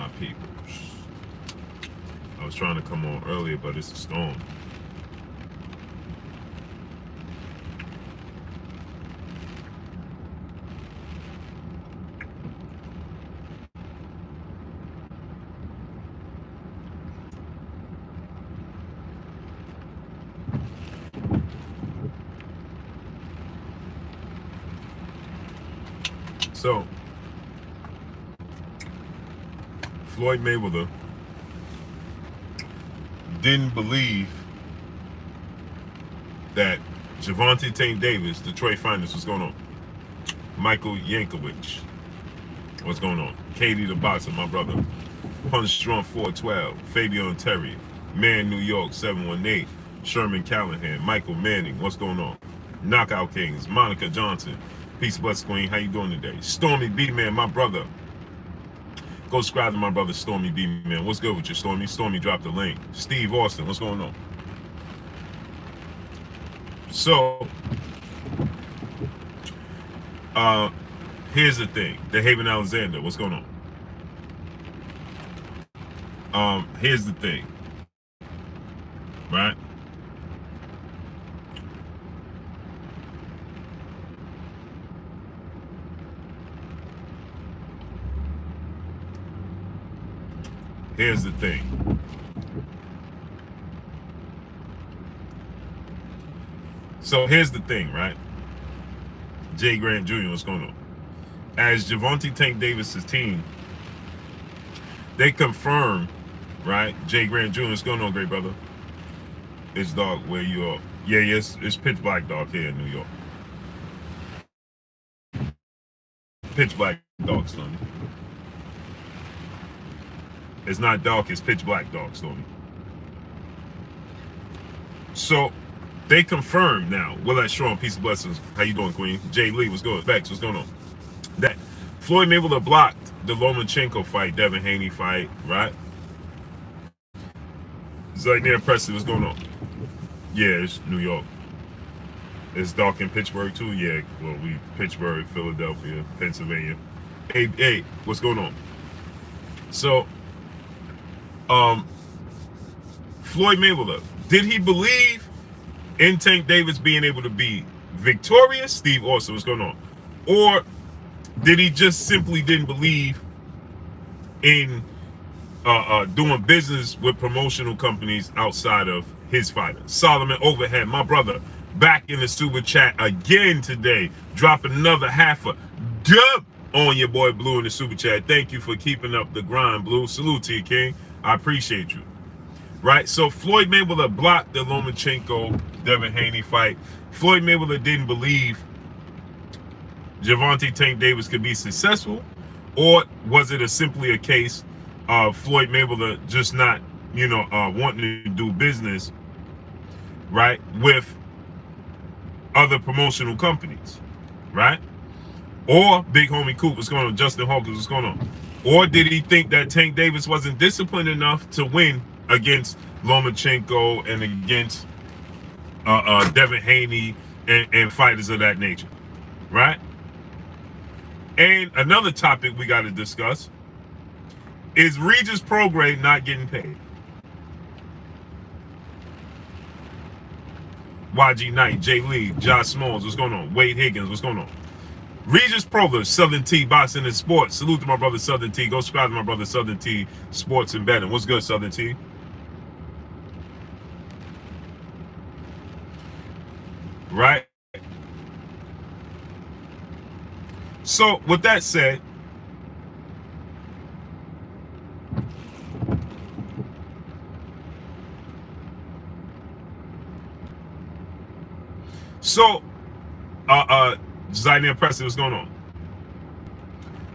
my people. I was trying to come on earlier, but it's a storm. So, Floyd Mayweather didn't believe that Gervonta Tank Davis, Detroit finest, what's going on? Michael Yankovic, what's going on? Katie the Boxer, my brother. Punch Strong 412, Fabian Terry, Man New York 718, Sherman Callahan, Michael Manning, what's going on? Knockout Kings, Monica Johnson, Peace Bless Queen, how you doing today? Stormy B-Man, my brother. Go subscribe to my brother Stormy B-Man. What's good with you, Stormy? Stormy dropped the link. Steve Austin, what's going on? So, here's the thing. DeHaven Alexander, what's going on? Here's the thing. Right? Here's the thing. So here's the thing, right? Jay Grant Jr., what's going on? As Gervonta Tank Davis's team, they confirmed, right? Jay Grant Jr., what's going on, great brother? It's dark where you are. Yeah, yes, it's pitch black dark here in New York. Pitch black dark, Stormy. It's not dark, it's pitch black dark, Stormy. So they confirmed now. Willette Strong, peace of blessings. How you doing, Queen? Jay Lee, what's good? Bex, what's going on? That Floyd Mayweather blocked the Lomachenko fight, Devin Haney fight, right? Zaire Presley, what's going on? Yeah, it's New York. It's dark in Pittsburgh too. Yeah, well, we Pittsburgh, Philadelphia, Pennsylvania. Hey, what's going on? So, Floyd Mayweather, did he believe in Tank Davis being able to be victorious? Steve Austin, what's going on? Or did he just simply didn't believe in doing business with promotional companies outside of his fighter? Solomon Overhead, my brother, back in the super chat again today, dropping another half a dub on your boy Blue in the super chat. Thank you for keeping up the grind, Blue. Salute to you, King. I appreciate you. Right, so Floyd Mayweather blocked the Lomachenko Devin Haney fight. Floyd Mayweather didn't believe Gervonta Tank Davis could be successful, or was it simply a case of Floyd Mayweather just not, wanting to do business, right, with other promotional companies, right? Or Big Homie Coop, what's going on? Justin Hawkins, what's going on? Or did he think that Tank Davis wasn't disciplined enough to win against Lomachenko and against Devin Haney and fighters of that nature, right? And another topic we got to discuss is Regis Prograis not getting paid. YG Knight, Jay Lee, Josh Smalls, what's going on? Wade Higgins, what's going on? Regis Prograis, Southern T, Boxing and Sports. Salute to my brother Southern T. Go subscribe to my brother Southern T, Sports and Betting. What's good, Southern T? Right? So, with that said, Zaire Presley, what's going on?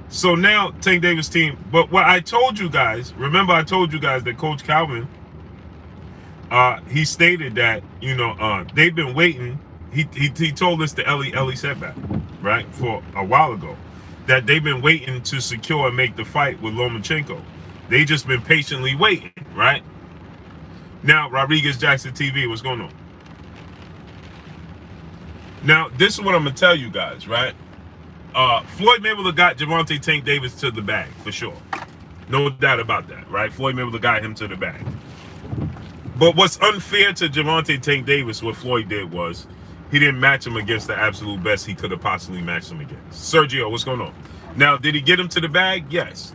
So now Tank Davis team, but what I told you guys, remember I told you guys that Coach Calvin, he stated that, they've been waiting. He told us the Ellie setback, right, for a while ago, that they've been waiting to secure and make the fight with Lomachenko. They just been patiently waiting, right? Now, Rodriguez Jackson TV, what's going on? Now, this is what I'm going to tell you guys, right? Floyd Mayweather got Gervonta Tank Davis to the bag, for sure. No doubt about that, right? Floyd Mayweather got him to the bag. But what's unfair to Gervonta Tank Davis, what Floyd did was, he didn't match him against the absolute best he could have possibly matched him against. Sergio, what's going on? Now, did he get him to the bag? Yes.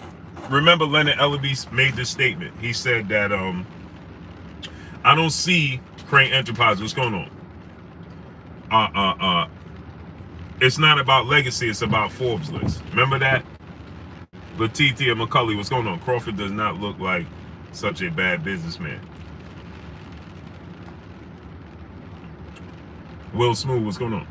Remember, Leonard Ellaby made this statement. He said that, I don't see Crane Enterprise. What's going on? It's not about legacy. It's about Forbes list. Remember that? Letitia McCulley, what's going on? Crawford does not look like such a bad businessman. Will Smooth, what's going on?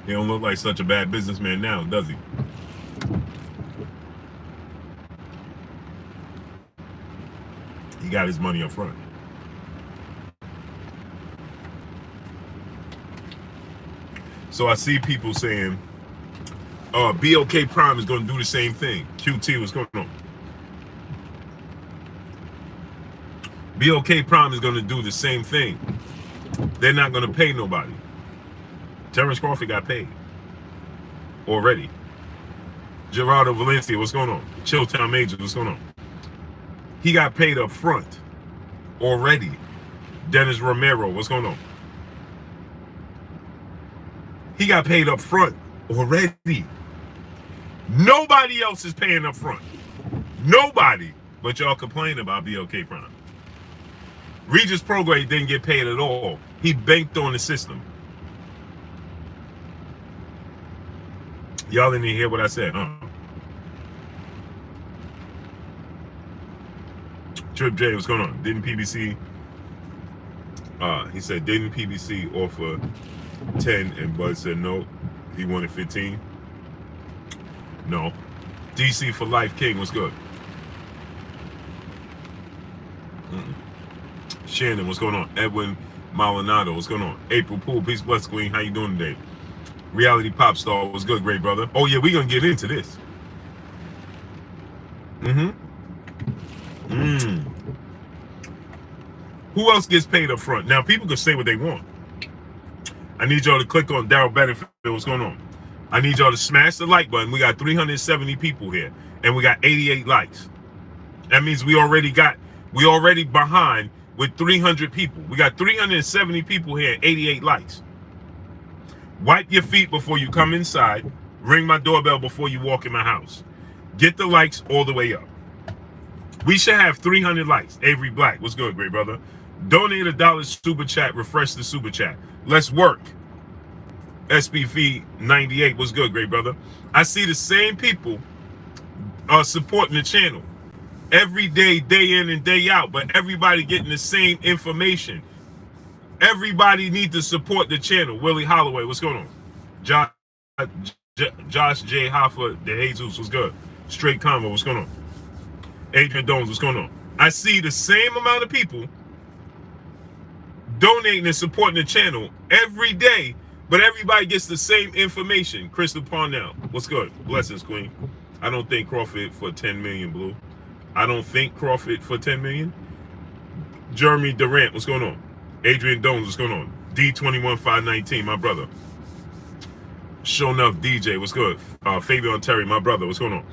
He don't look like such a bad businessman now, does he? He got his money up front. So I see people saying, BLK Prime is going to do the same thing. QT, what's going on? BLK Prime is going to do the same thing. They're not going to pay nobody. Terrence Crawford got paid already. Gerardo Valencia, what's going on? Chilltown Major, what's going on? He got paid up front already. Dennis Romero, what's going on? He got paid up front already. Nobody else is paying up front. Nobody. But y'all complain about BLK Prime. Regis Prograis didn't get paid at all. He banked on the system. Y'all didn't even hear what I said, huh? Trip J, what's going on? Didn't PBC? He said, didn't PBC offer 10 and Bud said no? He wanted 15? No. DC for Life King, what's good? Shannon, what's going on? Edwin Maldonado, what's going on? April Poole, peace, bless, Queen. How you doing today? Reality Pop Star, what's good, great brother? Oh yeah, we gonna get into this. Who else gets paid up front? Now, people can say what they want. I need y'all to click on Daryl Benefit. What's going on? I need y'all to smash the like button. We got 370 people here, and we got 88 likes. That means we already behind with 300 people. We got 370 people here and 88 likes. Wipe your feet before you come inside. Ring my doorbell before you walk in my house. Get the likes all the way up. We should have 300 likes. Avery Black, what's good, great brother? Donate $1 super chat. Refresh the super chat. Let's work. SPV 98, what's good, great brother? I see the same people supporting the channel every day, day in and day out, but everybody getting the same information. Everybody needs to support the channel. Willie Holloway, what's going on? Josh J. Hoffa, De Jesus, what's good? Straight Convo, what's going on? Adrian Dones, what's going on? I see the same amount of people donating and supporting the channel every day, but everybody gets the same information. Crystal Parnell, what's good? Blessings, Queen. I don't think Crawford for 10 million, Blue. I don't think Crawford for 10 million. Jeremy Durant, what's going on? Adrian Dones, what's going on? D21519, my brother. Show enough DJ, what's good? Fabian Terry, my brother, what's going on?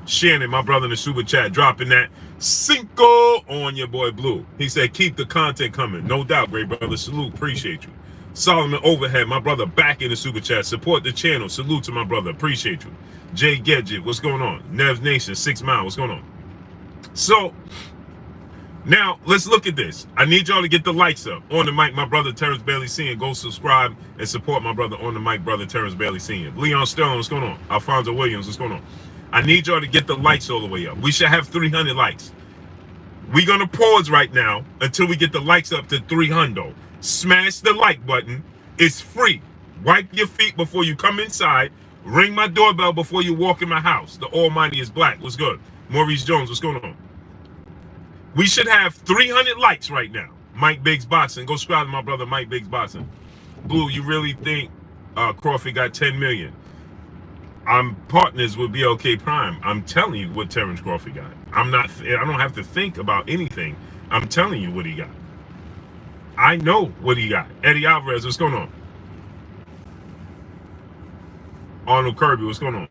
Shannon, my brother in the super chat, dropping that Cinco on your boy Blue. He said, keep the content coming. No doubt, great brother. Salute, appreciate you. Solomon Overhead, my brother, back in the super chat. Support the channel. Salute to my brother, appreciate you. Jay Gedget, what's going on? Nev Nation, 6 Mile, what's going on? So, now, let's look at this. I need y'all to get the likes up. On the mic, my brother Terrence Bailey Sr. Go subscribe and support my brother on the mic, brother Terrence Bailey Sr. Leon Sterling, what's going on? Alfonso Williams, what's going on? I need y'all to get the likes all the way up. We should have 300 likes. We're going to pause right now until we get the likes up to 300. Smash the like button. It's free. Wipe your feet before you come inside. Ring my doorbell before you walk in my house. The Almighty is black. What's good? Maurice Jones, what's going on? We should have 300 likes right now. Mike Biggs Boxing. Go subscribe to my brother Mike Biggs Boxing. Blue, you really think Crawford got 10 million? I'm partners with BLK Prime. I'm telling you what Terrence Crawford got. I don't have to think about anything. I'm telling you what he got. I know what he got. Eddie Alvarez, what's going on? Arnold Kirby, what's going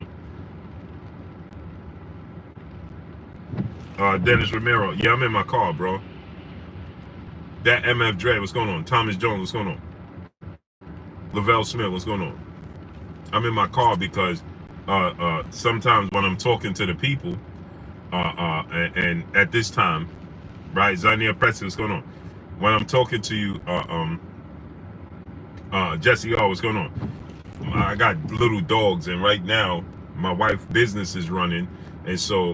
on? Dennis Romero, yeah, I'm in my car, bro. That MF Dre, what's going on? Thomas Jones, what's going on? Lavelle Smith, what's going on? I'm in my car because sometimes when I'm talking to the people, and at this time, right, Zania Preston, what's going on? When I'm talking to you, Jesse O, what's going on? I got little dogs, and right now my wife's business is running, and so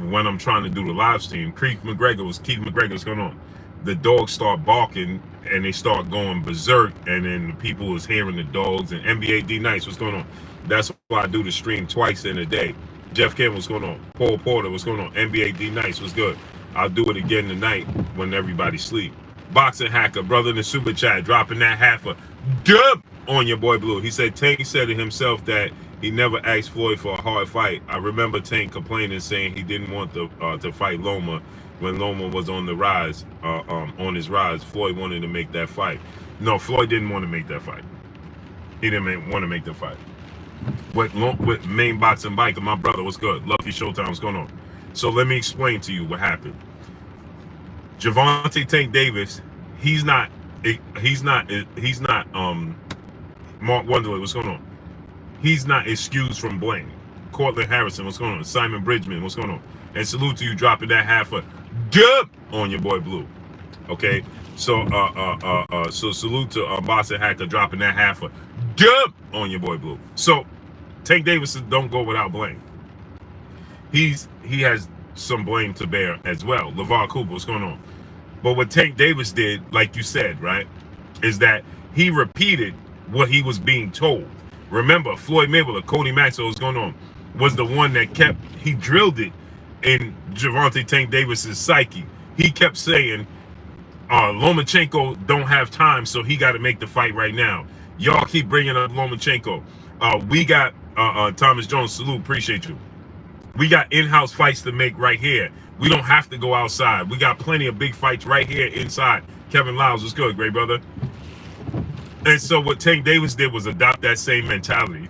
when I'm trying to do the live stream, Keith McGregor, what's going on? The dogs start barking and they start going berserk, and then the people is hearing the dogs. And NBA D Nice, what's going on? That's why I do the stream twice in a day. Jeff Kim, what's going on? Paul Porter, what's going on? NBA D Nice, what's good? I'll do it again tonight when everybody sleep. Boxing Hacker, brother in the super chat, dropping that half a dub on your boy Blue. He said Tank said to himself that he never asked Floyd for a hard fight. I remember Tank complaining, saying he didn't want to fight Loma when Loma was on the rise, on his rise. Floyd wanted to make that fight. No, Floyd didn't want to make that fight. He didn't want to make the fight. With main boxing biker, my brother, what's good? Lucky Showtime, what's going on? So let me explain to you what happened. Gervonta Tank Davis, he's not Mark Wonderly, what's going on? He's not excused from blame. Cortland Harrison, what's going on? Simon Bridgman, what's going on? And salute to you dropping that half a dub on your boy Blue. Okay, so so salute to Boxing Hacker dropping that half a dub on your boy Blue. So Tank Davis don't go without blame. He has some blame to bear as well. LeVar Cooper, what's going on? But what Tank Davis did, like you said, right, is that he repeated what he was being told. Remember, Floyd Mayweather, Cody Maxwell, what's going on, was the one that he drilled it in Gervonta Tank Davis's psyche. He kept saying, Lomachenko don't have time, so he got to make the fight right now. Y'all keep bringing up Lomachenko. We got Thomas Jones, salute, appreciate you. We got in-house fights to make right here. We don't have to go outside. We got plenty of big fights right here inside. Kevin Lyles, what's good, great brother? And so what Tank Davis did was adopt that same mentality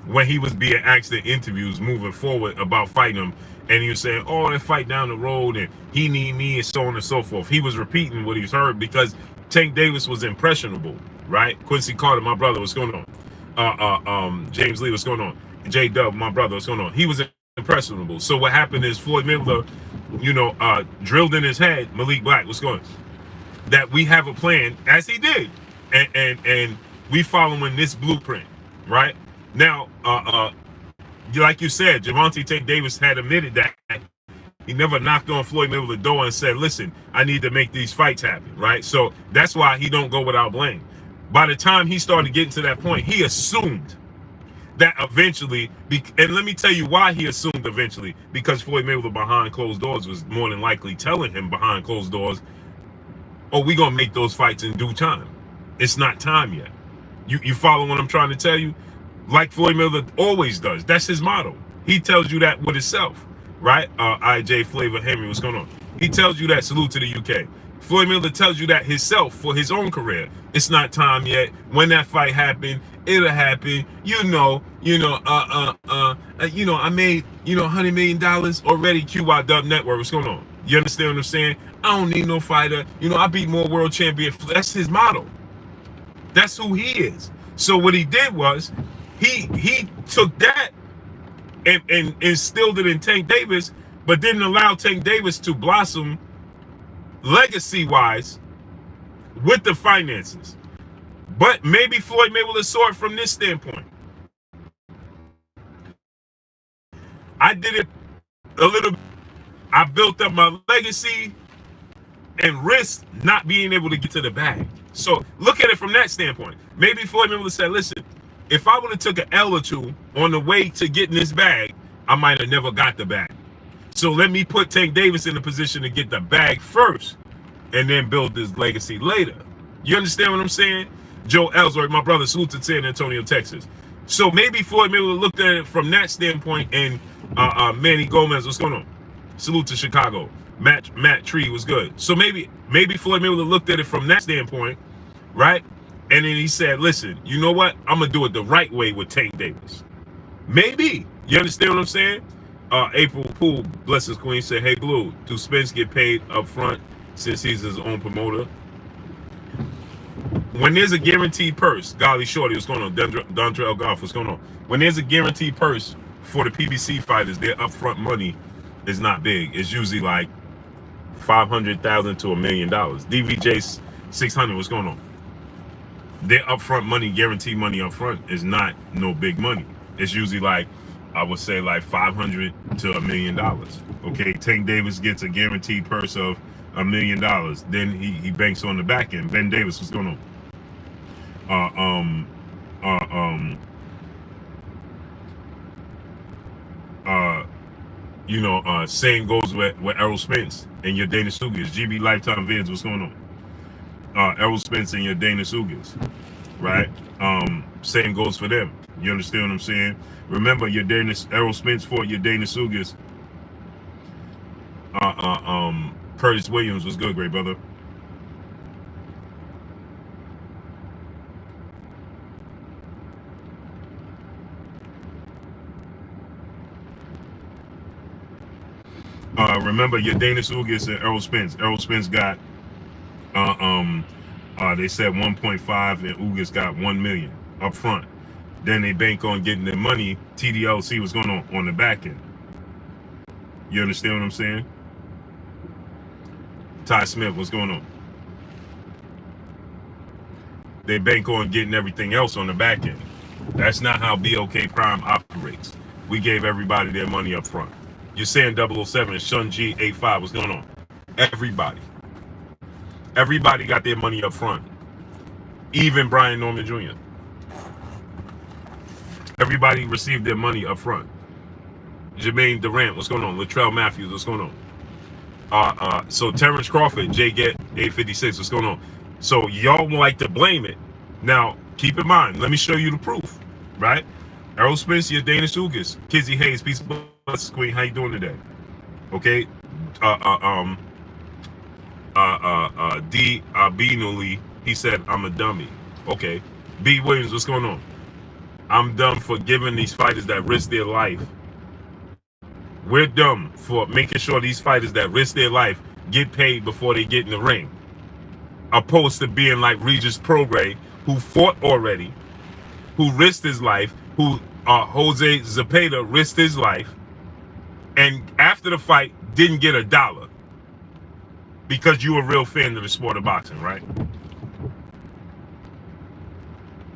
when he was being asked in interviews moving forward about fighting him. And he was saying, oh, that fight down the road and he need me and so on and so forth. He was repeating what he's heard because Tank Davis was impressionable, right? Quincy Carter, my brother, what's going on? James Lee, what's going on? J-Dub, my brother, what's going on? He was impressionable. So what happened is Floyd Mayweather, drilled in his head, Malik Black, what's going on? That we have a plan, as he did. And we following this blueprint, right? Now, like you said, Gervonta Tank Davis had admitted that he never knocked on Floyd Mayweather's door and said, listen, I need to make these fights happen, right? So that's why he don't go without blame. By the time he started getting to that point, he assumed that eventually, and let me tell you why he assumed eventually, because Floyd Mayweather behind closed doors was more than likely telling him behind closed doors, oh, we're going to make those fights in due time. It's not time yet. You follow what I'm trying to tell you? Like Floyd Mayweather always does. That's his motto. He tells you that with himself, right? IJ Flavor Henry, what's going on? He tells you that. Salute to the UK. Floyd Mayweather tells you that himself for his own career. It's not time yet. When that fight happened, it'll happen. I made, $100 million already. QYW Network. What's going on? You understand what I'm saying? I don't need no fighter. I beat more world champion. That's his motto. That's who he is. So what he did was he took that and instilled it in Tank Davis, but didn't allow Tank Davis to blossom legacy-wise with the finances. But maybe Floyd Mayweather saw it from this standpoint. I did it a little bit. I built up my legacy and risked not being able to get to the bag. So look at it from that standpoint. Maybe Floyd Mayweather said, listen, if I would have took an L or two on the way to getting this bag, I might have never got the bag. So let me put Tank Davis in a position to get the bag first and then build this legacy later. You understand what I'm saying? Joe Ellsworth, my brother, salute to San Antonio, Texas. So maybe Floyd Mayweather looked at it from that standpoint, and Manny Gomez, what's going on? Salute to Chicago. Matt Tree was good. So maybe Floyd Mayweather looked at it from that standpoint, right? And then he said, listen, you know what? I'm going to do it the right way with Tank Davis. Maybe. You understand what I'm saying? April Poole, blessings queen, said, hey, Blue, do Spence get paid up front since he's his own promoter? When there's a guaranteed purse, Golly Shorty, what's going on? Dontrell Goff, what's going on? When there's a guaranteed purse for the PBC fighters, their upfront money is not big. It's usually like $500,000 to $1 million. DVJ 600, what's going on? Their upfront money, guaranteed money upfront, is not no big money. It's usually like, I would say like $500 to $1 million. Okay, Tank Davis gets a guaranteed purse of $1 million. Then he banks on the back end. Ben Davis, what's going on? Same goes with Errol Spence and your Dana Sugas. GB Lifetime Vids, what's going on? Errol Spence and your Dana Sugas, right? Same goes for them. You understand what I'm saying? Remember, your Errol Spence fought your Dana Sugas. Curtis Williams was good, great brother. Remember your Dana Sugas and Errol Spence. Errol Spence got they said 1.5 and Ugas got 1 million up front. Then they bank on getting their money. TDLC was going on the back end. You understand what I'm saying? Ty Smith, what's going on? They bank on getting everything else on the back end. That's not how BLK Prime operates. We gave everybody their money up front. You're saying 007 and Shun G 85, what's going on? Everybody got their money up front. Even Brian Norman Jr. Everybody received their money up front. Jermaine Durant, what's going on? Latrell Matthews, what's going on? So Terrence Crawford, Jay Get 856, what's going on? So y'all like to blame it. Now, keep in mind, let me show you the proof, right? Errol Spence, your Dana Sugas, Kizzy Hayes, peace of blessings, queen, how you doing today? Okay. D. Abinuli, he said, I'm a dummy. Okay. B. Williams, what's going on? I'm dumb for giving these fighters that risk their life. We're dumb for making sure these fighters that risk their life get paid before they get in the ring. Opposed to being like Regis Prograis, who fought already, who risked his life, who Jose Zepeda risked his life, and after the fight didn't get $1 because you a real fan of the sport of boxing, right?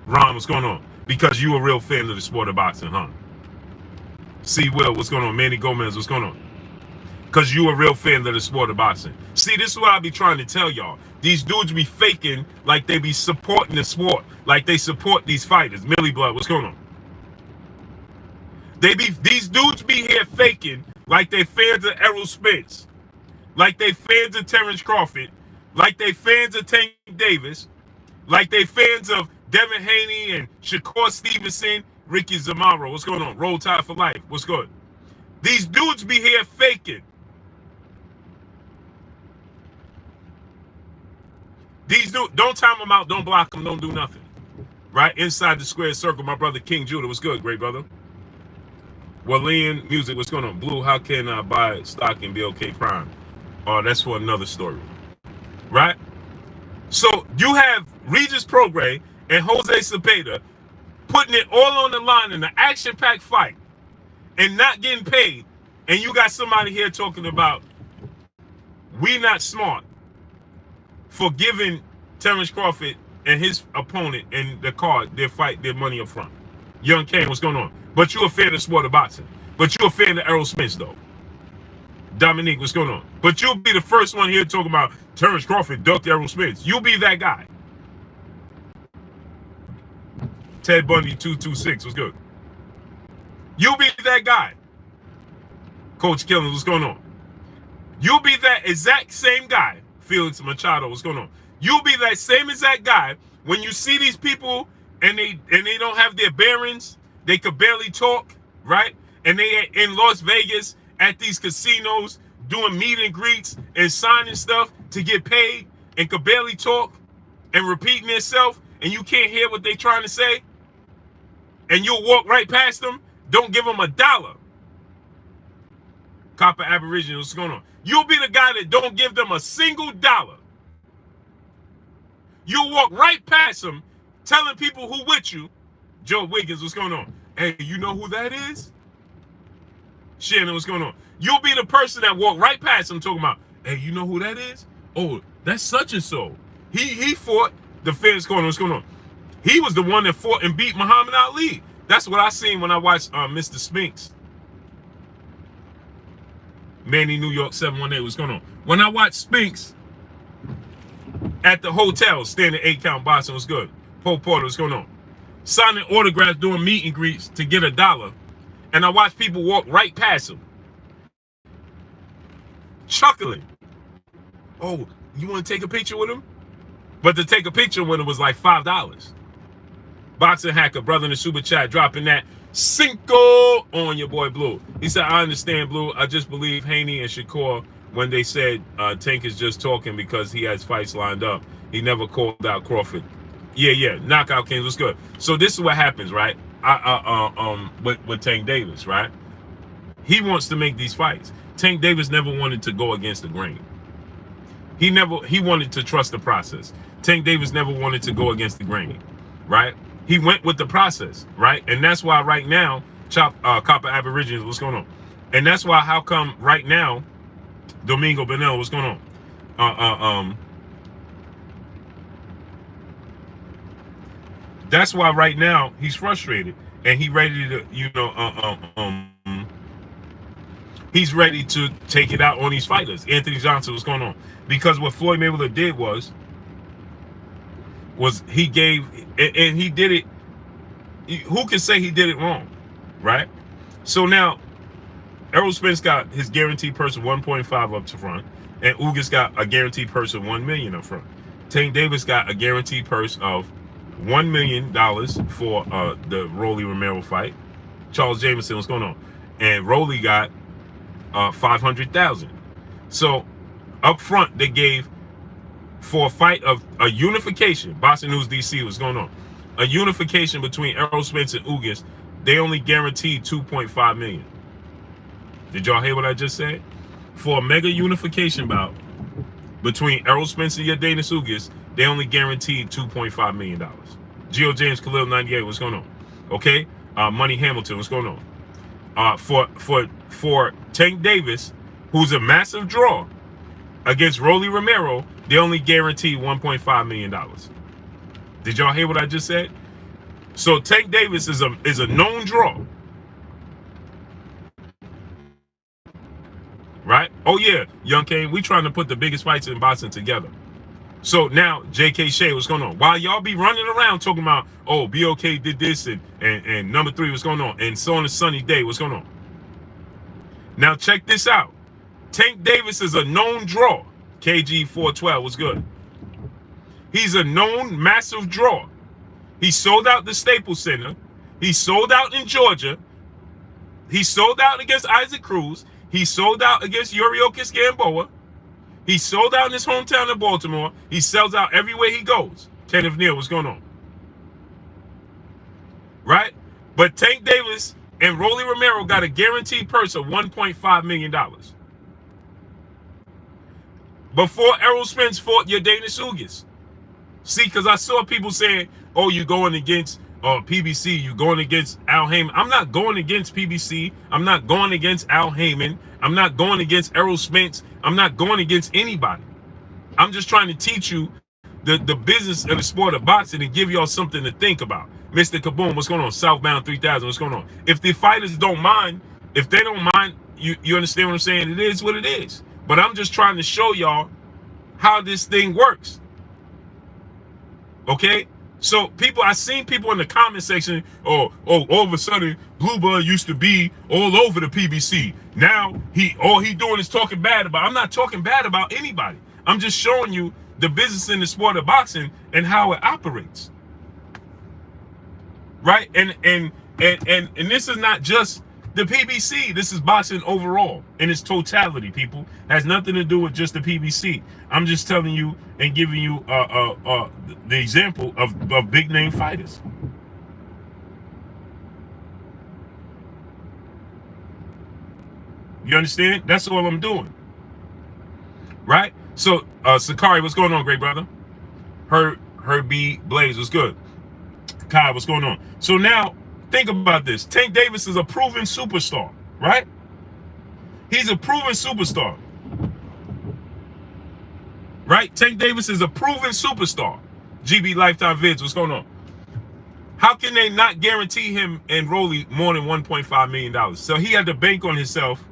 Ron, what's going on? Because you a real fan of the sport of boxing, huh? C. Will, what's going on? Manny Gomez, what's going on? Because you a real fan of the sport of boxing. See, this is what I be trying to tell y'all. These dudes be faking like they be supporting the sport, like they support these fighters. Millie Blood, what's going on? These dudes be here faking like they fans of Errol Spence, like they fans of Terrence Crawford, like they fans of Tank Davis, like they fans of Devin Haney and Shakur Stevenson, Ricky Zamaro. What's going on? Roll Tide for life. What's good? These dudes be here faking. These dudes, don't time them out, don't block them, don't do nothing. Right? Inside the square circle, my brother King Judah. What's good, great brother? Walean Music, what's going on? Blue, how can I buy stock in BLK Prime? Oh, that's for another story. Right? So you have Regis Prograis and Jose Zepeda putting it all on the line in an action-packed fight and not getting paid. And you got somebody here talking about we not smart for giving Terrence Crawford and his opponent in the card their money up front. Young Kane, what's going on? But you a fan of the sport of boxing. But you a fan of Errol Spence, though. Dominique, what's going on? But you'll be the first one here talking about Terrence Crawford ducked Errol Spence. You'll be that guy. Ted Bundy 226, what's good? You'll be that guy. Coach Killings, what's going on? You'll be that exact same guy. Felix Machado, what's going on? You'll be that same exact guy when you see these people and they don't have their bearings, they could barely talk, right? And they in Las Vegas at these casinos doing meet and greets and signing stuff to get paid and could barely talk and repeating themselves. and you can't hear what they trying to say, and you'll walk right past them, don't give them $1. Copper Aboriginal, what's going on? You'll be the guy that don't give them a single dollar. You'll walk right past them, telling people who with you, Joe Wiggins, what's going on? Hey, you know who that is? Shannon, what's going on? You'll be the person that walk right past them talking about, hey, you know who that is? Oh, that's such and so. He fought the fans corner, what's going on? He was the one that fought and beat Muhammad Ali. That's what I seen when I watched Mr. Spinks. Manny, New York 718, what's going on? When I watched Spinks at the hotel, standing 8-count boxing, was good. Paul Porter, what's going on? Signing autographs, doing meet and greets to get $1. And I watched people walk right past him, chuckling. Oh, you want to take a picture with him? But to take a picture with him was like $5. Boxing Hacker, brother in the super chat, dropping that Cinco on your boy Blue. He said, I understand, Blue. I just believe Haney and Shakur when they said Tank is just talking because he has fights lined up. He never called out Crawford. Yeah. Knockout Kings was good. So this is what happens, right? With Tank Davis, right? He wants to make these fights. Tank Davis never wanted to go against the grain. He wanted to trust the process. Tank Davis never wanted to go against the grain, right? He went with the process, right? And that's why right now, Copper Aborigines, what's going on? And that's why, how come right now, Domingo Benel, what's going on? That's why right now he's frustrated and he ready to, he's ready to take it out on these fighters. Anthony Johnson, what's going on? Because what Floyd Mayweather did was he gave, and he did it. Who can say he did it wrong, right? So now, Errol Spence got his guaranteed purse of 1.5 up to front, and Ugas got a guaranteed purse of $1 million up front. Tank Davis got a guaranteed purse of $1 million for the Rolly Romero fight. Charles Jameson, what's going on? And Rolly got $500,000. So up front, they gave, for a fight of a unification, Boxing News DC, what's going on? A unification between Errol Spence and Ugas, they only guaranteed $2.5 million. Did y'all hear what I just said? For a mega unification bout between Errol Spence and Yordenis Ugas, they only guaranteed $2.5 million. Geo James Khalil 98, what's going on? Okay, Money Hamilton, what's going on? For Tank Davis, who's a massive draw against Rolly Romero, they only guaranteed $1.5 million. Did y'all hear what I just said? So Tank Davis is a known draw. Right? Oh yeah, Young Kane, we trying to put the biggest fights in boxing together. So now, J.K. Shea, what's going on? While y'all be running around talking about, oh, BLK did this and number 3, what's going on? And so on a sunny day, what's going on? Now check this out. Tank Davis is a known draw. KG 412 was good. He's a known massive draw. He sold out the Staples Center. He sold out in Georgia. He sold out against Isaac Cruz. He sold out against Yuriokis Gamboa. He sold out in his hometown of Baltimore. He sells out everywhere he goes. Kenneth Neal, what's going on? Right? But Tank Davis and Rolly Romero got a guaranteed purse of $1.5 million. Before Errol Spence fought Yordenis Ugas. See, because I saw people saying, oh, you're going against PBC, you're going against Al Heyman. I'm not going against PBC. I'm not going against Al Heyman. I'm not going against Errol Spence. I'm not going against anybody. I'm just trying to teach you the business of the sport of boxing and give y'all something to think about. Mr. Kaboom, what's going on? Southbound 3000, what's going on? If the fighters don't mind, if they don't mind, you understand what I'm saying? It is what it is. But I'm just trying to show y'all how this thing works. Okay? So I seen people in the comment section, all of a sudden, Bluebird used to be all over the PBC. Now, all he doing is talking bad about. I'm not talking bad about anybody. I'm just showing you the business in the sport of boxing and how it operates. Right? And this is not just The PBC, this is boxing overall in its totality, people. Has nothing to do with just the PBC. I'm just telling you and giving you the example of big name fighters. You understand? That's all I'm doing. Right? So, Sakari, what's going on, great brother? R0BBED, Blaze, what's good? Kai, what's going on? So now, think about this. Tank Davis is a proven superstar, right? He's a proven superstar. Right? Tank Davis is a proven superstar. GB Lifetime Vids, what's going on? How can they not guarantee him and Rolly more than $1.5 million? So he had to bank on himself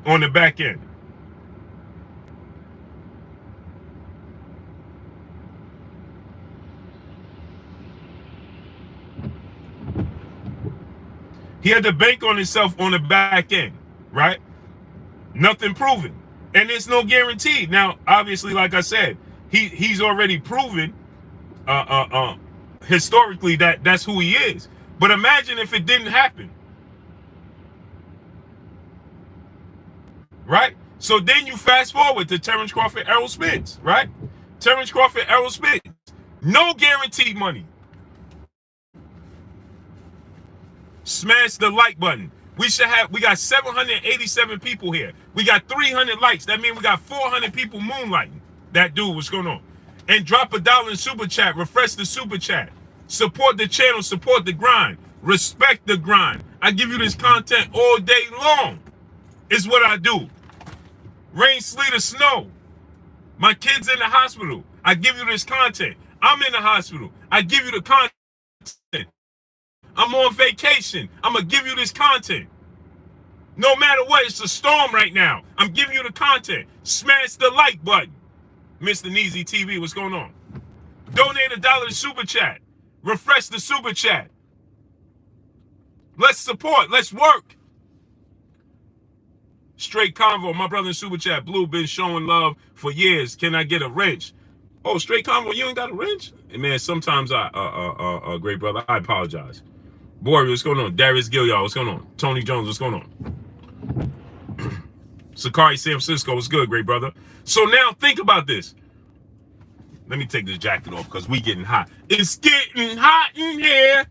on the back end. He had to bank on himself on the back end, right? Nothing proven. And there's no guarantee. Now, obviously, like I said, he's already proven historically that's who he is. But imagine if it didn't happen. Right? So then you fast forward to Terrence Crawford, Errol Spence, right? Terrence Crawford, Errol Spence. No guaranteed money. Smash the like button. We got 787 people here. We got 300 likes. That means we got 400 people moonlighting. That dude, what's going on? And drop $1 in super chat. Refresh the super chat. Support the channel. Support the grind. Respect the grind. I give you this content all day long. Is what I do. Rain, sleet, or snow. My kid's in the hospital. I give you this content. I'm in the hospital. I give you the content. I'm on vacation. I'm going to give you this content. No matter what, it's a storm right now. I'm giving you the content. Smash the like button. Mr. Neezy TV, what's going on? Donate $1 to super chat. Refresh the super chat. Let's support. Let's work. Straight Convo, my brother in super chat. Blue been showing love for years. Can I get a wrench? Oh, Straight Convo, you ain't got a wrench? Hey, man, sometimes great brother, I apologize. Bory, what's going on? Darius Gill, y'all, what's going on? Tony Jones, what's going on? Sakari San Francisco, what's good, great brother? So now think about this. Let me take this jacket off because we getting hot. It's getting hot in here.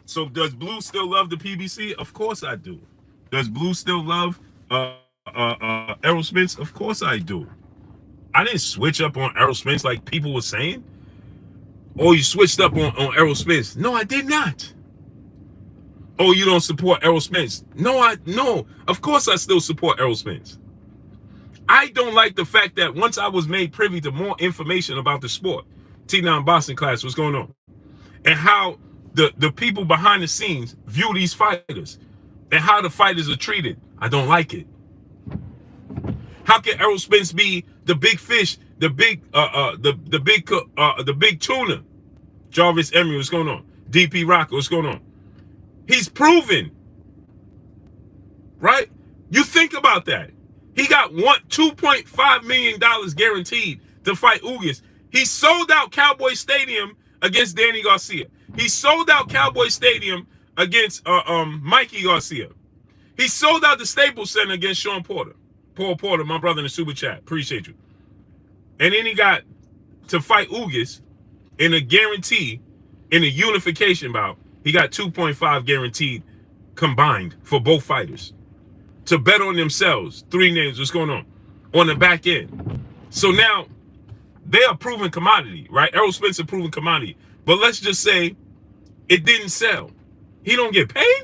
So does Blue still love the PBC? Of course I do. Does Blue still love Errol Spence? Of course I do. I didn't switch up on Errol Spence like people were saying. Oh, you switched up on Errol Spence. No, I did not. Oh, you don't support Errol Spence. No, of course I still support Errol Spence. I don't like the fact that once I was made privy to more information about the sport, T9 Boxing class, what's going on? And how the people behind the scenes view these fighters and how the fighters are treated. I don't like it. How can Errol Spence be the big fish, the big tuna? Jarvis Emery, what's going on? DP Rocker, what's going on? He's proven, right? You think about that. He got $2.5 million guaranteed to fight Ugas. He sold out Cowboy Stadium against Danny Garcia. He sold out Cowboy Stadium against Mikey Garcia. He sold out the Staples Center against Sean Porter. Paul Porter, my brother in the super chat. Appreciate you. And then he got to fight Ugas in a guarantee, in a unification bout. He got 2.5 guaranteed combined for both fighters. To bet on themselves. 3 names, what's going on the back end. So now, they are proven commodity, right? Errol Spence a proven commodity. But let's just say it didn't sell. He don't get paid?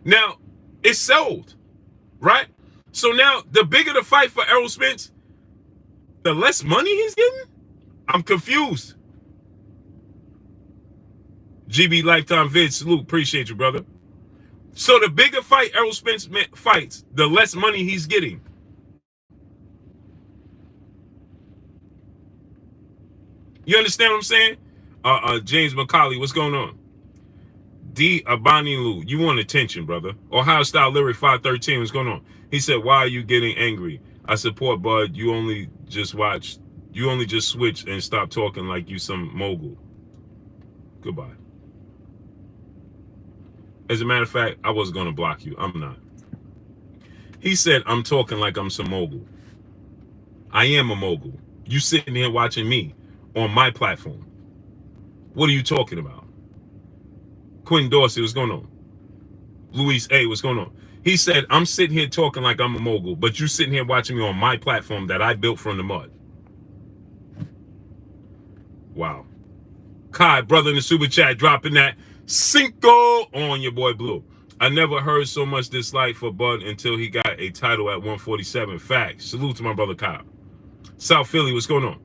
Now, it's sold, right? So now, the bigger the fight for Errol Spence, the less money he's getting? I'm confused. GB Lifetime Vid, salute. Appreciate you, brother. So the bigger fight Errol Spence fights, the less money he's getting. You understand what I'm saying? James McCauley, what's going on? D. Abani Lu, you want attention, brother. Ohio Style Lyric 513, what's going on? He said, why are you getting angry? I support Bud. You only just switch and stop talking like you some mogul. Goodbye. As a matter of fact, I was going to block you. I'm not. He said, I'm talking like I'm some mogul. I am a mogul. You sitting here watching me on my platform. What are you talking about? Quinn Dorsey, what's going on? Luis A, what's going on? He said, I'm sitting here talking like I'm a mogul, but you sitting here watching me on my platform that I built from the mud. Wow. Kai, brother in the super chat, dropping that Cinco on your boy Blue. I never heard so much dislike for Bud until he got a title at 147. Facts. Salute to my brother Kyle. South Philly, what's going on?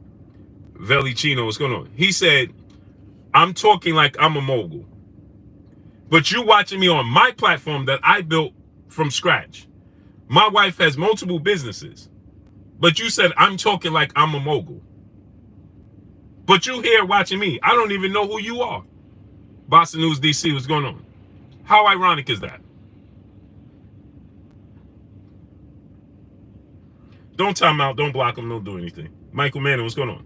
Veli Chino, what's going on? He said, I'm talking like I'm a mogul, but you watching me on my platform that I built from scratch. My wife has multiple businesses, but you said I'm talking like I'm a mogul. But you here watching me. I don't even know who you are. Boston News DC, what's going on? How ironic is that? Don't time out, don't block them, don't do anything. Michael Manning, what's going on?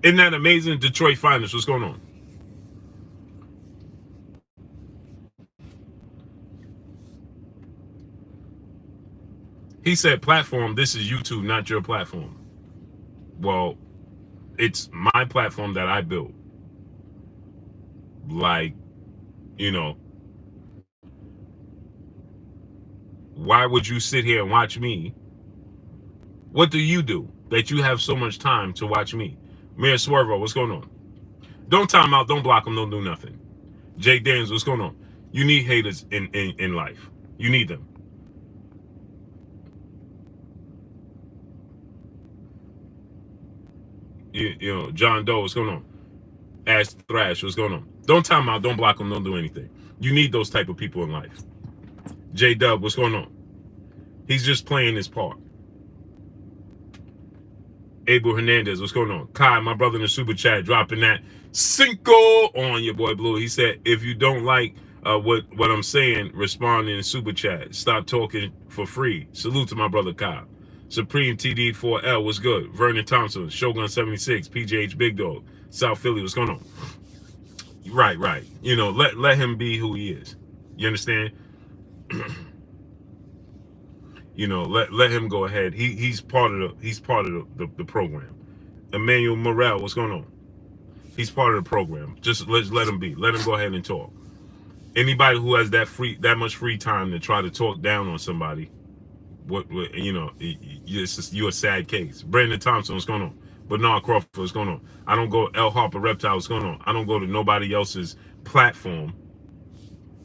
Isn't that amazing? Detroit Finest, what's going on? He said platform, this is YouTube, not your platform. Well, it's my platform that I built. Like, you know, why would you sit here and watch me? What do you do that you have so much time to watch me? Mayor Swervo, what's going on? Don't time out, don't block them, don't do nothing. Jay Daniels, what's going on? You need haters in life. You need them. You know, John Doe, what's going on? Ash Thrash, what's going on? Don't time out, don't block them, don't do anything. You need those type of people in life. J Dub, what's going on? He's just playing his part. Abel Hernandez, what's going on? Kai, my brother in the super chat, dropping that Cinco on your boy Blue. He said, if you don't like what I'm saying, respond in the super chat. Stop talking for free. Salute to my brother Kyle. Supreme TD4L, what's good? Vernon Thompson, Shogun 76, PJH Big Dog, South Philly, what's going on? Right. You know, let him be who he is. You understand? You know, let him go ahead. He's part of the program. Emmanuel Morel, what's going on? He's part of the program. Just let him be. Let him go ahead and talk. Anybody who has that much free time to try to talk down on somebody, what you know, you're a sad case. Brandon Thompson, what's going on? Bernard Crawford, what's going on? I don't go L Harper Reptile, what's going on? I don't go to nobody else's platform,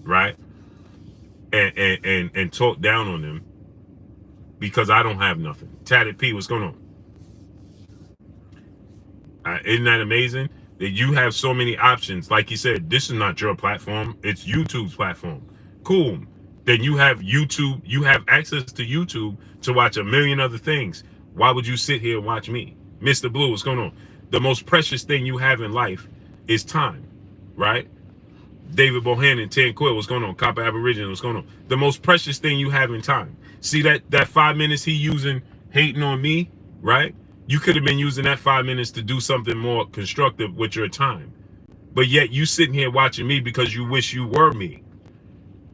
right? And talk down on them because I don't have nothing. Tatted P, what's going on? Isn't that amazing that you have so many options? Like you said, this is not your platform, it's YouTube's platform. Cool. Then you have YouTube, you have access to YouTube to watch a million other things. Why would you sit here and watch me? Mr. Blue, what's going on? The most precious thing you have in life is time, right? David Bohannon, 10 Quill, what's going on? Copper Aboriginal, what's going on? The most precious thing you have in time. See that 5 minutes he using hating on me, right? You could have been using that 5 minutes to do something more constructive with your time. But yet you sitting here watching me because you wish you were me.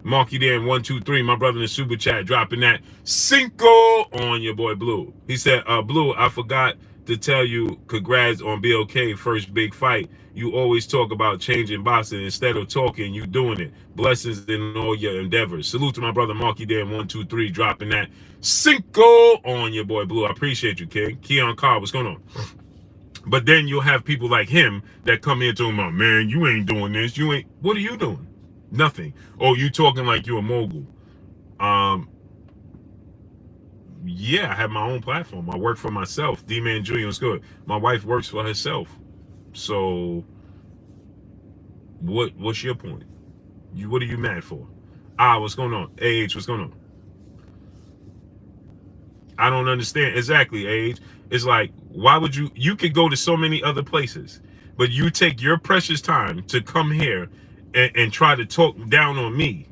Marky Dan 123, my brother in the super chat, dropping that Cinco on your boy Blue. He said, Blue, I forgot to tell you congrats on BLK first big fight. You always talk about changing boxing. Instead of talking, you doing it. Blessings in all your endeavors. Salute to my brother Marky Dan 123, dropping that Cinco on your boy Blue. I appreciate you, King. Keon Carr, what's going on? But then you'll have people like him that come here talking about, man, you ain't doing this. You ain't. What are you doing? Nothing. Oh, you talking like you're a mogul. Yeah, I have my own platform. I work for myself. D-Man Jr. is good. My wife works for herself. So what's your point? What are you mad for? What's going on? AH, what's going on? I don't understand. Exactly, AH. It's like, why would you could go to so many other places, but you take your precious time to come here and try to talk down on me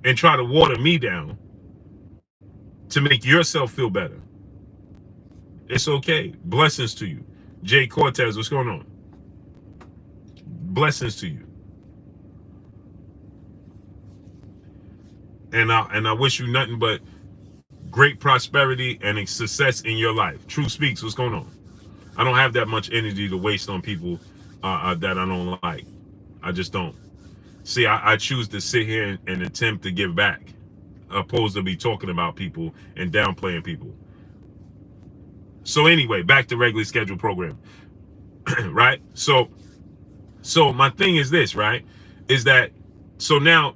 and try to water me down to make yourself feel better. It's okay. Blessings to you. Jay Cortez, what's going on? Blessings to you. And I wish you nothing but great prosperity and success in your life. True speaks. What's going on? I don't have that much energy to waste on people that I don't like. I just don't. See, I choose to sit here and attempt to give back, opposed to be talking about people and downplaying people. So anyway, back to regularly scheduled program, right? So my thing is this, right? Is that so now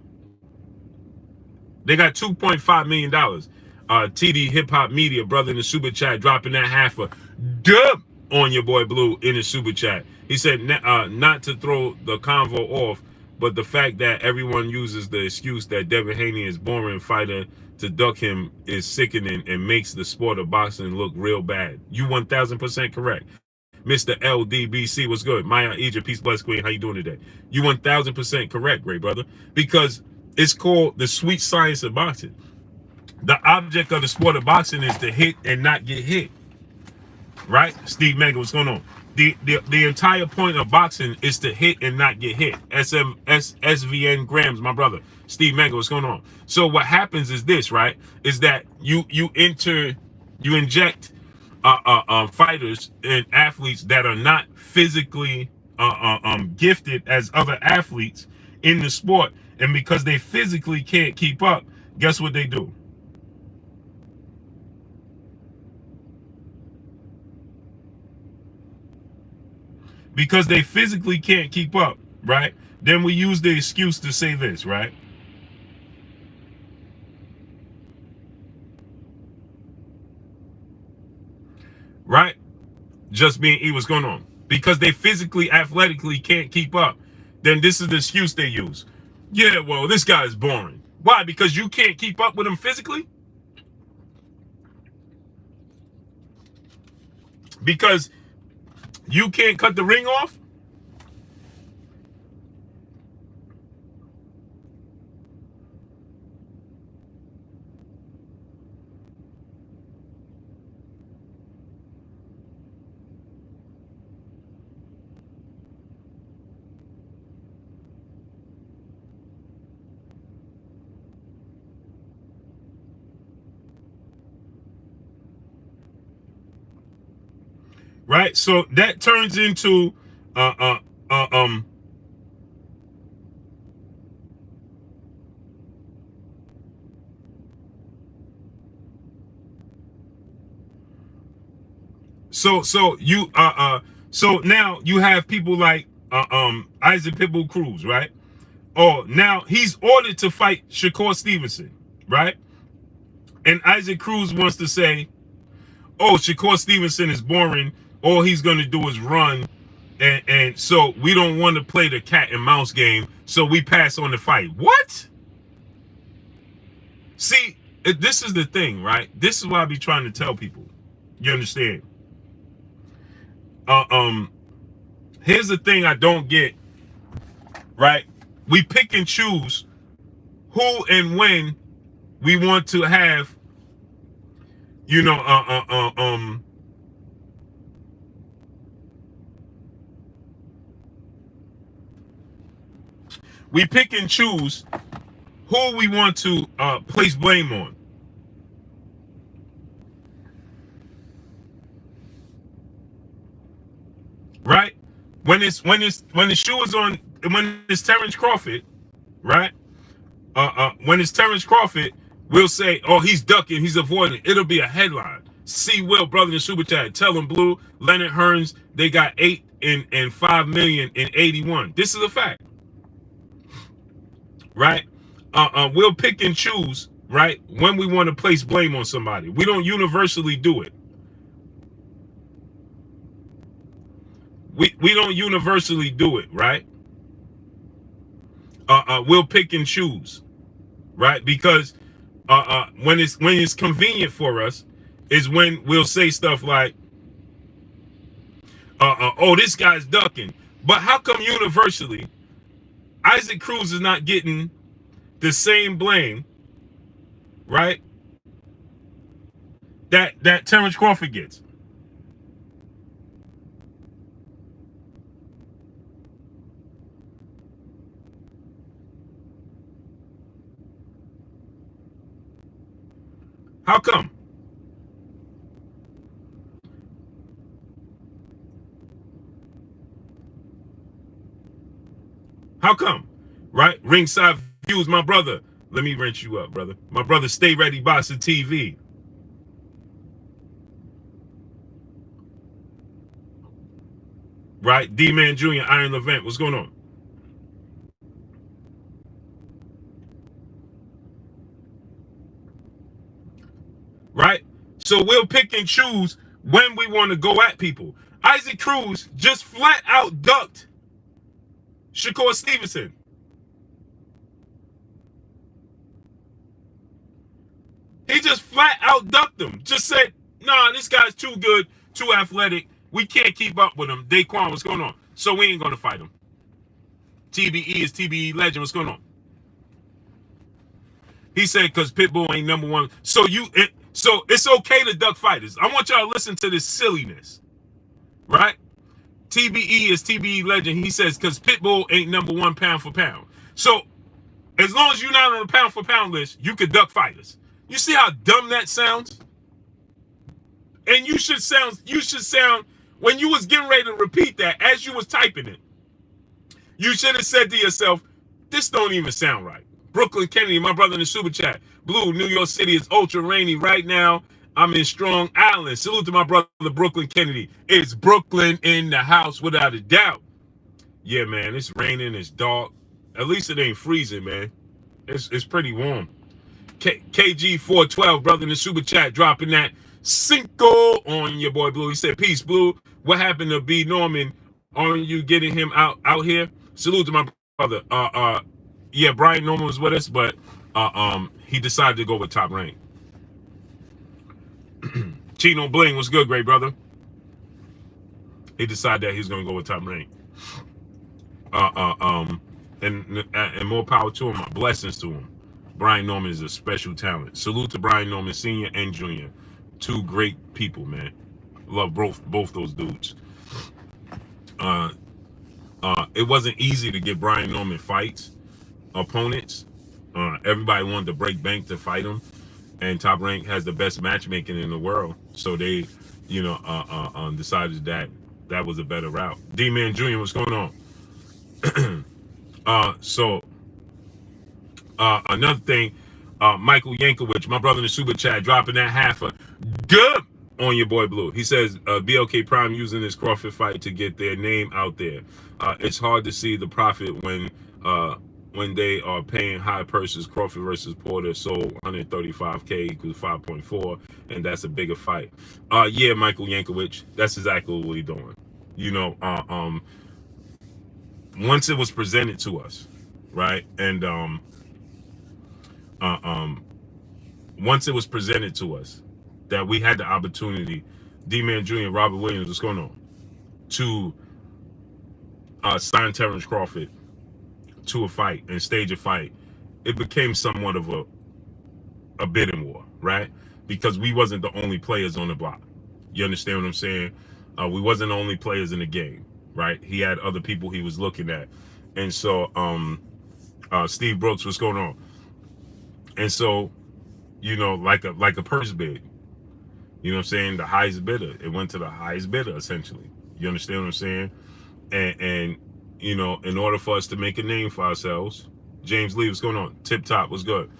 they got $2.5 million. TD Hip Hop Media, brother in the super chat, dropping that half a dub on your boy Blue in the super chat. He said not to throw the convo off, but the fact that everyone uses the excuse that Devin Haney is boring fighter to duck him is sickening and makes the sport of boxing look real bad. You 1000% correct. Mr. LDBC, what's good? Maya Egypt, peace, bless, queen. How you doing today? You 1000% correct, great brother. Because it's called the sweet science of boxing. The object of the sport of boxing is to hit and not get hit. Right? Steve Mega, what's going on? The entire point of boxing is to hit and not get hit. SVN Grams, my brother. Steve Mega, what's going on? So what happens is this, right? Is that you inject fighters and athletes that are not physically gifted as other athletes in the sport, and because they physically can't keep up, guess what they do? Because they physically can't keep up, right? Then we use the excuse to say this, right? Right? Just being E, what's going on? Because they physically, athletically can't keep up. Then this is the excuse they use. Yeah, well, this guy is boring. Why? Because you can't keep up with him physically? Because you can't cut the ring off? Right? So that turns into so now you have people like Isaac Pitbull Cruz, right? Oh, now he's ordered to fight Shakur Stevenson, right? And Isaac Cruz wants to say, oh, Shakur Stevenson is boring. All he's going to do is run. And so we don't want to play the cat and mouse game. So we pass on the fight. What? See, this is the thing, right? This is what I be trying to tell people. You understand? Here's the thing I don't get, right? We pick and choose who and when we want to have, you know, we pick and choose who we want to place blame on. Right? When the shoe is on, when it's Terrence Crawford, right? When it's Terrence Crawford, we'll say, oh, he's ducking, he's avoiding. It'll be a headline. See Will, brother in super chat, tell him Blue, Leonard Hearns, they got 8 and 5 million in 81. This is a fact. Right? We'll pick and choose, right, when we want to place blame on somebody. We don't universally do it. We don't universally do it, right? We'll pick and choose, right? Because when it's convenient for us is when we'll say stuff like, oh, this guy's ducking. But how come universally Isaac Cruz is not getting the same blame, right, that Terrence Crawford gets? How come? How come? Right? Ringside Views, my brother. Let me rent you up, brother. My brother, Stay Ready Boxing TV. Right? D-Man Jr., Iron Levant. What's going on? Right? So we'll pick and choose when we want to go at people. Isaac Cruz just flat out ducked Shakur Stevenson. He just flat out ducked him. Just said, nah, this guy's too good, too athletic. We can't keep up with him. Daquan, what's going on? So we ain't going to fight him. TBE is TBE legend. What's going on? He said because Pitbull ain't #1. So so it's okay to duck fighters. I want y'all to listen to this silliness. Right? TBE is TBE legend. He says because Pitbull ain't #1 pound for pound. So as long as you're not on the pound for pound list, you could duck fighters. You see how dumb that sounds? And you should sound when you was getting ready to repeat that as you was typing it. You should have said to yourself, this don't even sound right. Brooklyn Kennedy, my brother in the super chat. Blue, New York City is ultra rainy right now. I'm in Strong Island. Salute to my brother Brooklyn Kennedy. It's Brooklyn in the house without a doubt. Yeah, man, it's raining, it's dark. At least it ain't freezing, man. It's pretty warm. KG412, brother in the super chat, dropping that Cinco on your boy Blue. He said, peace, Blue. What happened to B. Norman? Aren't you getting him out here? Salute to my brother. Yeah, Brian Norman was with us, but he decided to go with Top Rank. Chino Bling, what's good, great brother? He decided that he's gonna go with Top Rank. And more power to him. Blessings to him. Brian Norman is a special talent. Salute to Brian Norman Sr. and Jr. Two great people, man. Love both those dudes. It wasn't easy to get Brian Norman fights, opponents. Everybody wanted to break bank to fight him, and Top Rank has the best matchmaking in the world. So they, decided that was a better route. D-Man Jr., what's going on? Another thing, Michael Yankovic, my brother in the super chat, dropping that half a good on your boy Blue. He says BLK Prime using this Crawford fight to get their name out there. It's hard to see the profit when they are paying high purses. Crawford versus Porter sold 135K equals 5.4, and that's a bigger fight. Yeah, Michael Yankovic, that's exactly what he's doing. Once it was presented to us, right, and once it was presented to us that we had the opportunity, D-Man Jr., Robert Williams, what's going on, to sign Terrence Crawford to a fight and stage a fight, it became somewhat of a bidding war, right? Because we wasn't the only players on the block. You understand what I'm saying? We wasn't the only players in the game, right? He had other people he was looking at. And so Steve Brooks, what's going on? And so, like a purse bid, you know what I'm saying? The highest bidder. It went to the highest bidder, essentially. You understand what I'm saying? And in order for us to make a name for ourselves, James Lee, what's going on? Tip Top, what's good?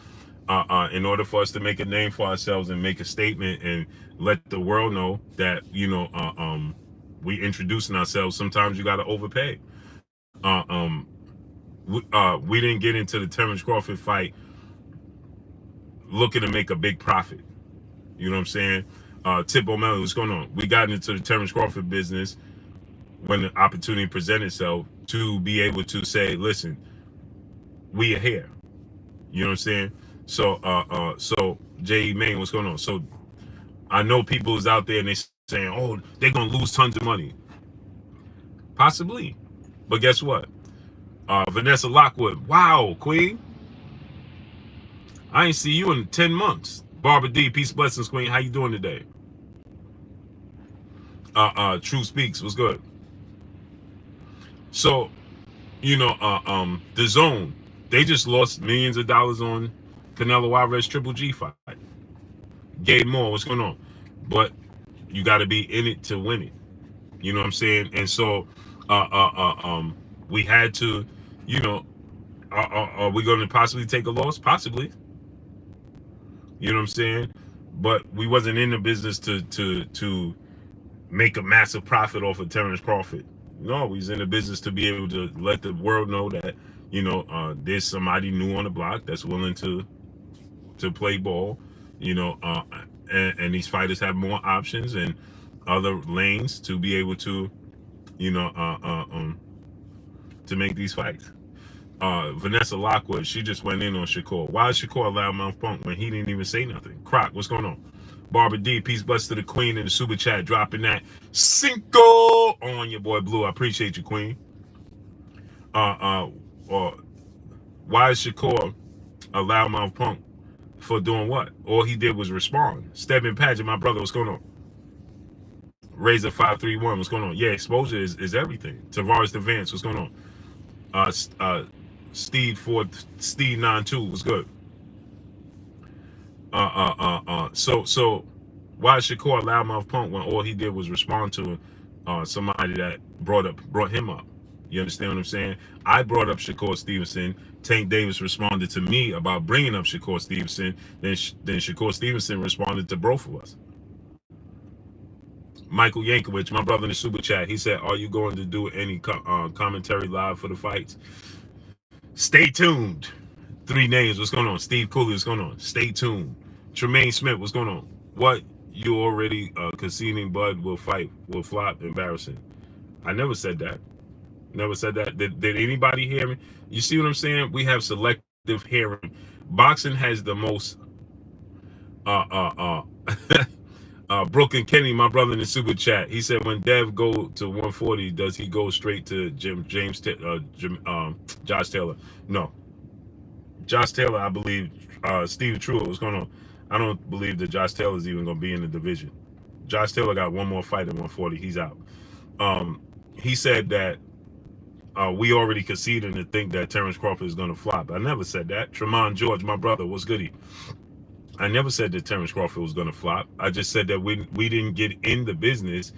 In order for us to make a name for ourselves and make a statement and let the world know that, we introducing ourselves, sometimes you got to overpay. We didn't get into the Terrence Crawford fight looking to make a big profit. You know what I'm saying? Tip O'Malley, what's going on? We got into the Terrence Crawford business when the opportunity presented itself to be able to say, listen, we are here. You know what I'm saying? So J.E. Main, what's going on? So I know people is out there and they saying, oh, they're going to lose tons of money. Possibly. But guess what? Vanessa Lockwood, wow, Queen. I ain't see you in 10 months. Barbara D, peace, blessings, Queen. How you doing today? True Speaks, what's good? So, the Zone, they just lost millions of dollars on Canelo Alvarez Triple G fight. Gay more. What's going on? But you got to be in it to win it. You know what I'm saying? And so, we had to, you know, are we going to possibly take a loss? Possibly. You know what I'm saying? But we wasn't in the business to make a massive profit off of Terrence Crawford. No, we was in the business to be able to let the world know that, you know, there's somebody new on the block that's willing to play ball, you know, and these fighters have more options and other lanes to be able to, you know, to make these fights. Vanessa Lockwood, she just went in on Shakur. Why is Shakur loudmouth punk when he didn't even say nothing? Croc, what's going on? Barbara D, peace bless to the queen in the super chat, dropping that cinco on your boy Blue. I appreciate you, queen. Why is Shakur a loudmouth punk for doing what? All he did was respond. Stebbin Paget, my brother, what's going on? Razor 531, what's going on? Yeah, exposure is everything. Tavares Vance, what's going on? Steve 92, what's good? So why is Shakur a loudmouth punk when all he did was respond to somebody that brought him up? You understand what I'm saying? I brought up Shakur Stevenson. Tank Davis responded to me about bringing up Shakur Stevenson. Then Shakur Stevenson responded to both of us. Michael Yankovic, my brother in the super chat, he said, "Are you going to do any commentary live for the fights?" Stay tuned. 3 names. What's going on? Steve Cooley. What's going on? Stay tuned. Tremaine Smith. What's going on? What? You already conceding Bud will flop. Embarrassing. I never said that. Never said that. Did anybody hear me? You see what I'm saying? We have selective hearing. Boxing has the most Brooklyn Kenny, my brother in the super chat, he said, when Dev go to 140, does he go straight to Josh Taylor? No. Josh Taylor, I believe, Steve True, what's going on? I don't believe that Josh Taylor is even going to be in the division. Josh Taylor got one more fight at 140. He's out. He said that we already conceded to think that Terrence Crawford is going to flop. I never said that. Tremont George, my brother, what's goody? I never said that Terrence Crawford was going to flop. I just said that we didn't get in the business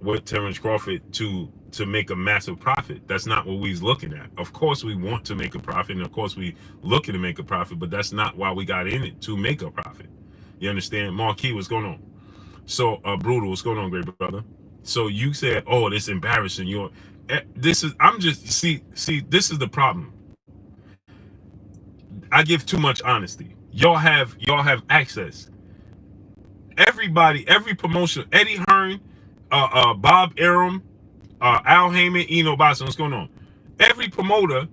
with Terrence Crawford to make a massive profit. That's not what we was looking at. Of course, we want to make a profit, and of course, we looking to make a profit, but that's not why we got in it, to make a profit. You understand? Marquis, what's going on? So, Brutal, what's going on, great brother? So you said, oh, this is embarrassing. This is the problem. I give too much honesty. Y'all have access. Everybody, every promotion, Eddie Hearn, Bob Arum, Al Heyman, Eno Boxin, what's going on? Every promoter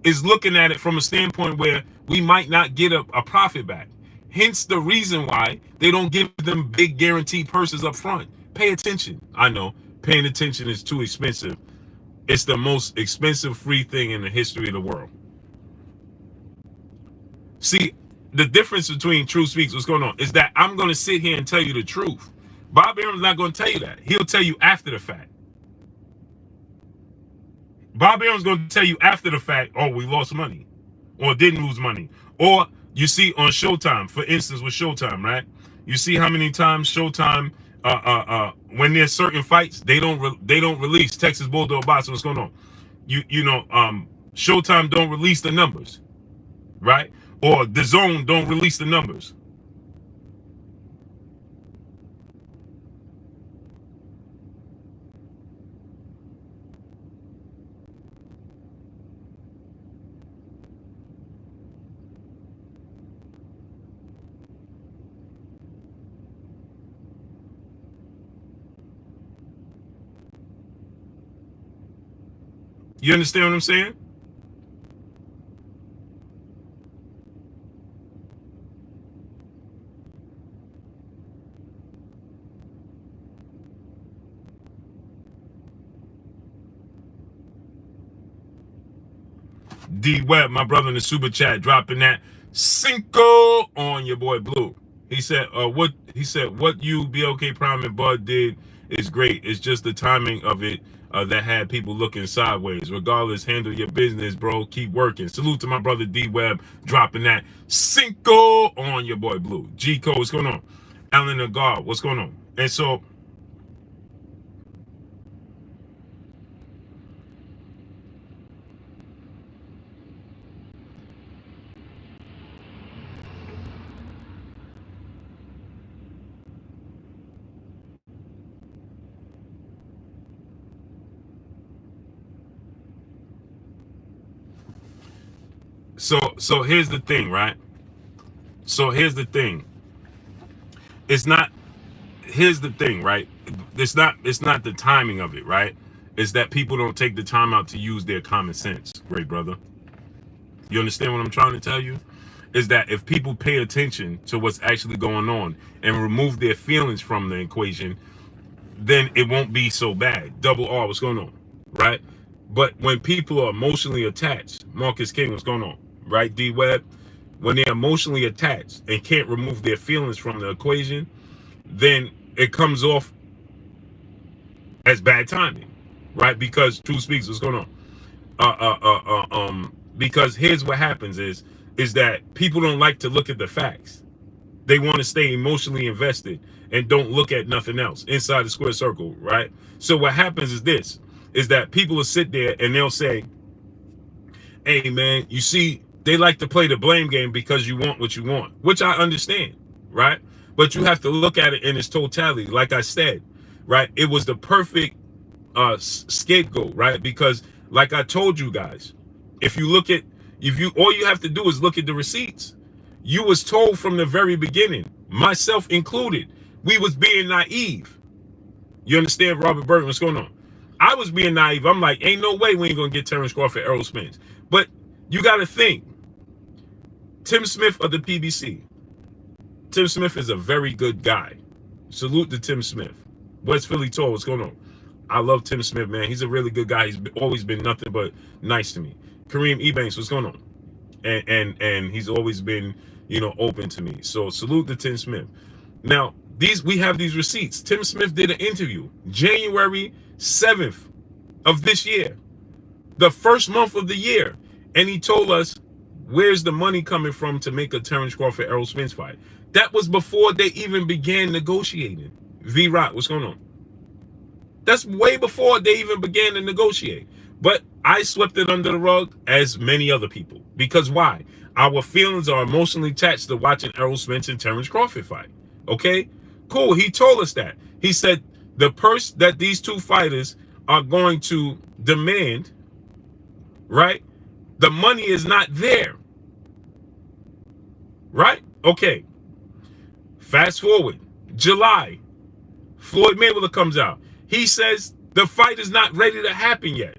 is looking at it from a standpoint where we might not get a profit back. Hence the reason why they don't give them big guaranteed purses up front. Pay attention. I know paying attention is too expensive. It's the most expensive free thing in the history of the world. See, the difference between True Speaks, what's going on, is that I'm going to sit here and tell you the truth. Bob Arum's not going to tell you that. He'll tell you after the fact. Bob Arum's going to tell you after the fact, oh, we lost money, or didn't lose money. Or you see on Showtime, for instance, with Showtime, right? You see how many times Showtime, when there's certain fights, they don't release Texas Bulldog Boxing, what's going on? Showtime don't release the numbers, right? Or the Zone don't release the numbers. You understand what I'm saying? D Webb, my brother in the super chat, dropping that cinco on your boy Blue. He said, what you, BLK Prime and Bud did is great. It's just the timing of it that had people looking sideways. Regardless, handle your business, bro. Keep working. Salute to my brother D-Web dropping that Cinco on your boy Blue. G-Code, what's going on? Alan Agar, what's going on? And so, so here's the thing, right? So here's the thing. It's not. Here's the thing, right? It's not the timing of it, right? It's that people don't take the time out to use their common sense, great brother. You understand what I'm trying to tell you? Is that if people pay attention to what's actually going on and remove their feelings from the equation, then it won't be so bad. Double R, what's going on, right? But when people are emotionally attached, Marcus King, what's going on, right? D-Web, when they're emotionally attached and can't remove their feelings from the equation, then it comes off as bad timing, right? Because True Speaks, what's going on? Because here's what happens is that people don't like to look at the facts. They want to stay emotionally invested and don't look at nothing else inside the square circle, right? So what happens is this, is that people will sit there and they'll say, hey man, you see, they like to play the blame game because you want what you want, which I understand, right? But you have to look at it in its totality. Like I said, right? It was the perfect scapegoat, right? Because like I told you guys, if you all you have to do is look at the receipts. You was told from the very beginning, myself included, we was being naive. You understand, Robert Burton, what's going on? I was being naive. I'm like, ain't no way we ain't gonna get Terrence Crawford, Errol Spence. But you gotta think, Tim Smith of the PBC. Tim Smith is a very good guy. Salute to Tim Smith. West Philly Tour, what's going on? I love Tim Smith, man. He's a really good guy. He's always been nothing but nice to me. Kareem Ebanks, what's going on? And he's always been, you know, open to me. So salute to Tim Smith. Now, we have these receipts. Tim Smith did an interview January 7th of this year, the first month of the year. And he told us, where's the money coming from to make a Terrence Crawford, Errol Spence fight? That was before they even began negotiating. V-Rock, what's going on? That's way before they even began to negotiate. But I swept it under the rug, as many other people. Because why? Our feelings are emotionally attached to watching Errol Spence and Terrence Crawford fight. Okay? Cool. He told us that. He said the purse that these two fighters are going to demand, right? The money is not there. Right? Okay. Fast forward. July. Floyd Mayweather comes out. He says the fight is not ready to happen yet.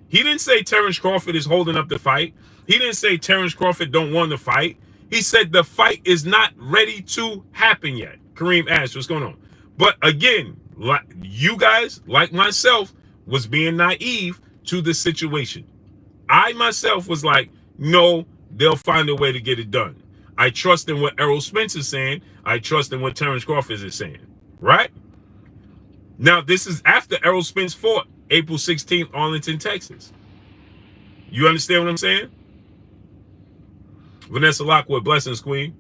He didn't say Terrence Crawford is holding up the fight. He didn't say Terrence Crawford don't want the fight. He said the fight is not ready to happen yet. Kareem asked, what's going on? But again, like you guys, like myself, was being naive to the situation. I myself was like, no, they'll find a way to get it done. I trust in what Errol Spence is saying. I trust in what Terrence Crawford is saying. Right? Now, this is after Errol Spence fought April 16th, Arlington, Texas. You understand what I'm saying? Vanessa Lockwood, blessings, queen.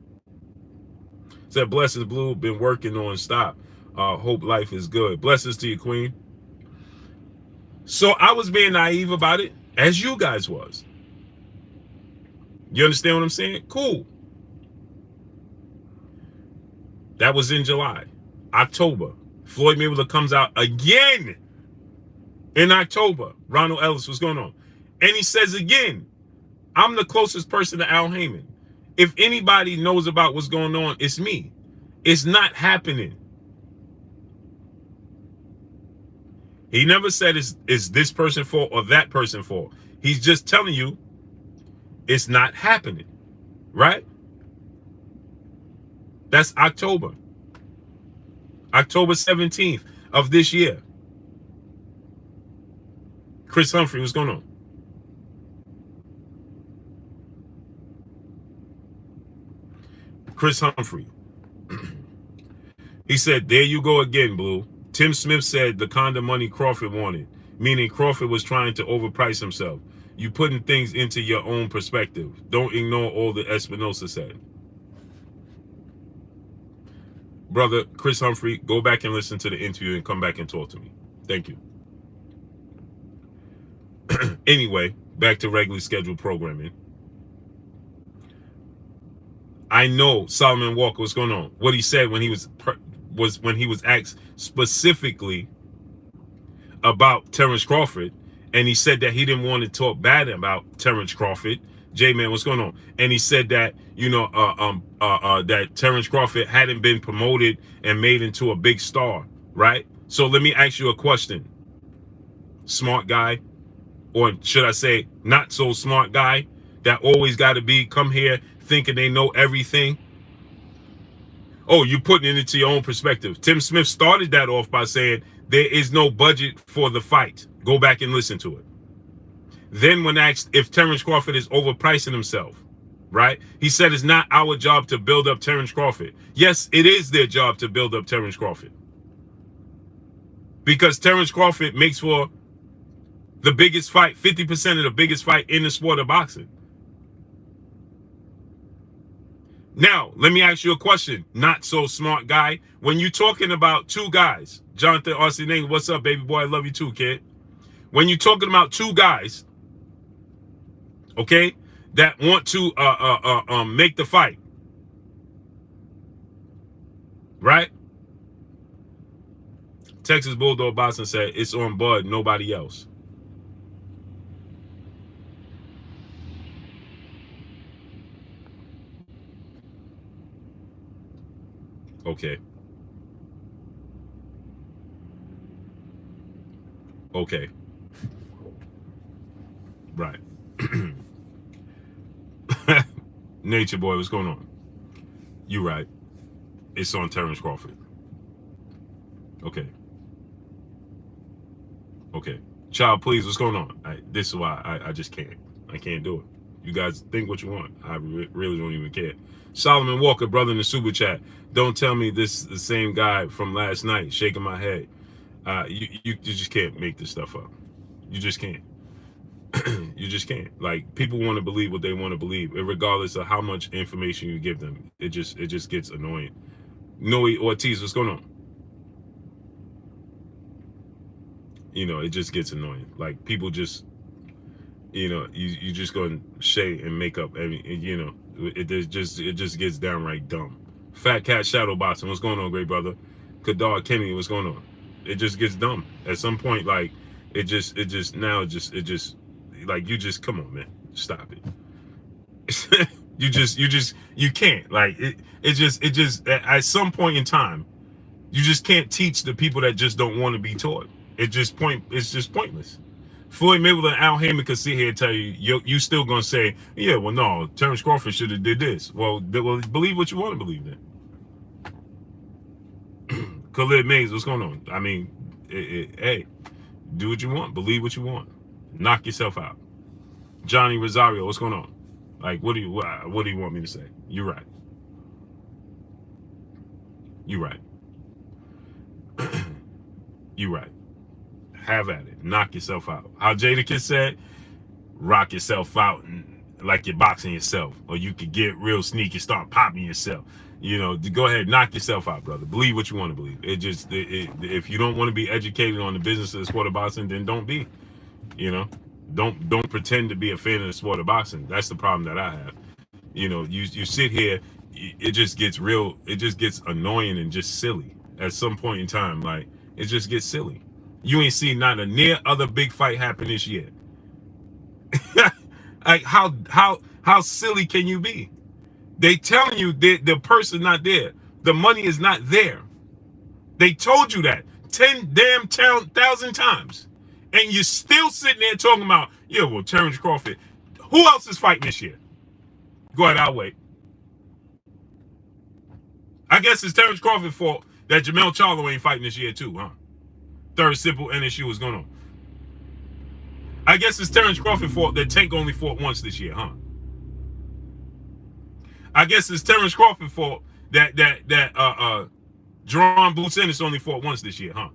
Said, blessings, Blue. Been working on stop. Hope life is good. Blessings to you, queen. So I was being naive about it, as you guys was. You understand what I'm saying? Cool. That was in July. October. Floyd Mayweather comes out again in October. Ronald Ellis, what's going on? And he says again, I'm the closest person to Al Heyman. If anybody knows about what's going on, it's me. It's not happening. He never said it's this person fault or that person fault. He's just telling you it's not happening. Right? That's October. October 17th of this year. Chris Humphrey, what's going on? Chris Humphrey. He said, there you go again, Blue. Tim Smith said the kind of money Crawford wanted, meaning Crawford was trying to overprice himself. You putting things into your own perspective. Don't ignore all the Espinosa said. Brother Chris Humphrey, go back and listen to the interview and come back and talk to me. Thank you. Anyway, back to regularly scheduled programming. I know Solomon Walker, what's going on. What he said when he was when he was asked specifically about Terrence Crawford, and he said that he didn't want to talk bad about Terrence Crawford. J-Man, what's going on? And he said that, you know, that Terrence Crawford hadn't been promoted and made into a big star, right? So let me ask you a question. Smart guy, or should I say not so smart guy, that always got to come here thinking they know everything. Oh, you putting it into your own perspective. Tim Smith started that off by saying there is no budget for the fight. Go back and listen to it. Then when asked if Terrence Crawford is overpricing himself, right? He said it's not our job to build up Terrence Crawford. Yes, it is their job to build up Terrence Crawford. Because Terrence Crawford makes for the biggest fight, 50% of the biggest fight in the sport of boxing. Now, let me ask you a question, not so smart guy. When you're talking about two guys, Jonathan Arsenal, what's up, baby boy? I love you too, kid. When you're talking about two guys, okay, that want to make the fight, right? Texas Bulldog Boxing said it's on Bud, nobody else. Okay. Okay. Right. Nature boy, what's going on? You right. It's on Terrence Crawford. Okay. Okay. Child, please, what's going on? This is why I just can't. I can't do it. You guys think what you want. I really don't even care. Solomon Walker, brother in the super chat. Don't tell me this is the same guy from last night. Shaking my head. You just can't make this stuff up. You just can't. You just can't. Like, people want to believe what they want to believe, regardless of how much information you give them. It just gets annoying. Noe Ortiz, what's going on? You know, it just gets annoying. Like, people just, you know, you just go and say and make up. You know, it just gets downright dumb. Fat Cat Shadow Boxing, what's going on, great brother? Kadar Kenny, what's going on? It just gets dumb. At some point, like, it just like, you just, come on, man, stop it. you can't, like, it just at some point in time, you just can't teach the people that just don't want to be taught. It's just pointless. Floyd Mayweather and Al Haney could sit here and tell you still gonna say, yeah, well, no, Terrence Crawford should have did this. Well, believe what you want to believe then. Khalid Mays, what's going on? I mean, hey, do what you want, believe what you want, knock yourself out. Johnny Rosario, what's going on? Like, what do you want me to say? You're right. You're right. You're right. Have at it. Knock yourself out. How Jadakiss said, rock yourself out and, like you're boxing yourself. Or you could get real sneaky, start popping yourself. You know, go ahead, knock yourself out, brother. Believe what you want to believe. If you don't want to be educated on the business of the sport of boxing, then don't be. You know, don't pretend to be a fan of the sport of boxing. That's the problem that I have. You know, you sit here, it just gets annoying and just silly. At some point in time, like, it just gets silly. You ain't seen not a near other big fight happen this year. Like, how silly can you be? They telling you the person not there. The money is not there. They told you that 10,000 times. And you're still sitting there talking about, yeah, well, Terrence Crawford. Who else is fighting this year? Go ahead, I'll wait. I guess it's Terrence Crawford's fault that Jamel Charlo ain't fighting this year too, huh? Third simple NSU is going on. I guess it's Terrence Crawford's fault that Tank only fought once this year, huh? I guess it's Terrence Crawford's fault that Jerron Boots Ennis only fought once this year, huh?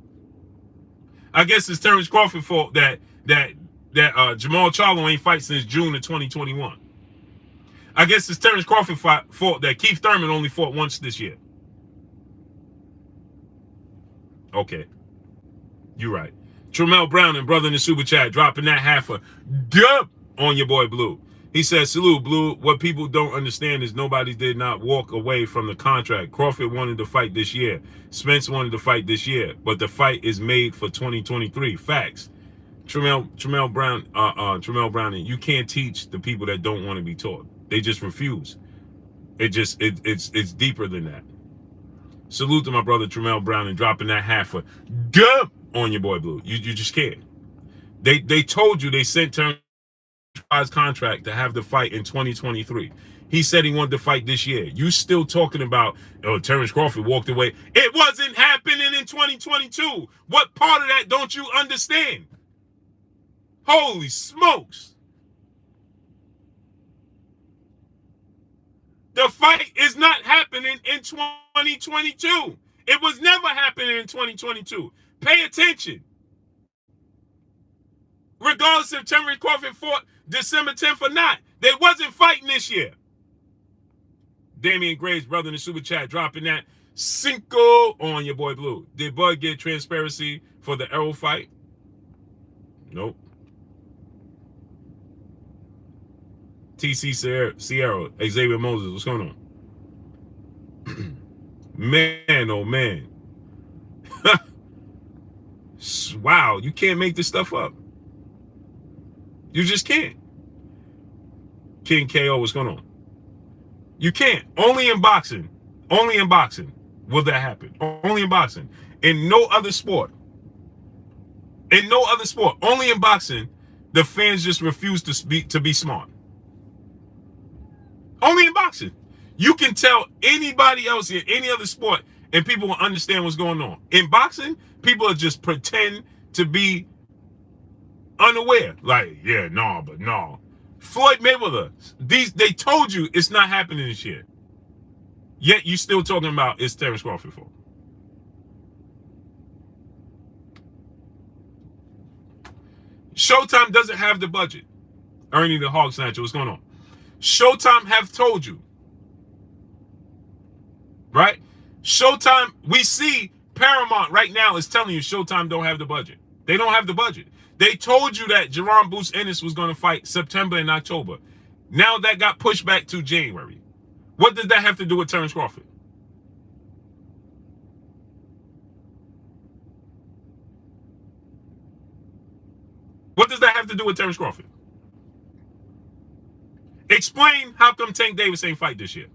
I guess it's Terrence Crawford's fault that Jamal Charlo ain't fight since June of 2021. I guess it's Terrence Crawford's fault that Keith Thurman only fought once this year. Okay. You're right. Tremel Brown and brother in the super chat dropping that half a dub on your boy Blue. He says, salute, Blue. What people don't understand is nobody did not walk away from the contract. Crawford wanted to fight this year. Spence wanted to fight this year. But the fight is made for 2023. Facts. Tremel Brown, you can't teach the people that don't want to be taught. They just refuse. It's deeper than that. Salute to my brother Tremel Brown and dropping that half a dub on your boy Blue. You just can't. They told you, they sent Terrence contract to have the fight in 2023. He said he wanted to fight this year. You still talking about, oh, Terrence Crawford walked away. It wasn't happening in 2022. What part of that don't you understand? Holy smokes. The fight is not happening in 2022. It was never happening in 2022. Pay attention. Regardless if Terrence Crawford fought December 10th or not, they wasn't fighting this year. Damian Gray's brother in the super chat dropping that cinco on your boy Blue. Did Bud get transparency for the Errol fight? Nope. TC Sierra, Xavier Moses, what's going on? Man, oh man. Wow, you can't make this stuff up. You just can't. King KO, what's going on? You can't. Only in boxing. Only in boxing will that happen. Only in boxing. In no other sport. In no other sport. Only in boxing, the fans just refuse to be smart. Only in boxing. You can tell anybody else in any other sport and people will understand what's going on. In boxing, people are just pretend to be unaware. Like, yeah, no, but no. Floyd Mayweather, they told you it's not happening this year. Yet you still talking about it's Terrence Crawford fault. Showtime doesn't have the budget. Ernie the Hog Snatcher, what's going on? Showtime have told you. Right? Showtime, we see Paramount right now is telling you Showtime don't have the budget. They don't have the budget. They told you that Jerron Bruce Ennis was going to fight September and October. Now that got pushed back to January. What does that have to do with Terrence Crawford? What does that have to do with Terrence Crawford? Explain how come Tank Davis ain't fight this year.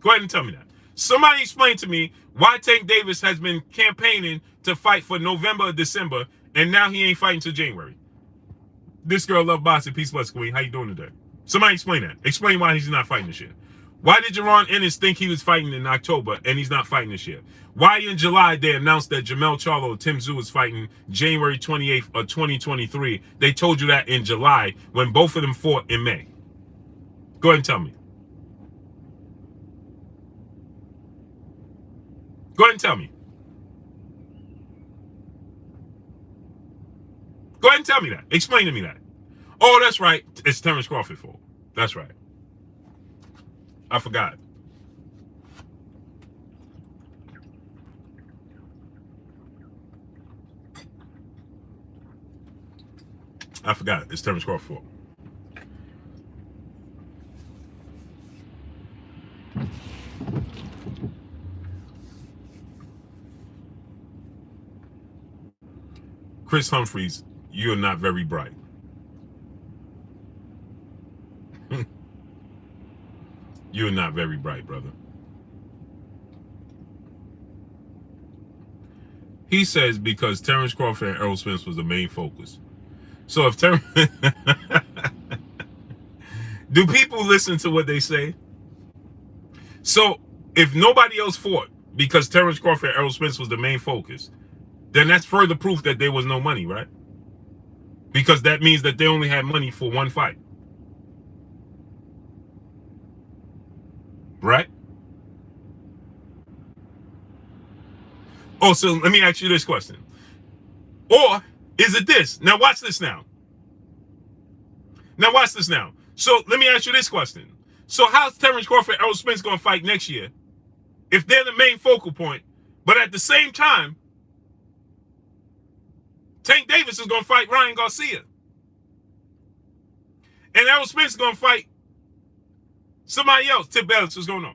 Go ahead and tell me that. Somebody explain to me why Tank Davis has been campaigning to fight for November or December, and now he ain't fighting till January. This girl love boxing. Peace, bless, queen. How you doing today? Somebody explain that. Explain why he's not fighting this year. Why did Jerron Ennis think he was fighting in October and he's not fighting this year? Why in July they announced that Jamel Charlo and Tim Tszyu was fighting January 28th of 2023? They told you that in July when both of them fought in May. Go ahead and tell me. Go ahead and tell me. Go ahead and tell me that. Explain to me that. Oh, that's right. It's Terrence Crawford's fault. That's right. I forgot. I forgot. It's Terrence Crawford's fault. Chris Humphreys, you're not very bright. You're not very bright, brother. He says because Terrence Crawford and Errol Spence was the main focus. So if Terrence... Do people listen to what they say? So if nobody else fought because Terrence Crawford and Errol Spence was the main focus, then that's further proof that there was no money, right? Because that means that they only had money for one fight. Right? Oh, so let me ask you this question. Or is it this? Now watch this now. Now watch this now. So let me ask you this question. So how's Terrence Crawford and Errol Spence going to fight next year if they're the main focal point, but at the same time, Tank Davis is going to fight Ryan Garcia. And Errol Spence is going to fight somebody else. Tip Bellis, what's going on?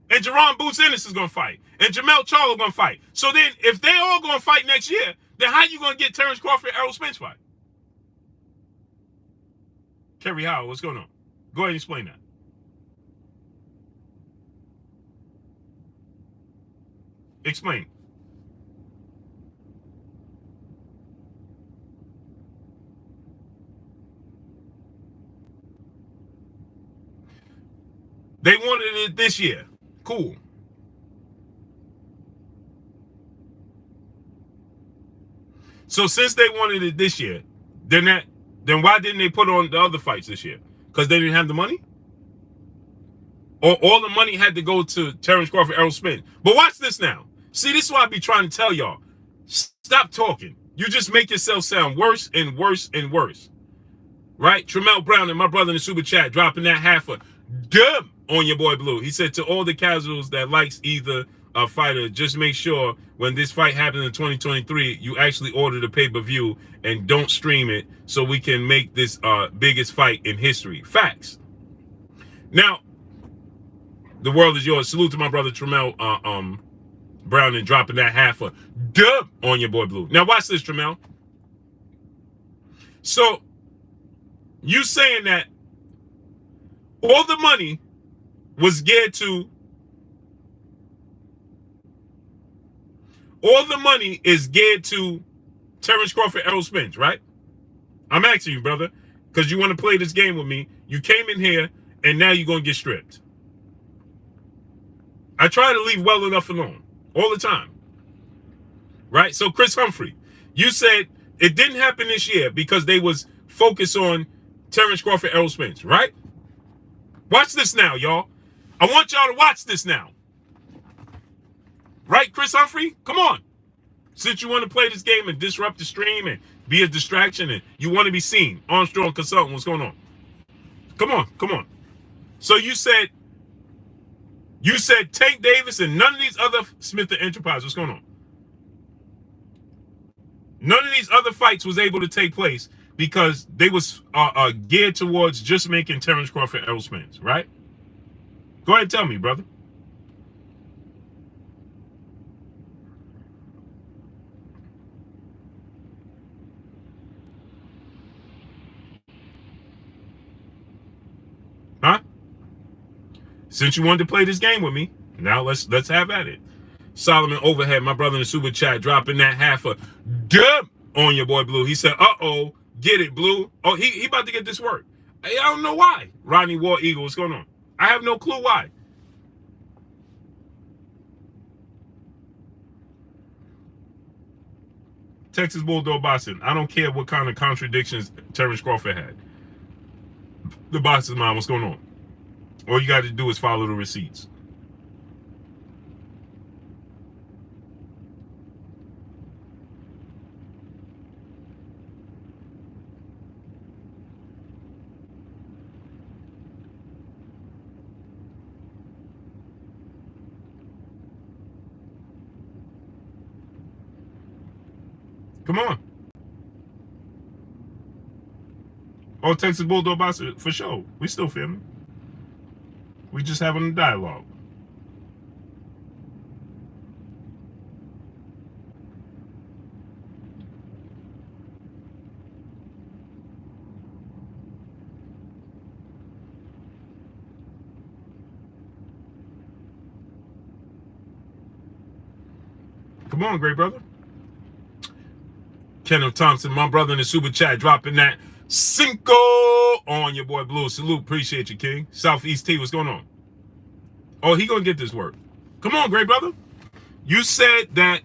And Jerron Boots Ennis is going to fight. And Jamel Charlo going to fight. So then, if they all going to fight next year, then how you going to get Terrence Crawford and Errol Spence fight? Kerry Howard, what's going on? Go ahead and explain that. Explain. They wanted it this year. Cool. So since they wanted it this year, then why didn't they put on the other fights this year? Because they didn't have the money? Or all the money had to go to Terrence Crawford, Errol Spence? But watch this now. See, this is what I be trying to tell y'all. Stop talking. You just make yourself sound worse and worse and worse. Right? Tremel Brown and my brother in the super chat dropping that half a dub on your boy Blue. He said to all the casuals that likes either a fighter, just make sure when this fight happens in 2023, you actually order the pay-per-view and don't stream it so we can make this biggest fight in history. Facts. Now, the world is yours. Salute to my brother Tremel Brown and dropping that half a dub on your boy Blue. Now watch this, Tremel. So you saying that all the money was geared to, all the money is geared to Terrence Crawford, Errol Spence, right? I'm asking you, brother, because you want to play this game with me. You came in here and now you're going to get stripped. I try to leave well enough alone all the time, right? So Chris Humphrey, you said it didn't happen this year because they was focused on Terrence Crawford, Errol Spence, right? Watch this now, y'all. I want y'all to watch this now. Right, Chris Humphrey? Come on. Since you want to play this game and disrupt the stream and be a distraction and you want to be seen, Armstrong Consultant, what's going on? Come on, come on. So you said Tank Davis and none of these other Smith Enterprise. What's going on? None of these other fights was able to take place because they was geared towards just making Terrence Crawford, Errol Spence, right? Go ahead and tell me, brother. Huh? Since you wanted to play this game with me, now let's have at it. Solomon Overhead, my brother in the super chat, dropping that half a dub on your boy Blue. He said, uh-oh, get it, Blue. Oh, he about to get this work. I don't know why. Rodney War Eagle, what's going on? I have no clue why. Texas Bulldog Boxing. I don't care what kind of contradictions Terrence Crawford had. The boss's mom, what's going on? All you got to do is follow the receipts. Come on. Oh, Texas Bulldog Boxing, for sure. We still family. We just having a dialogue. Come on, great brother. Kenneth Thompson, my brother in the super chat, dropping that Cinco on your boy Blue. Salute, appreciate you, King. Southeast T, what's going on? Oh, he gonna get this work. Come on, great brother. You said that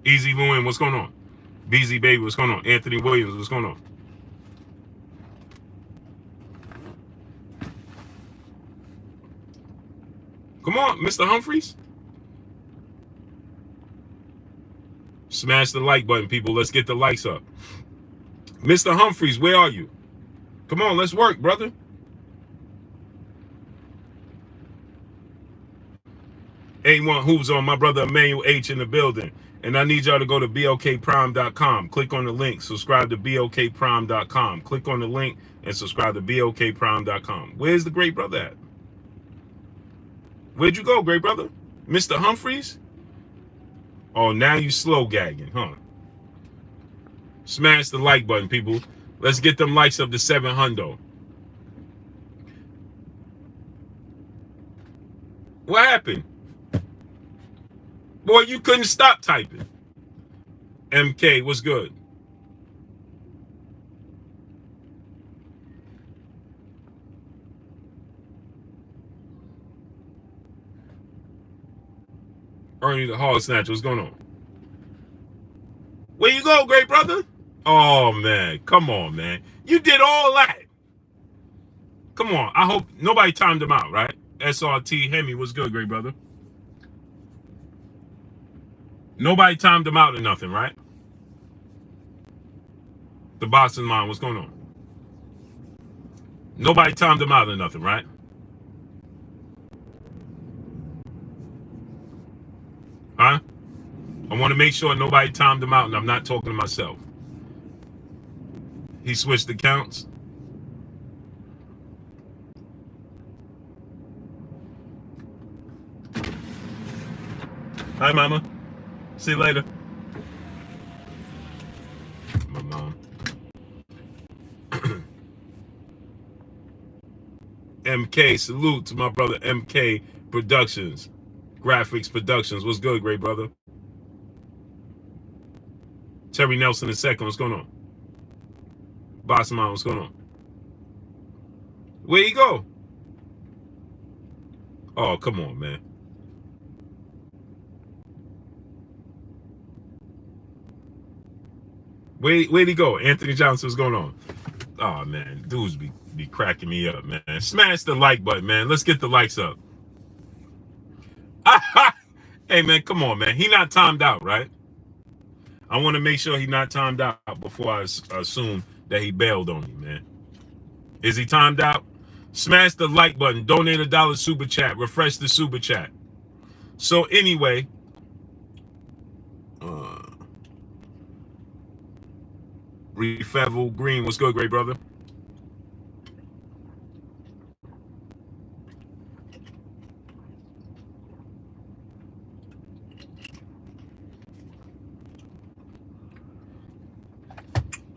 Easy Lewin, what's going on? BZ Baby, what's going on? Anthony Williams, what's going on? Come on, Mr. Humphreys. Smash the like button, people. Let's get the likes up. Mr. Humphreys, where are you? Come on, let's work, brother. A1 Hoops on, my brother Emmanuel H in the building. And I need y'all to go to blkprime.com. Click on the link. Subscribe to blkprime.com. Click on the link and subscribe to blkprime.com. Where's the great brother at? Where'd you go, great brother? Mr. Humphreys? Oh, now you slow gagging, huh? Smash the like button, people. Let's get them likes up to 700. What happened? Boy, you couldn't stop typing. MK, what's good? Ernie the Hog Snatcher, what's going on? Where you go, great brother? Oh, man. Come on, man. You did all that. Come on. I hope nobody timed him out, right? SRT Hemi, what's good, great brother? Nobody timed him out or nothing, right? The Boxin mind, what's going on? Nobody timed him out or nothing, right? Huh? I want to make sure nobody timed him out and I'm not talking to myself. He switched accounts. Hi, mama. See you later. My mom. MK, salute to my brother MK Productions. Graphics Productions. What's good, great brother? Terry Nelson II, what's going on? Boxin, what's going on? Where you go? Oh, come on, man. Where'd he go? Anthony Johnson, what's going on? Oh, man. Dudes be cracking me up, man. Smash the like button, man. Let's get the likes up. Hey, man, come on, man. He not timed out, right? I want to make sure he not timed out before I assume that he bailed on me, man. Is he timed out? Smash the like button. Donate $1 super chat. Refresh the super chat. So anyway, Refevel Green, what's good, great brother?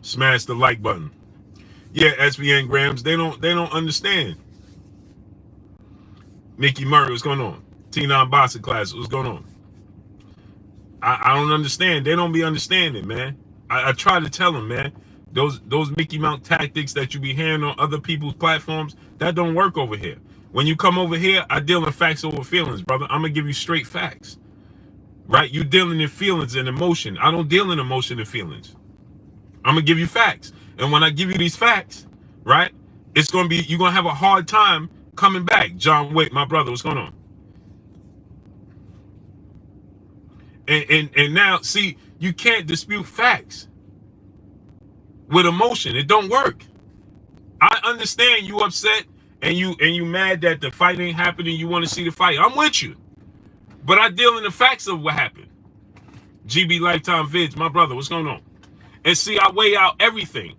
Smash the like button. Yeah, SVN Grams, they don't understand. Mickey Murray, what's going on? T9 Boxing Class, what's going on? I don't understand. They don't be understanding, man. I try to tell them, man. Those Mickey Mouse tactics that you be hearing on other people's platforms, that don't work over here. When you come over here, I deal in facts over feelings, brother. I'm gonna give you straight facts, right? You dealing in feelings and emotion. I don't deal in emotion and feelings. I'm gonna give you facts, and when I give you these facts, right, it's gonna be, you're gonna have a hard time coming back. John Wick, my brother, what's going on? And now, see, you can't dispute facts with emotion. It don't work. I understand you upset and you mad that the fight ain't happening. You want to see the fight. I'm with you, but I deal in the facts of what happened. GB Lifetime Vids, my brother, what's going on? And see, I weigh out everything.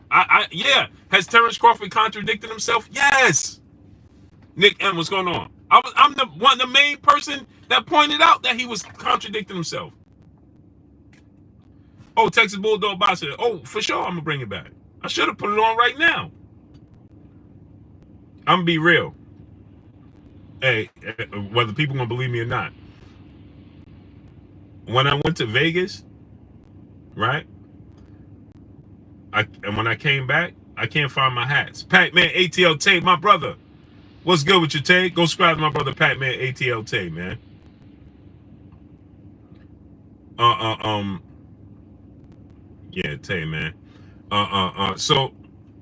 Yeah. Has Terrence Crawford contradicted himself? Yes. Nick M, what's going on? I'm the main person that pointed out that he was contradicting himself. Oh, Texas Bulldog Boxer. Oh, for sure, I'm gonna bring it back. I should have put it on right now. I'm gonna be real. Hey, whether people gonna believe me or not, when I went to Vegas, right? And when I came back, I can't find my hats. Pac-Man ATL Tay, my brother. What's good with you, Tay? Go subscribe to my brother Pac-Man ATL Tay, man. Yeah, Tay, man. So,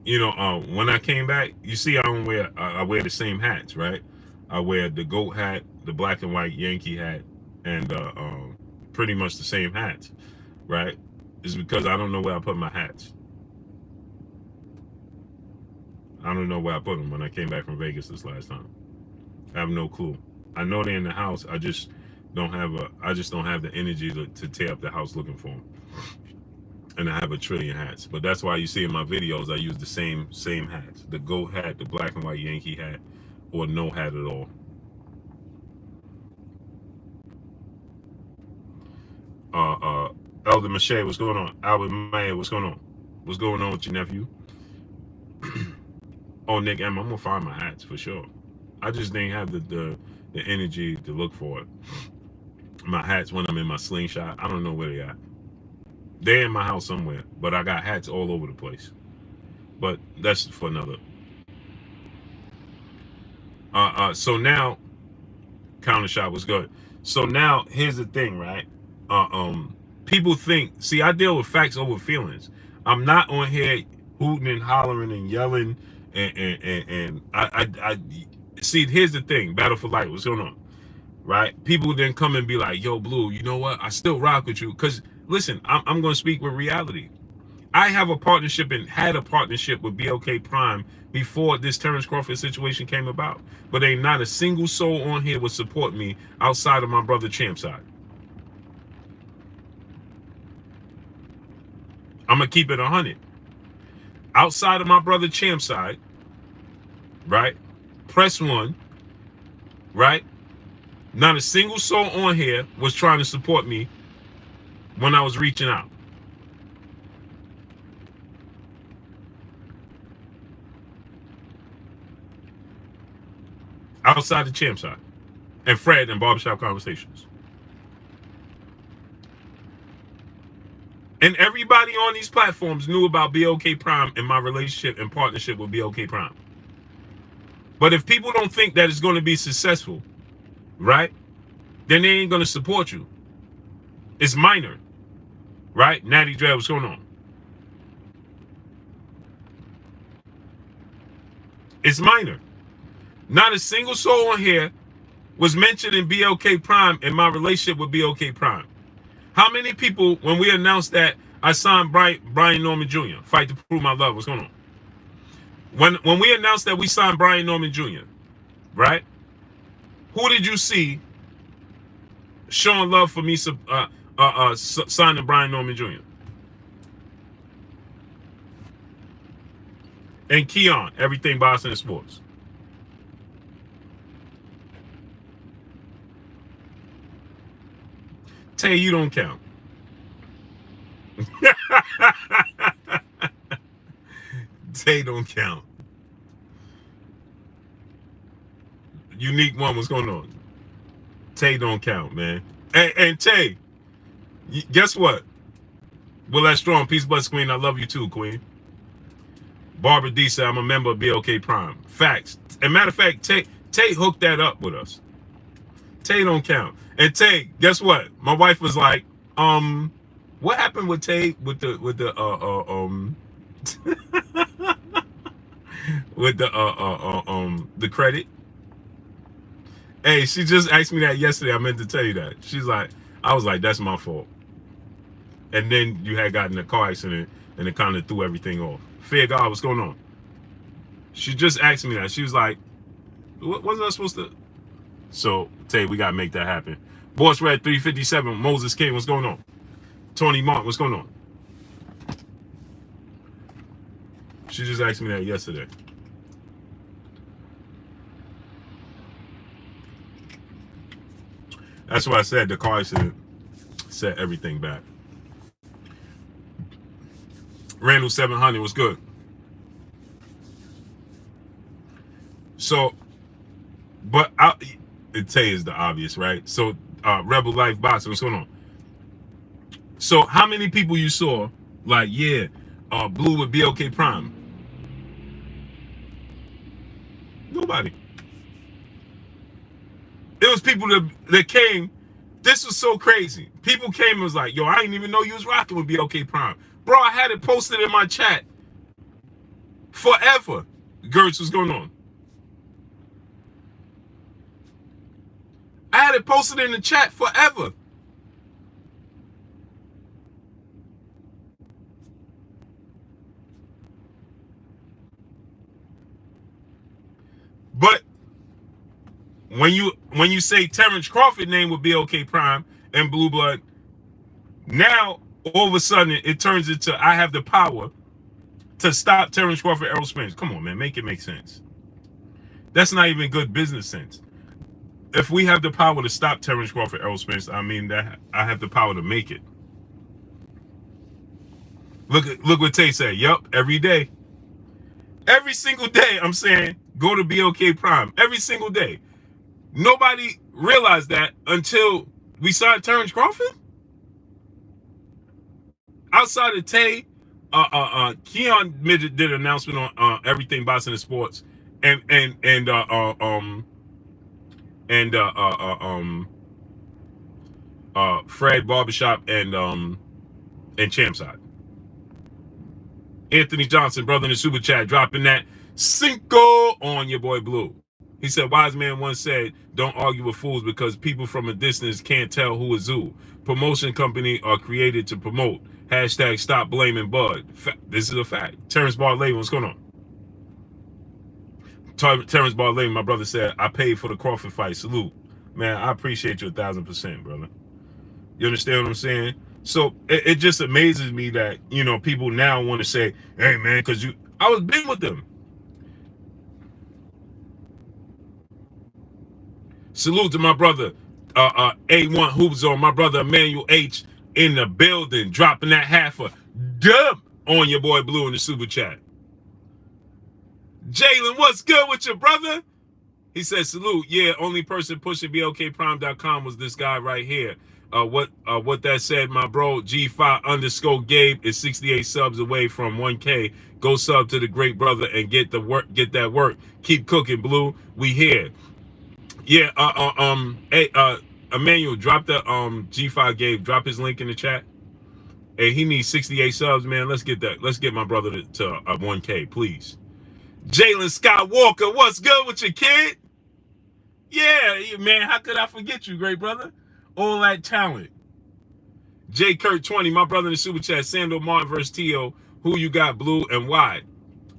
you know, when I came back, you see, I wear the same hats, right? I wear the GOAT hat, the black and white Yankee hat, and pretty much the same hats, right? It's because I don't know where I put my hats. I don't know where I put them when I came back from Vegas this last time. I have no clue. I know they're in the house. I just don't have the energy to tear up the house looking for them. And I have a trillion hats. But that's why you see in my videos I use the same hats. The GOAT hat, the black and white Yankee hat, or no hat at all. Elder Mache, what's going on? Albert Mayer, what's going on? What's going on with your nephew? Oh, Nick M, I'm gonna find my hats for sure. I just didn't have the energy to look for it. My hats when I'm in my slingshot, I don't know where they at. They're in my house somewhere, but I got hats all over the place. But that's for another. So now, counter shot was good. So now here's the thing, right? People think, see, I deal with facts over feelings. I'm not on here hooting and hollering and yelling and I see. Here's the thing, Battle for Light, what's going on, right? People then come and be like, yo, Blue, you know what? I still rock with you. Because listen, I'm going to speak with reality. I have a partnership and had a partnership with BLK Prime before this Terrence Crawford situation came about. But ain't not a single soul on here would support me outside of my brother Champ's side. I'm going to keep it 100. Outside of my brother Champ's side, right? Press 1, right? Not a single soul on here was trying to support me when I was reaching out. Outside the Champ side. And Fred and Barbershop Conversations. And everybody on these platforms knew about BLK Prime and my relationship and partnership with BLK Prime. But if people don't think that it's going to be successful, right, then they ain't going to support you. It's minor, right? Natty Dread, what's going on? It's minor. Not a single soul on here was mentioned in BLK Prime and my relationship with BLK Prime. How many people, when we announced that I signed Brian Norman Jr., Fight to Prove My Love, what's going on? When we announced that we signed Brian Norman Jr., right? Who did you see showing love for me signing Brian Norman Jr.? And Keon, everything Boxing and Sports. Tay, you don't count. Tay don't count. Unique one, what's going on? Tay don't count, man. And Tay, guess what? Will that strong, peace, bless, Queen. I love you too, Queen. Barbara D said I'm a member of BLK Prime. Facts. And matter of fact, Tay hooked that up with us. Tay don't count. And Tay, guess what? My wife was like, what happened with Tay with the with the credit? Hey, she just asked me that yesterday. I meant to tell you that. She's like, I was like, that's my fault. And then you had gotten in a car accident and it kind of threw everything off. Fair God, what's going on? She just asked me that. She was like, wasn't I supposed to? So, Tay, we got to make that happen. Boss Red 357, Moses King, what's going on? Tony Mark, what's going on? She just asked me that yesterday. That's why I said the car accident set everything back. Randall 700 was good. So, but Tay is the obvious, right? So, Rebel Life Boxing, what's going on? So, how many people you saw, like, yeah, Blue with BLK Prime? Nobody. It was people that came. This was so crazy. People came and was like, yo, I didn't even know you was rocking with BLK Prime. Bro, I had it posted in my chat forever. Gertz, what's going on? it posted in the chat forever. But when you say Terrence Crawford name with BLK Prime and Blue Blood, now all of a sudden it turns into I have the power to stop Terrence Crawford, Errol Spence. Come on, man, make it make sense. That's not even good business sense. If we have the power to stop Terrence Crawford, Errol Spence, I mean that I have the power to make it. Look what Tay said. Yup, every day. Every single day, I'm saying, go to BLK Prime. Every single day. Nobody realized that until we signed Terrence Crawford. Outside of Tay, Keon did an announcement on everything Boxing and Sports, and Fred Barbershop and Champside. Anthony Johnson, brother in the super chat, dropping that Cinco on your boy Blue. He said, wise man once said, don't argue with fools because people from a distance can't tell who is who. Promotion company are created to promote. Hashtag stop blaming Bud. This is a fact. Terrence Barley, what's going on? Terrence Barley, my brother said, I paid for the Crawford fight. Salute. Man, I appreciate you 1,000%, brother. You understand what I'm saying? So it just amazes me that, you know, people now want to say, hey, man, because I was big with them. Salute to my brother, A1 Hoops on my brother Emmanuel H in the building, dropping that half a dub on your boy Blue in the super chat. Jalen, what's good with your brother? He said, salute. Yeah, only person pushing BLKPrime.com was this guy right here. What that said, my bro, G5_Gabe is 68 subs away from 1K. Go sub to the great brother and get that work. Keep cooking, Blue. We here. Yeah, hey, Emmanuel, drop the G5 drop his link in the chat. Hey, he needs 68 subs, man. Let's get that. Let's get my brother to 1K, please. Jalen Skywalker, what's good with your kid? Yeah, man, how could I forget you, great brother? All that talent. J Kurt 20, my brother in the super chat. Sandor Martin versus Tio. Who you got, Blue, and why?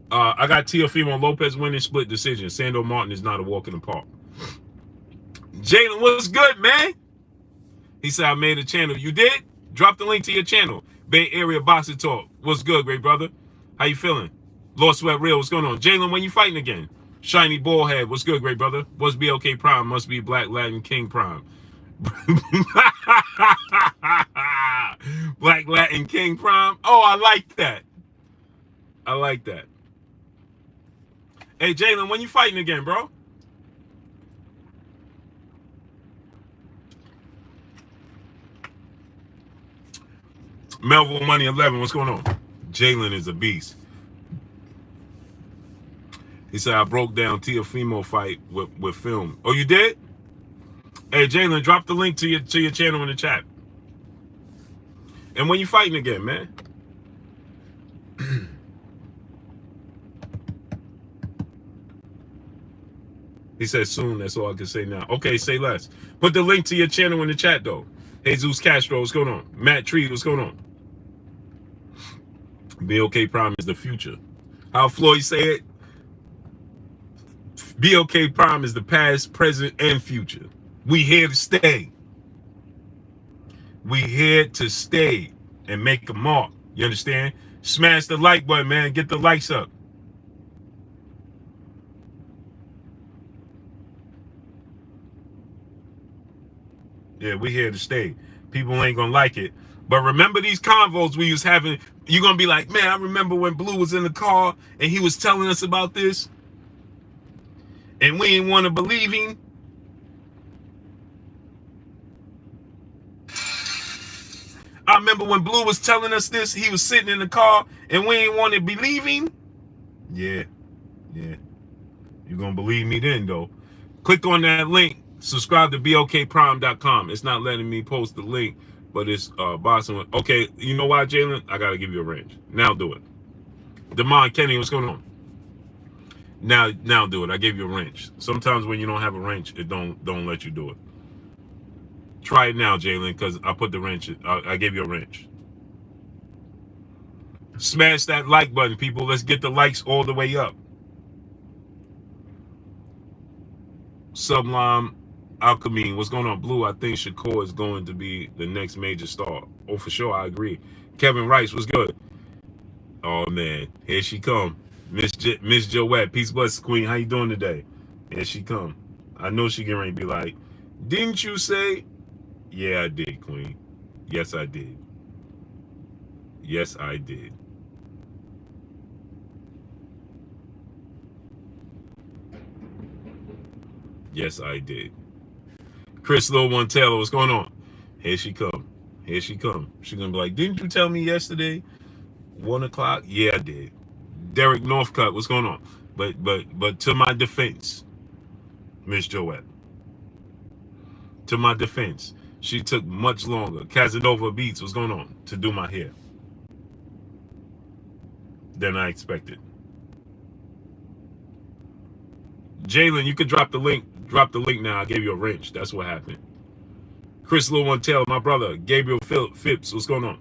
I got Teofimo Lopez winning split decision. Sandor Martin is not a walk in the park. Jalen, what's good, man? He said, I made a channel. You did? Drop the link to your channel. Bay Area Boxing Talk. What's good, great brother? How you feeling? Lost Sweat Real, what's going on? Jalen, when you fighting again? Shiny Ballhead, what's good, great brother? What's BLK Prime? Must be Black Latin King Prime. Black Latin King Prime. Oh, I like that. I like that. Hey, Jalen, when you fighting again, bro? Melville Money 11, what's going on? Jalen is a beast. He said, I broke down Teofimo fight with film. Oh, you did? Hey, Jalen, drop the link to your channel in the chat. And when you fighting again, man? He said soon, that's all I can say now. Okay, say less. Put the link to your channel in the chat, though. Jesus Castro, what's going on? Matt Tree, what's going on? BLK Prime is the future. How Floyd say it? BLK Prime is the past, present, and future. We here to stay. We here to stay and make a mark. You understand? Smash the like button, man. Get the likes up. Yeah, we here to stay. People ain't gonna like it. But remember these convos we was having. You're gonna be like, man, I remember when Blue was in the car and he was telling us about this. And we didn't want to believe him. I remember when Blue was telling us this, he was sitting in the car and we didn't want to believe him. Yeah. You're going to believe me then, though. Click on that link. Subscribe to BLKPrime.com. It's not letting me post the link, but it's Boxing. Okay, you know why, Jalen? I got to give you a range. Now do it. Damon Kenny, what's going on? Now do it. I gave you a wrench. Sometimes when you don't have a wrench, it don't let you do it. Try it now, Jalen, because I put the wrench. I gave you a wrench. Smash that like button, people. Let's get the likes all the way up. Sublime Alchemy, what's going on? Blue, I think Shakur is going to be the next major star. Oh, for sure, I agree. Kevin Rice, what's good? Oh, man, here she come. Miss Joette, peace bless queen. How you doing today? Here she come. I know she getting ready to be like, didn't you say? Yeah, I did, queen. Yes, I did. Yes, I did. Yes, I did. Chris Lil One Taylor, what's going on? Here she come. Here she come. She's gonna be like, didn't you tell me yesterday? 1 o'clock? Yeah, I did. Derek Northcutt, what's going on? But to my defense, Miss Joette. To my defense, she took much longer. Casanova Beats, what's going on? To do my hair than I expected. Jalen, you could drop the link. Drop the link now. I gave you a wrench. That's what happened. Chris Lil One Taylor, my brother. Gabriel Phipps, what's going on?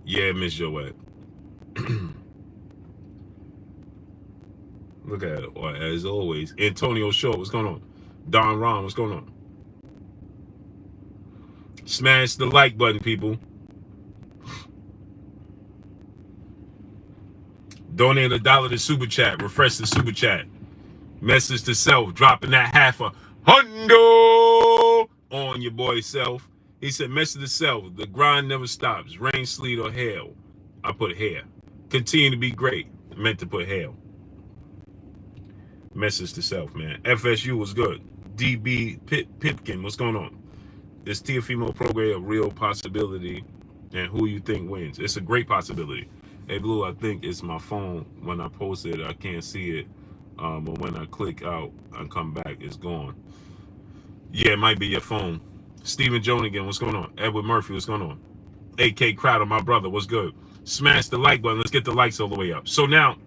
Yeah, Miss Joette. Look at it. Or as always, Antonio Short, what's going on? Don Ron, what's going on? Smash the like button, people. Donate $1 to Super Chat. Refresh the Super Chat. Message to self. Dropping that $100 on your boy self. He said, message to self. The grind never stops. Rain, sleet, or hail. I put hair. Continue to be great. I meant to put hail. Message to self, man. FSU was good. DB Pipkin, what's going on? Is Teofimo Prograis a real possibility? And who you think wins? It's a great possibility. Hey, Blue, I think it's my phone. When I post it, I can't see it. But when I click out and come back, it's gone. Yeah, it might be your phone. Stephen Jonigan, what's going on? Edward Murphy, what's going on? AK Crowder, my brother, what's good? Smash the like button. Let's get the likes all the way up. So now,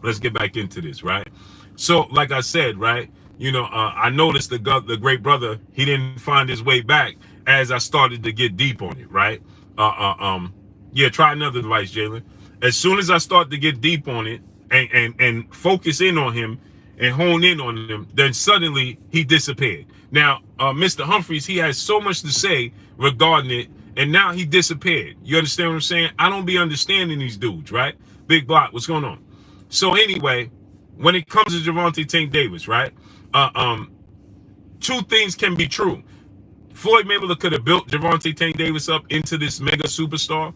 let's get back into this, right? So, like I said, right, you know, I noticed the great brother, he didn't find his way back as I started to get deep on it, right? Yeah, try another device, Jalen. As soon as I start to get deep on it and focus in on him and hone in on him, then suddenly he disappeared. Now, Mr. Humphreys, he has so much to say regarding it, and now he disappeared. You understand what I'm saying? I don't be understanding these dudes, right? Big Block, what's going on? So anyway, when it comes to Gervonta Tank Davis, right? Two things can be true. Floyd Mayweather could have built Gervonta Tank Davis up into this mega superstar,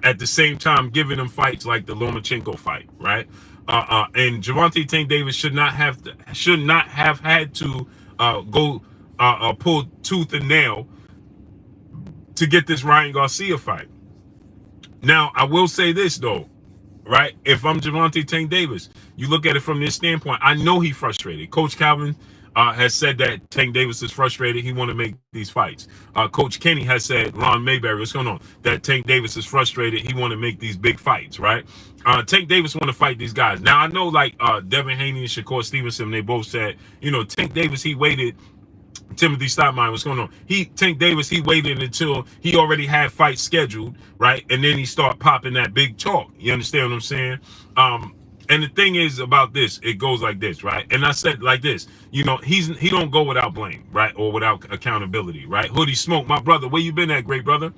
at the same time giving him fights like the Lomachenko fight, right? And Gervonta Tank Davis should not have had to go pull tooth and nail to get this Ryan Garcia fight. Now, I will say this though, right? If I'm Gervonta Tank Davis, you look at it from this standpoint, I know he's frustrated. Coach Calvin has said that Tank Davis is frustrated. He want to make these fights. Coach Kenny has said, Ron Mayberry, what's going on? That Tank Davis is frustrated. He want to make these big fights, right? Tank Davis want to fight these guys. Now, I know like Devin Haney and Shakur Stevenson, they both said, you know, Tank Davis, he waited. Timothy Stoudemire, what's going on? Tank Davis, he waited until he already had fights scheduled, right? And then he start popping that big talk. You understand what I'm saying? And the thing is about this, it goes like this, right? And I said like this, you know, he don't go without blame, right? Or without accountability, right? Hoodie Smoke, my brother, where you been at, great brother?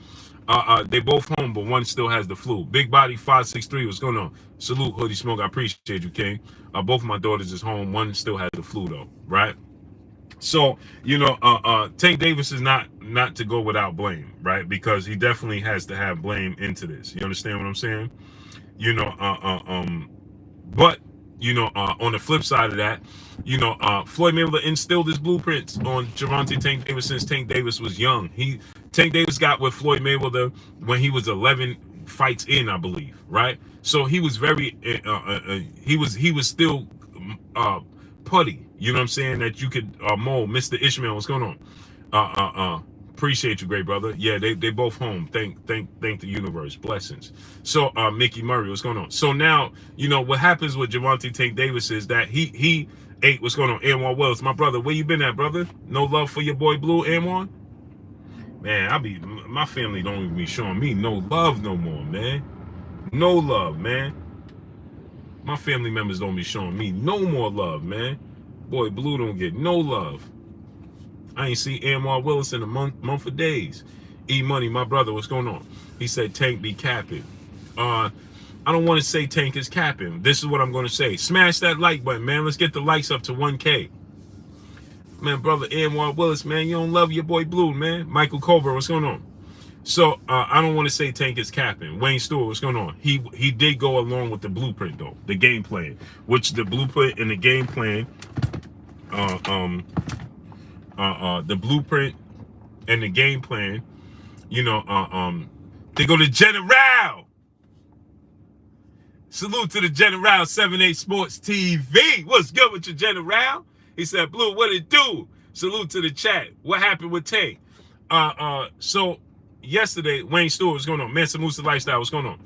They both home, but one still has the flu. Big Body 563, what's going on? Salute, Hoodie Smoke, I appreciate you, King. Both of my daughters is home. One still has the flu though, right? So, you know, Tank Davis is not to go without blame, right? Because he definitely has to have blame into this. You understand what I'm saying? You know, but on the flip side of that, Floyd Mayweather instilled his blueprints on Gervonta Tank Davis since Tank Davis was young. Tank Davis got with Floyd Mayweather when he was 11 fights in, I believe, right? So he was very, he was still putty. You know what I'm saying? That you could mold. Mr. Ishmael, what's going on? Appreciate you, great brother. Yeah, they both home. Thank the universe. Blessings. So Mickey Murray, what's going on? So now, what happens with Gervonta Tank Davis is that he ate. What's going on? Anwan Wells, my brother, where you been at, brother? No love for your boy Blue, Anwan? Man, my family don't even be showing me no love no more, man. No love, man. My family members don't be showing me no more love, man. Boy, Blue don't get no love. I ain't see Anwar Willis in a month of days. E-Money, my brother, what's going on? He said Tank be capping. I don't want to say Tank is capping. This is what I'm going to say. Smash that like button, man. Let's get the likes up to 1K. Man, brother Anwar Willis, man, you don't love your boy Blue, man. Michael Colbert, what's going on? So I don't want to say Tank is capping. Wayne Stewart, what's going on? He did go along with the blueprint though, the game plan, which the blueprint and the game plan, the blueprint and the game plan, they go to General. Salute to the General 78 Sports TV. What's good with your General? He said, Blue, what it do? Salute to the chat. What happened with Tank? So yesterday, Wayne Stewart, what's going on? Mansa Musa Lifestyle, what's going on?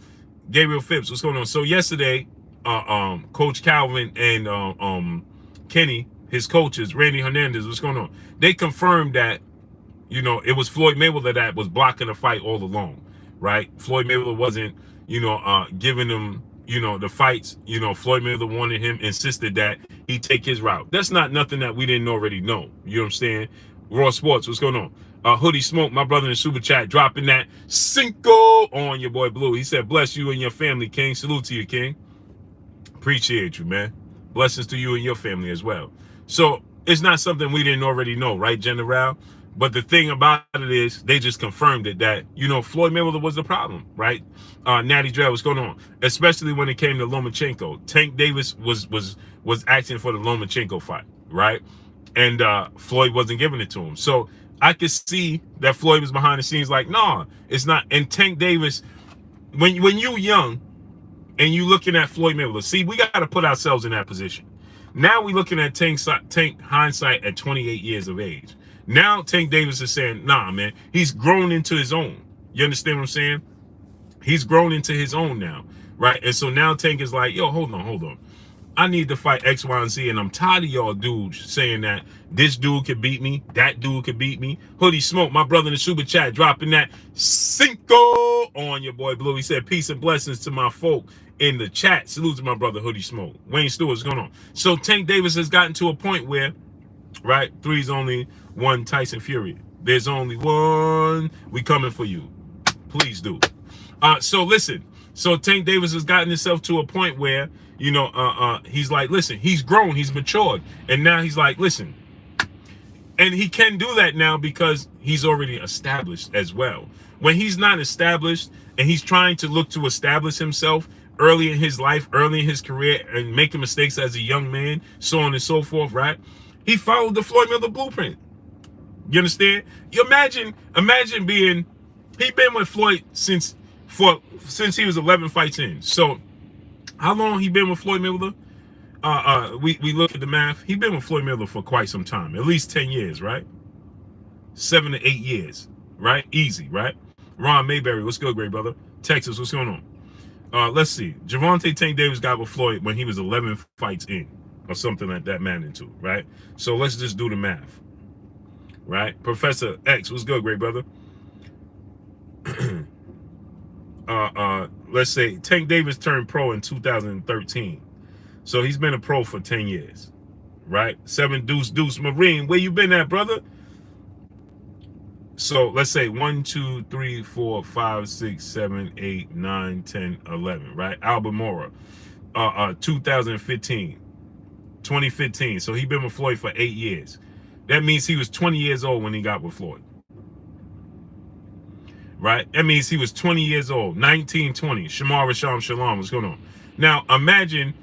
Gabriel Phipps, what's going on? So yesterday, Coach Calvin and Kenny, his coaches, Randy Hernandez, what's going on? They confirmed that, it was Floyd Mayweather that was blocking the fight all along, right? Floyd Mayweather wasn't, giving him, the fights. Floyd Mayweather wanted him, insisted that he take his route. That's not nothing that we didn't already know. You know what I'm saying? Raw Sports, what's going on? Hoodie Smoke, my brother in the super chat, dropping that Cinco on your boy Blue. He said, bless you and your family, King. Salute to you, King. Appreciate you, man. Blessings to you and your family as well. So it's not something we didn't already know, right, General? But the thing about it is they just confirmed it that, Floyd Mayweather was the problem, right? Natty Drell, what's going on? Especially when it came to Lomachenko. Tank Davis was asking for the Lomachenko fight, right? And Floyd wasn't giving it to him. So I could see that Floyd was behind the scenes like, nah, it's not. And Tank Davis, when you young and you looking at Floyd Mayweather, see, we got to put ourselves in that position. Now we looking at Tank hindsight at 28 years of age. Now Tank Davis is saying, nah, man, he's grown into his own. You understand what I'm saying? He's grown into his own now, right? And so now Tank is like, yo, hold on. I need to fight X, Y, and Z, and I'm tired of y'all dudes saying that this dude could beat me, that dude could beat me. Hoodie Smoke, my brother in the super chat, dropping that Cinco on your boy Blue. He said, peace and blessings to my folk in the chat. Salute to my brother Hoodie Smoke. Wayne Stewart, what's going on? So Tank Davis has gotten to a point where, right, three's only one Tyson Fury. There's only one. We coming for you. Please do. So listen. So Tank Davis has gotten himself to a point where, he's like, listen, he's grown, he's matured. And now he's like, listen. And he can do that now because he's already established as well. When he's not established and he's trying to look to establish himself early in his life, early in his career, and making mistakes as a young man, so on and so forth, right? He followed the Floyd Mayweather blueprint. You understand? You imagine he been with Floyd since he was 11 fights in. So how long he been with Floyd Mayweather? We look at the math. He been with Floyd Mayweather for quite some time, at least 10 years, right? 7 to 8 years, right? Easy, right? Ron Mayberry, what's good, great brother? Texas, what's going on? Let's see. Gervonta Tank Davis got with Floyd when he was 11 fights in, or something like that magnitude, right? So let's just do the math, right? Professor X, what's good, great brother? Let's say Tank Davis turned pro in 2013. So he's been a pro for 10 years, right? 7 Deuce Marine, where you been at, brother? So let's say 1, 2, 3, 4, 5, 6, 7, 8, 9, 10, 11, right? Albemarle, 2015. So he been with Floyd for 8 years. That means he was 20 years old when he got with Floyd. Right? That means he was 20 years old, 1920. Shamar Rasham Shalom, what's going on? Now, imagine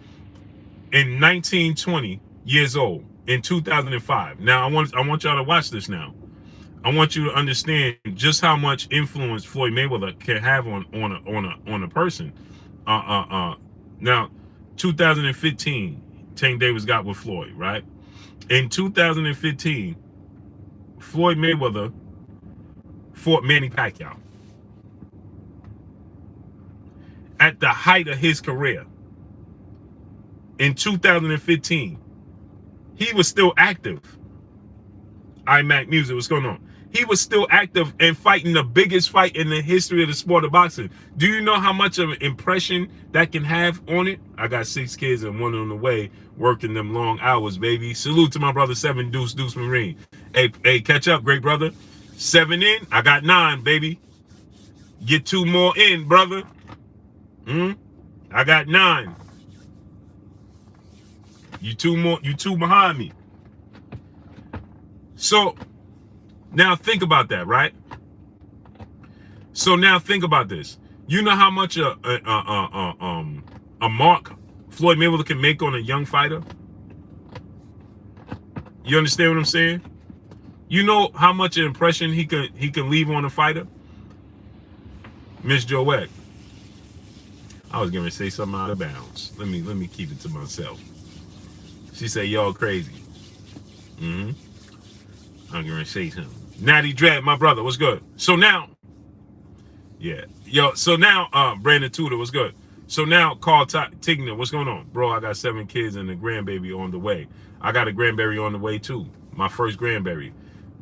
in 1920 years old in 2005. Now I want y'all to watch this now. I want you to understand just how much influence Floyd Mayweather can have on a person. Now, 2015, Tank Davis got with Floyd, right? In 2015, Floyd Mayweather fought Manny Pacquiao at the height of his career. In 2015, he was still active. iMac Music, what's going on? He was still active and fighting the biggest fight in the history of the sport of boxing. Do you know how much of an impression that can have on it? I got 6 kids and 1 on the way, working them long hours, baby. Salute to my brother 7 Deuce Marine. Hey, catch up, great brother. 7 in, I got 9, baby. Get 2 more in, brother. I got 9. You 2 behind me. So now think about that, right? So now think about this. You know how much a mark Floyd Mayweather can make on a young fighter? You understand what I'm saying? You know how much an impression he can leave on a fighter? Miss Joette. I was gonna say something out of bounds. Let me keep it to myself. She said, y'all crazy. I'm gonna say something. Natty Dread, my brother, what's good? So now, so now, Brandon Tudor, what's good? So now, Carl Tigner, what's going on? Bro, I got 7 kids and a grandbaby on the way. I got a grandberry on the way too. My first grandberry.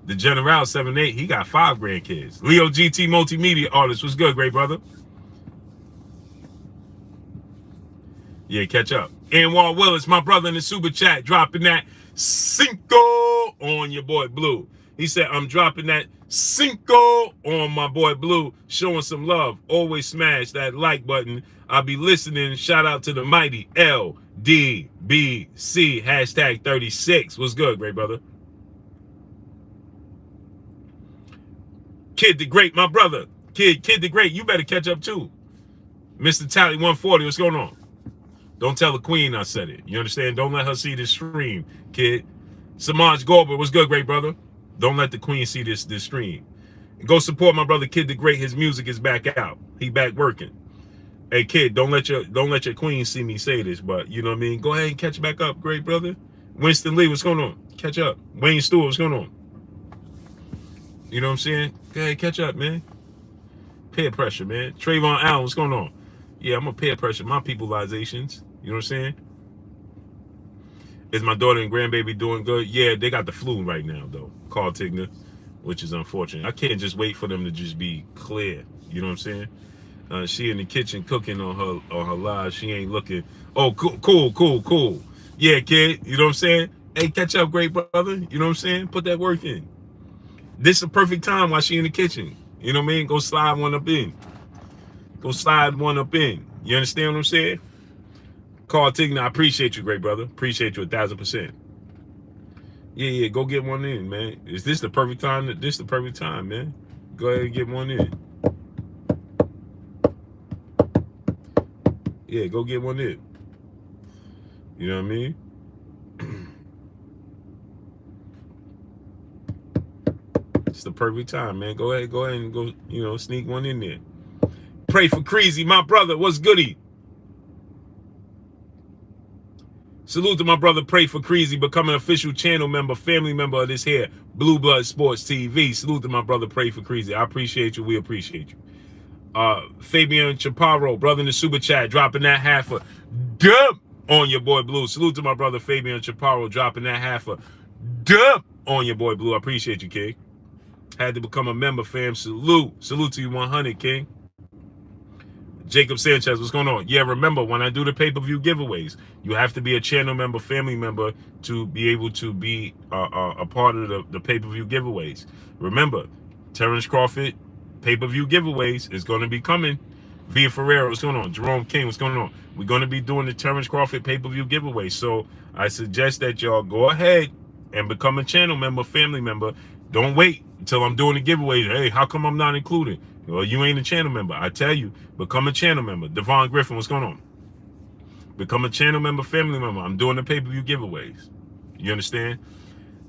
The General 7'8", he got 5 grandkids. Leo GT Multimedia Artist, what's good, great brother? Yeah, catch up. Anwar Willis, my brother in the super chat, dropping that Cinco on your boy Blue. He said, I'm dropping that Cinco on my boy Blue, showing some love. Always smash that like button. I'll be listening. Shout out to the mighty LDBC, hashtag 36. What's good, great brother? Kid the Great, my brother. Kid the Great, you better catch up too. Mr. Tally 140, what's going on? Don't tell the queen I said it. You understand? Don't let her see this stream, kid. Samaj Goldberg, what's good, great brother? Don't let the queen see this stream. Go support my brother Kid the Great. His music is back out. He back working. Hey kid, don't let your queen see me say this, but you know what I mean? Go ahead and catch back up, great brother. Winston Lee, what's going on? Catch up. Wayne Stewart, what's going on? You know what I'm saying? Go ahead, catch up, man. Peer pressure, man. Trayvon Allen, what's going on? Yeah, I'm gonna peer pressure my peopleizations. You know what I'm saying? Is my daughter and grandbaby doing good? Yeah, they got the flu right now, though. Carl Tigner, which is unfortunate. I can't just wait for them to just be clear. You know what I'm saying? She in the kitchen cooking on her live. She ain't looking. Oh, cool. Yeah, kid. You know what I'm saying? Hey, catch up, great brother. You know what I'm saying? Put that work in. This is a perfect time while she in the kitchen. You know what I mean? Go slide one up in. You understand what I'm saying? Carl Tigner, I appreciate you, great brother. Appreciate you 1,000%. Yeah, go get one in, man. Is this the perfect time? This the perfect time, man. Go ahead and get one in. Yeah, go get one in. You know what I mean? It's the perfect time, man. Go ahead and go, sneak one in there. Pray for Crazy, my brother. What's goody? Salute to my brother, Pray for Crazy, become an official channel member, family member of this here, Blue Blood Sports TV. Salute to my brother, Pray for Crazy. I appreciate you. We appreciate you. Fabian Chaparro, brother in the super chat, dropping that half a dub on your boy Blue. Salute to my brother, Fabian Chaparro, dropping that half a dub on your boy Blue. I appreciate you, King. Had to become a member, fam. Salute to you 100, King. Jacob Sanchez, what's going on? Yeah, remember, when I do the pay-per-view giveaways, you have to be a channel member, family member, to be able to be a part of the pay-per-view giveaways. Remember, Terrence Crawford pay-per-view giveaways is going to be coming. Via Ferreira, what's going on? Jerome King, what's going on? We're going to be doing the Terrence Crawford pay-per-view giveaway. So I suggest that y'all go ahead and become a channel member, family member. Don't wait until I'm doing the giveaway. Hey, how come I'm not included? Well, you ain't a channel member. I tell you, become a channel member. Devon Griffin, what's going on? Become a channel member, family member. I'm doing the pay-per-view giveaways. You understand?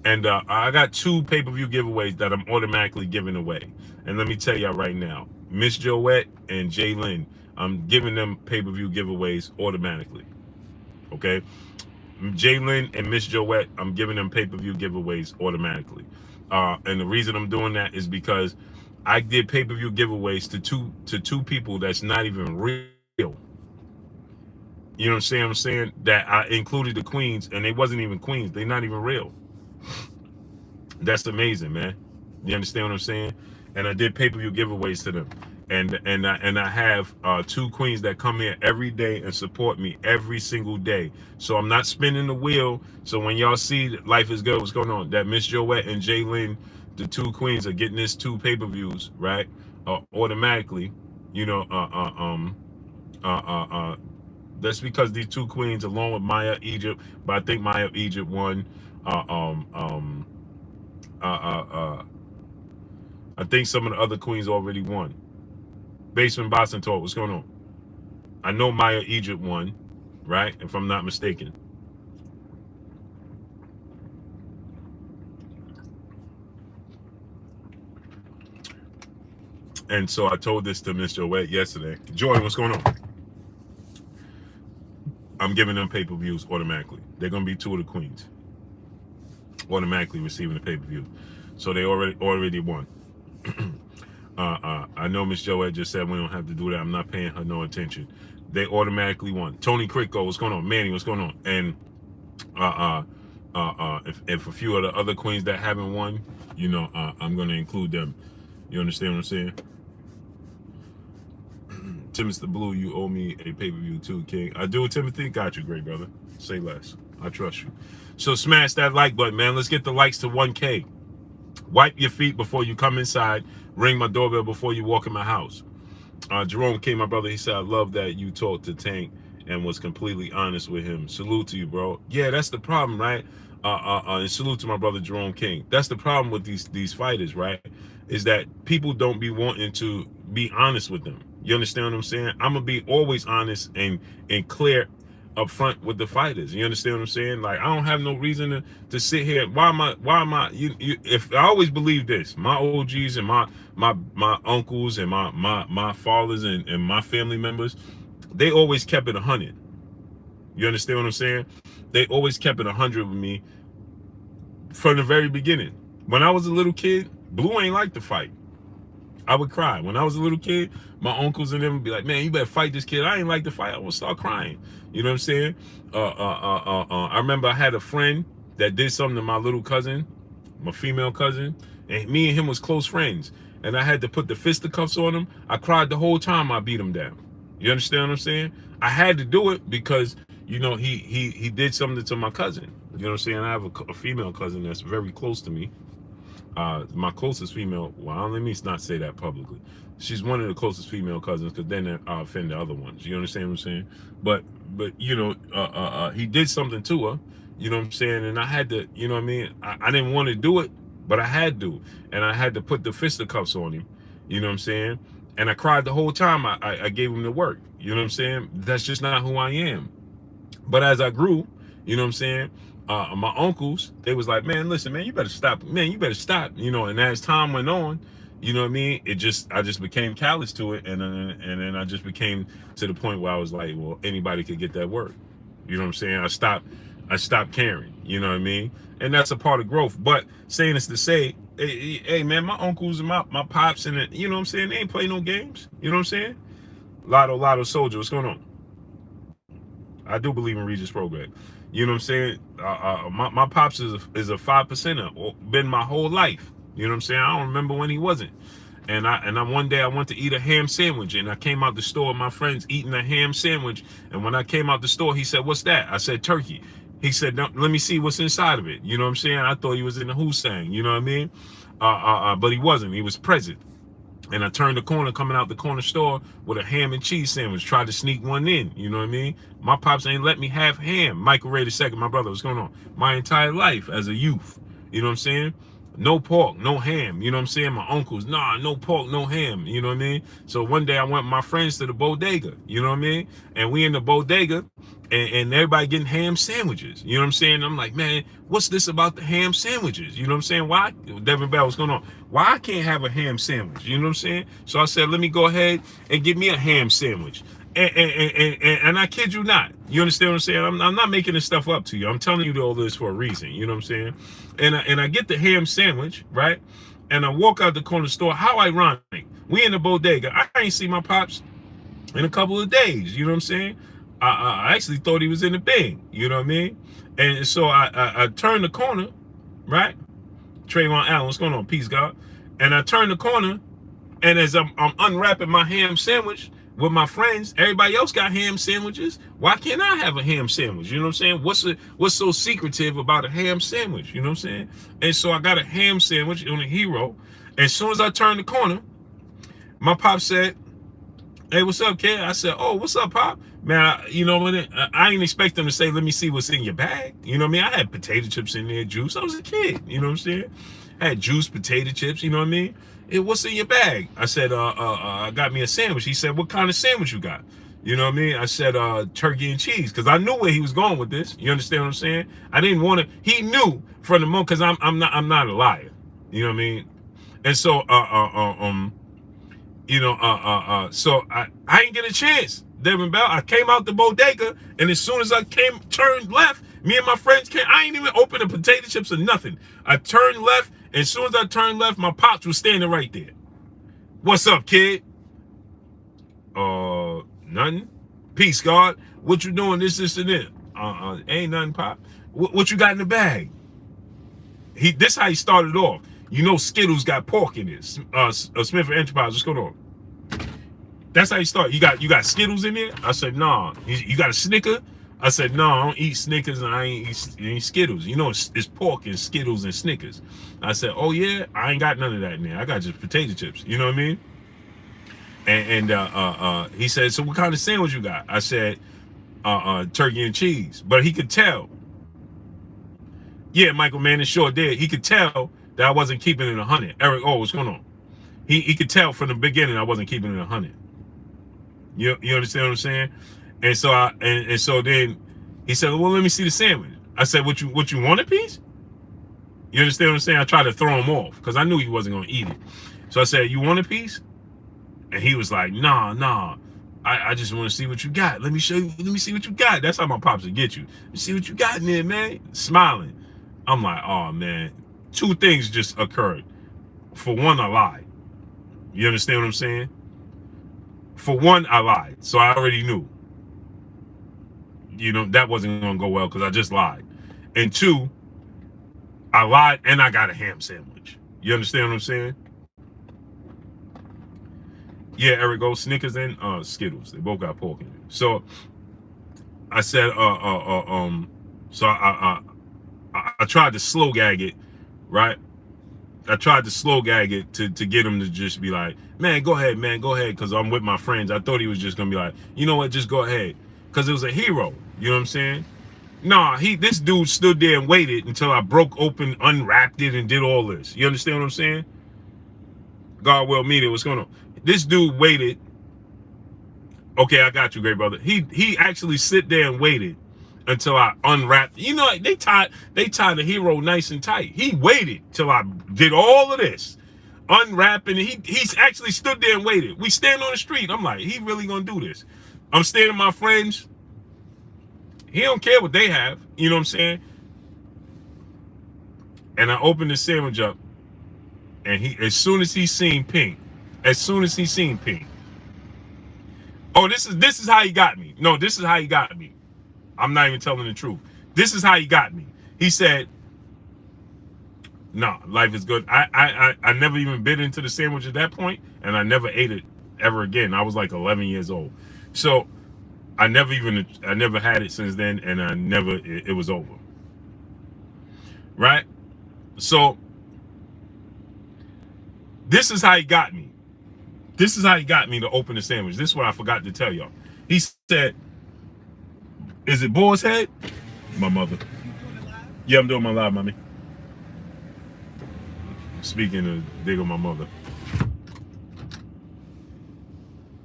And I got 2 pay-per-view giveaways that I'm automatically giving away. And let me tell y'all right now, Miss Joette and Jalen, I'm giving them pay-per-view giveaways automatically. Okay? Jalen and Miss Joette, I'm giving them pay-per-view giveaways automatically. And the reason I'm doing that is because I did pay-per-view giveaways to two people that's not even real. You know what I'm saying? That I included the queens, and they wasn't even queens. They're not even real. That's amazing, man. You understand what I'm saying? And I did pay-per-view giveaways to them. And I have 2 queens that come here every day and support me every single day. So I'm not spinning the wheel. So when y'all see that Life is Good, what's going on? That Miss Joette and Jalen, the 2 queens, are getting this 2 pay-per-views, right? Automatically, you know. That's because these 2 queens, along with Maya Egypt, but I think Maya Egypt won. I think some of the other queens already won. Basement Boxing Talk, what's going on? I know Maya Egypt won, right? If I'm not mistaken. And so I told this to Miss Joette yesterday. Jordan, what's going on? I'm giving them pay-per-views automatically. They're gonna be 2 of the queens automatically receiving the pay-per-view. So they already won. I know Miss Joette just said we don't have to do that. I'm not paying her no attention. They automatically won. Tony Cricko, what's going on? Manny, what's going on? And if a few of the other queens that haven't won, you know, I'm gonna include them. You understand what I'm saying? Timothy Blue, you owe me a pay-per-view too, King. I do, Timothy. Got you, great brother. Say less. I trust you. So smash that like button, man. Let's get the likes to 1K. Wipe your feet before you come inside. Ring my doorbell before you walk in my house. Jerome King, my brother, he said, I love that you talked to Tank and was completely honest with him. Salute to you, bro. Yeah, that's the problem, right? And salute to my brother Jerome King. That's the problem with these fighters, right? Is that people don't be wanting to be honest with them. You understand what I'm saying? I'm gonna be always honest and clear up front with the fighters. You understand what I'm saying? Like, I don't have no reason to sit here. Why am I if I always believe this, my OGs and my uncles and my fathers and my family members, they always kept it 100. You understand what I'm saying? They always kept it 100 with me from the very beginning. When I was a little kid, Blue ain't like to fight. I would cry. When I was a little kid, my uncles and them would be like, man, you better fight this kid. I ain't like to fight. I would start crying. You know what I'm saying? I remember I had a friend that did something to my little cousin, my female cousin, and me and him was close friends. And I had to put the fisticuffs on him. I cried the whole time I beat him down. You understand what I'm saying? I had to do it because, you know, he did something to my cousin. You know what I'm saying? I have a female cousin that's very close to me. My closest female, well, let me not say that publicly. She's one of the closest female cousins, because then I offend the other ones. You understand what I'm saying? But you know, he did something to her. You know what I'm saying? And I had to, you know what I mean? I didn't want to do it, but I had to. And I had to put the fisticuffs on him. You know what I'm saying? And I cried the whole time I gave him the work. You know what I'm saying? That's just not who I am. But as I grew, you know what I'm saying? My uncles, they was like, man, listen, man, you better stop. Man, you better stop. You know, and as time went on, you know what I mean? I just became callous to it. And then I just became to the point where I was like, well, anybody could get that work. You know what I'm saying? I stopped caring. You know what I mean? And that's a part of growth. But saying this to say, hey man, my uncles and my pops and you know what I'm saying? They ain't play no games. You know what I'm saying? Lotto Soldier, what's going on? I do believe in Regis Prograis. You know what I'm saying? My pops is a 5%er, been my whole life. You know what I'm saying? I don't remember when he wasn't. And one day I went to eat a ham sandwich, and I came out the store with my friends eating a ham sandwich. And when I came out the store, he said, "What's that?" I said, "Turkey." He said, "No, let me see what's inside of it." You know what I'm saying? I thought he was in the Hussein. You know what I mean? But he wasn't. He was present. And I turned the corner, coming out the corner store with a ham and cheese sandwich, tried to sneak one in. You know what I mean? My pops ain't let me have ham. Michael Ray II, my brother, what's going on? My entire life as a youth. You know what I'm saying? no pork, no ham. You know what I'm saying? My uncles, nah, no pork, no ham. You know what I mean? So one day I went with my friends to the bodega. You know what I mean? And we in the bodega, and everybody getting ham sandwiches. You know what I'm saying? I'm like, man, what's this about the ham sandwiches? You know what I'm saying? Why? Devin Bell, what's going on? Why I can't have a ham sandwich? You know what I'm saying? So I said, let me go ahead and get me a ham sandwich. And I kid you not. You understand what I'm saying? I'm not making this stuff up to you. I'm telling you all this for a reason. You know what I'm saying? And I get the ham sandwich, right? And I walk out the corner store. How ironic. We in the bodega. I ain't see my pops in a couple of days. You know what I'm saying? I actually thought he was in the Bing. You know what I mean? And so I turned the corner, right? Trayvon Allen, what's going on? Peace, God. And I turned the corner, and as I'm unwrapping my ham sandwich with my friends, everybody else got ham sandwiches. Why can't I have a ham sandwich? You know what I'm saying? What's so secretive about a ham sandwich? You know what I'm saying? And so I got a ham sandwich on a Hero. And as soon as I turned the corner, my pop said, hey, what's up, kid? I said, oh, what's up, Pop? Man, you know what? I ain't expect them to say, let me see what's in your bag. You know what I mean? I had potato chips in there, juice. I was a kid. You know what I'm saying? I had juice, potato chips. You know what I mean? What's in your bag? I said, I got me a sandwich. He said, what kind of sandwich you got? You know what I mean? I said, turkey and cheese, because I knew where he was going with this. You understand what I'm saying? I didn't want to. He knew from the moment, because I'm not a liar. You know what I mean? And so, so I didn't get a chance, Devin Bell. I came out the bodega, and as soon as I turned left, me and my friends came. I ain't even opened the potato chips or nothing. I turned left, and as soon as I turned left, my pops was standing right there. What's up, kid? Nothing. Peace, God. What you doing? This, and this. Ain't nothing, Pop. What you got in the bag? This how he started off. You know, Skittles got pork in it. Smith Enterprise, what's going on? That's how you start. You got Skittles in there? I said, nah. You got a Snicker? I said, no, I don't eat Snickers and I ain't eat Skittles. You know, it's pork and Skittles and Snickers. I said, oh yeah, I ain't got none of that in there. I got just potato chips. You know what I mean? And he said, so what kind of sandwich you got? I said, turkey and cheese. But he could tell. Yeah, Michael Manning sure did. He could tell that I wasn't keeping it 100. Eric, oh, what's going on? He could tell from the beginning I wasn't keeping it 100. You understand what I'm saying? And so so then he said, well, let me see the sandwich. I said, what you want a piece? You understand what I'm saying? I tried to throw him off because I knew he wasn't gonna eat it. So I said, you want a piece? And he was like, nah. I just want to see what you got. Let me show you. Let me see what you got. That's how my pops would get you. Let me see what you got in there, man. Smiling. I'm like, oh man. Two things just occurred. For one, I lied. You understand what I'm saying? For one, I lied. So I already knew. You know, that wasn't going to go well because I just lied. And two, I lied and I got a ham sandwich. You understand what I'm saying? Yeah, Eric goes Snickers and Skittles. They both got pork in it. So I said, so I tried to slow gag it, right? I tried to slow gag it to get him to just be like, man, go ahead, because I'm with my friends. I thought he was just gonna be like, you know what, just go ahead, because it was a Hero. You know what I'm saying? Nah, this dude stood there and waited until I broke open, unwrapped it, and did all this. You understand what I'm saying? God well mean it. What's going on? This dude waited. Okay, I got you, great brother. He actually sit there and waited until I unwrapped. You know, they tied the Hero nice and tight. He waited till I did all of this, unwrapping. He's actually stood there and waited. We stand on the street. I'm like, he really gonna do this? I'm standing with my friends. He don't care what they have. You know what I'm saying? And I opened the sandwich up, and as soon as he seen pink. Oh, this is how he got me. No, this is how he got me. I'm not even telling the truth. This is how he got me. He said, no, life is good. I never even bit into the sandwich at that point, and I never ate it ever again. I was like 11 years old. So I never had it since then, and it was over. Right? So this is how he got me. This is how he got me to open the sandwich. This is what I forgot to tell y'all. He said, is it Boar's Head? My mother. Yeah, I'm doing my live, mommy. speaking of dig on my mother.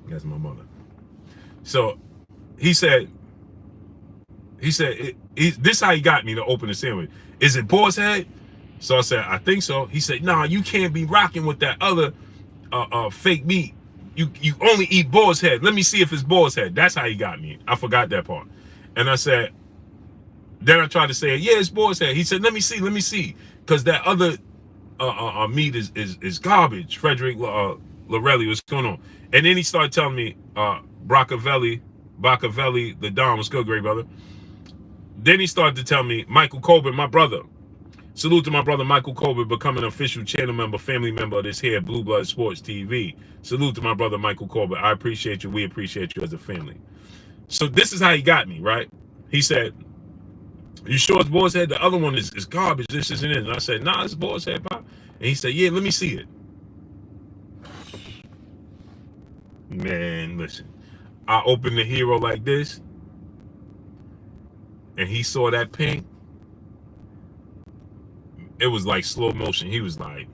That's my mother. So he said, this is how he got me to open the sandwich. Is it boar's head? So I said, I think so. He said, nah, you can't be rocking with that other fake meat. You only eat boar's head. Let me see if it's boar's head. That's how he got me. I forgot that part. And I said, then I tried to say, yeah, it's boar's head. He said, let me see. Because that other meat is garbage. Frederick Lorelli, what's going on? And then he started telling me, Bacavelli, the Don, what's good, great brother. Then he started to tell me, Michael Colbert, my brother. Salute to my brother Michael Colbert, becoming an official channel member, family member of this here, Blue Blood Sports TV. Salute to my brother Michael Colbert. I appreciate you. We appreciate you as a family. So this is how he got me, right? He said, you sure it's boar's head? The other one is garbage. This isn't it. And I said, nah, it's boar's head, Pop. And he said, yeah, let me see it. Man, listen. I opened the hero like this, and he saw that pink. It was like slow motion. He was like,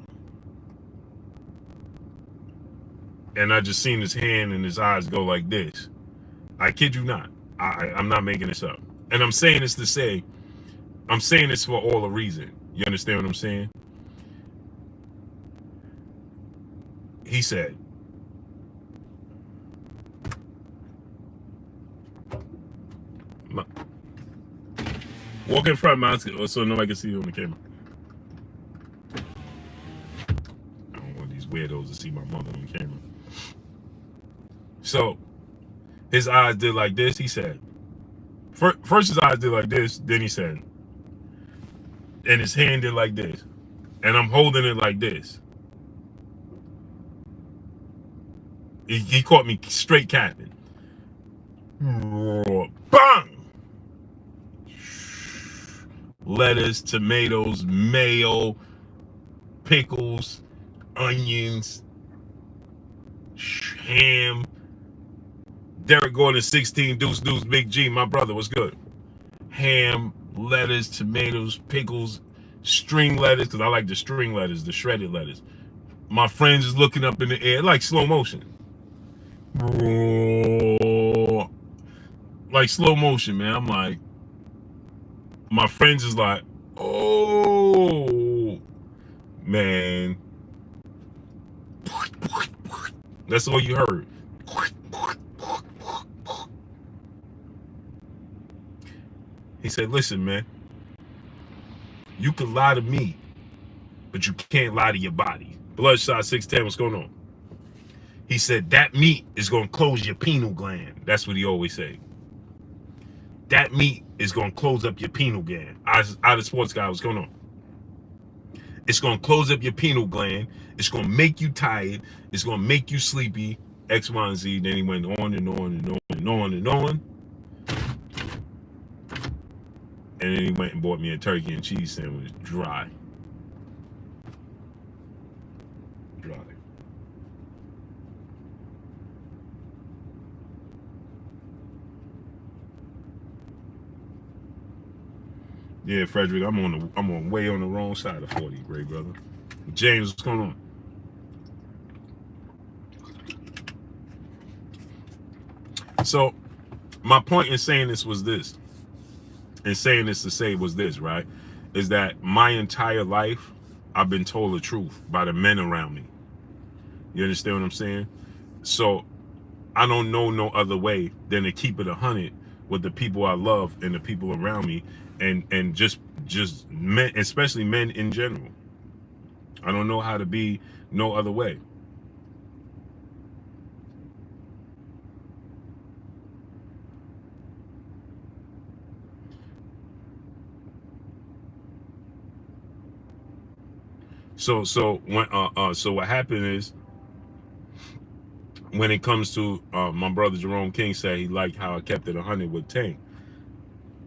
and I just seen his hand and his eyes go like this. I kid you not. I'm not making this up. And I'm saying this to say, I'm saying this for all a reason. You understand what I'm saying? He said, walk in front, man, so nobody can see you on the camera. I don't want these weirdos to see my mother on the camera. So his eyes did like this. He said, first his eyes did like this. Then he said, and his hand did like this. And I'm holding it like this. He caught me straight capping. Bang! Lettuce, tomatoes, mayo, pickles, onions, ham. Derek Gordon, 16, Deuce, Big G, my brother, what's good? Ham, lettuce, tomatoes, pickles, string lettuce, because I like the string lettuce, the shredded lettuce. My friends is looking up in the air, like slow motion. Like slow motion, man. I'm like, my friends is like, oh, man. That's all you heard. He said, listen, man, you can lie to me, but you can't lie to your body. Bloodshot 610, what's going on? He said, that meat is going to close your pineal gland. That's what he always say. That meat is going to close up your pineal gland. Out of sports guy, what's going on? It's going to close up your pineal gland. It's going to make you tired. It's going to make you sleepy. X, Y, and Z. Then he went on and on and on and on and on. And then he went and bought me a turkey and cheese sandwich, dry. Dry. Yeah, Frederick, I'm way on the wrong side of 40, great brother. James, what's going on? So, my point in saying this was this. And saying this to say was this, right? Is that my entire life, I've been told the truth by the men around me. You understand what I'm saying? So I don't know no other way than to keep it 100 with the people I love and the people around me, and just men, especially men in general. I don't know how to be no other way. So what happened is, when it comes to my brother Jerome King said he liked how I kept it 100 with Tank.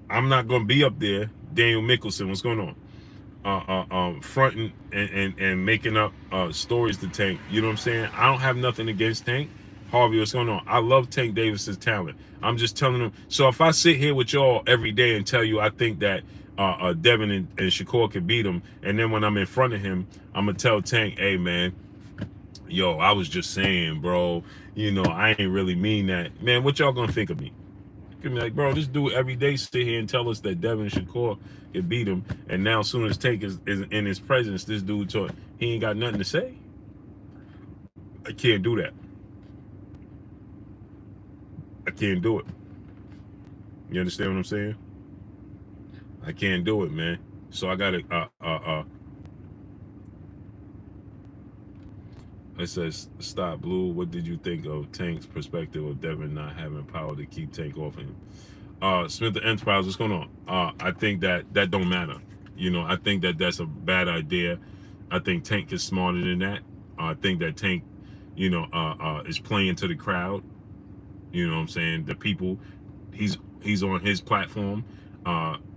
I'm not gonna be up there, Daniel Mickelson, what's going on? Fronting and making up stories to Tank. You know what I'm saying? I don't have nothing against Tank. Harvey, what's going on? I love Tank Davis's talent. I'm just telling him. So if I sit here with y'all every day and tell you I think that Devin and Shakur could beat him. And then when I'm in front of him, I'm gonna tell Tank, hey man, yo, I was just saying, bro, you know, I ain't really mean that. Man, what y'all gonna think of me? Could be like, bro, this dude every day sit here and tell us that Devin Shakur could beat him, and now as soon as Tank is in his presence, this dude talk, he ain't got nothing to say. I can't do that. I can't do it. You understand what I'm saying? I can't do it, man. So I gotta it says, stop Blue. What did you think of Tank's perspective of Devin not having power to keep Tank off him? Smith the Enterprise, what's going on? I think that don't matter. You know, I think that that's a bad idea. I think Tank is smarter than that. I think that Tank, you know, is playing to the crowd. You know what I'm saying? The people, he's on his platform.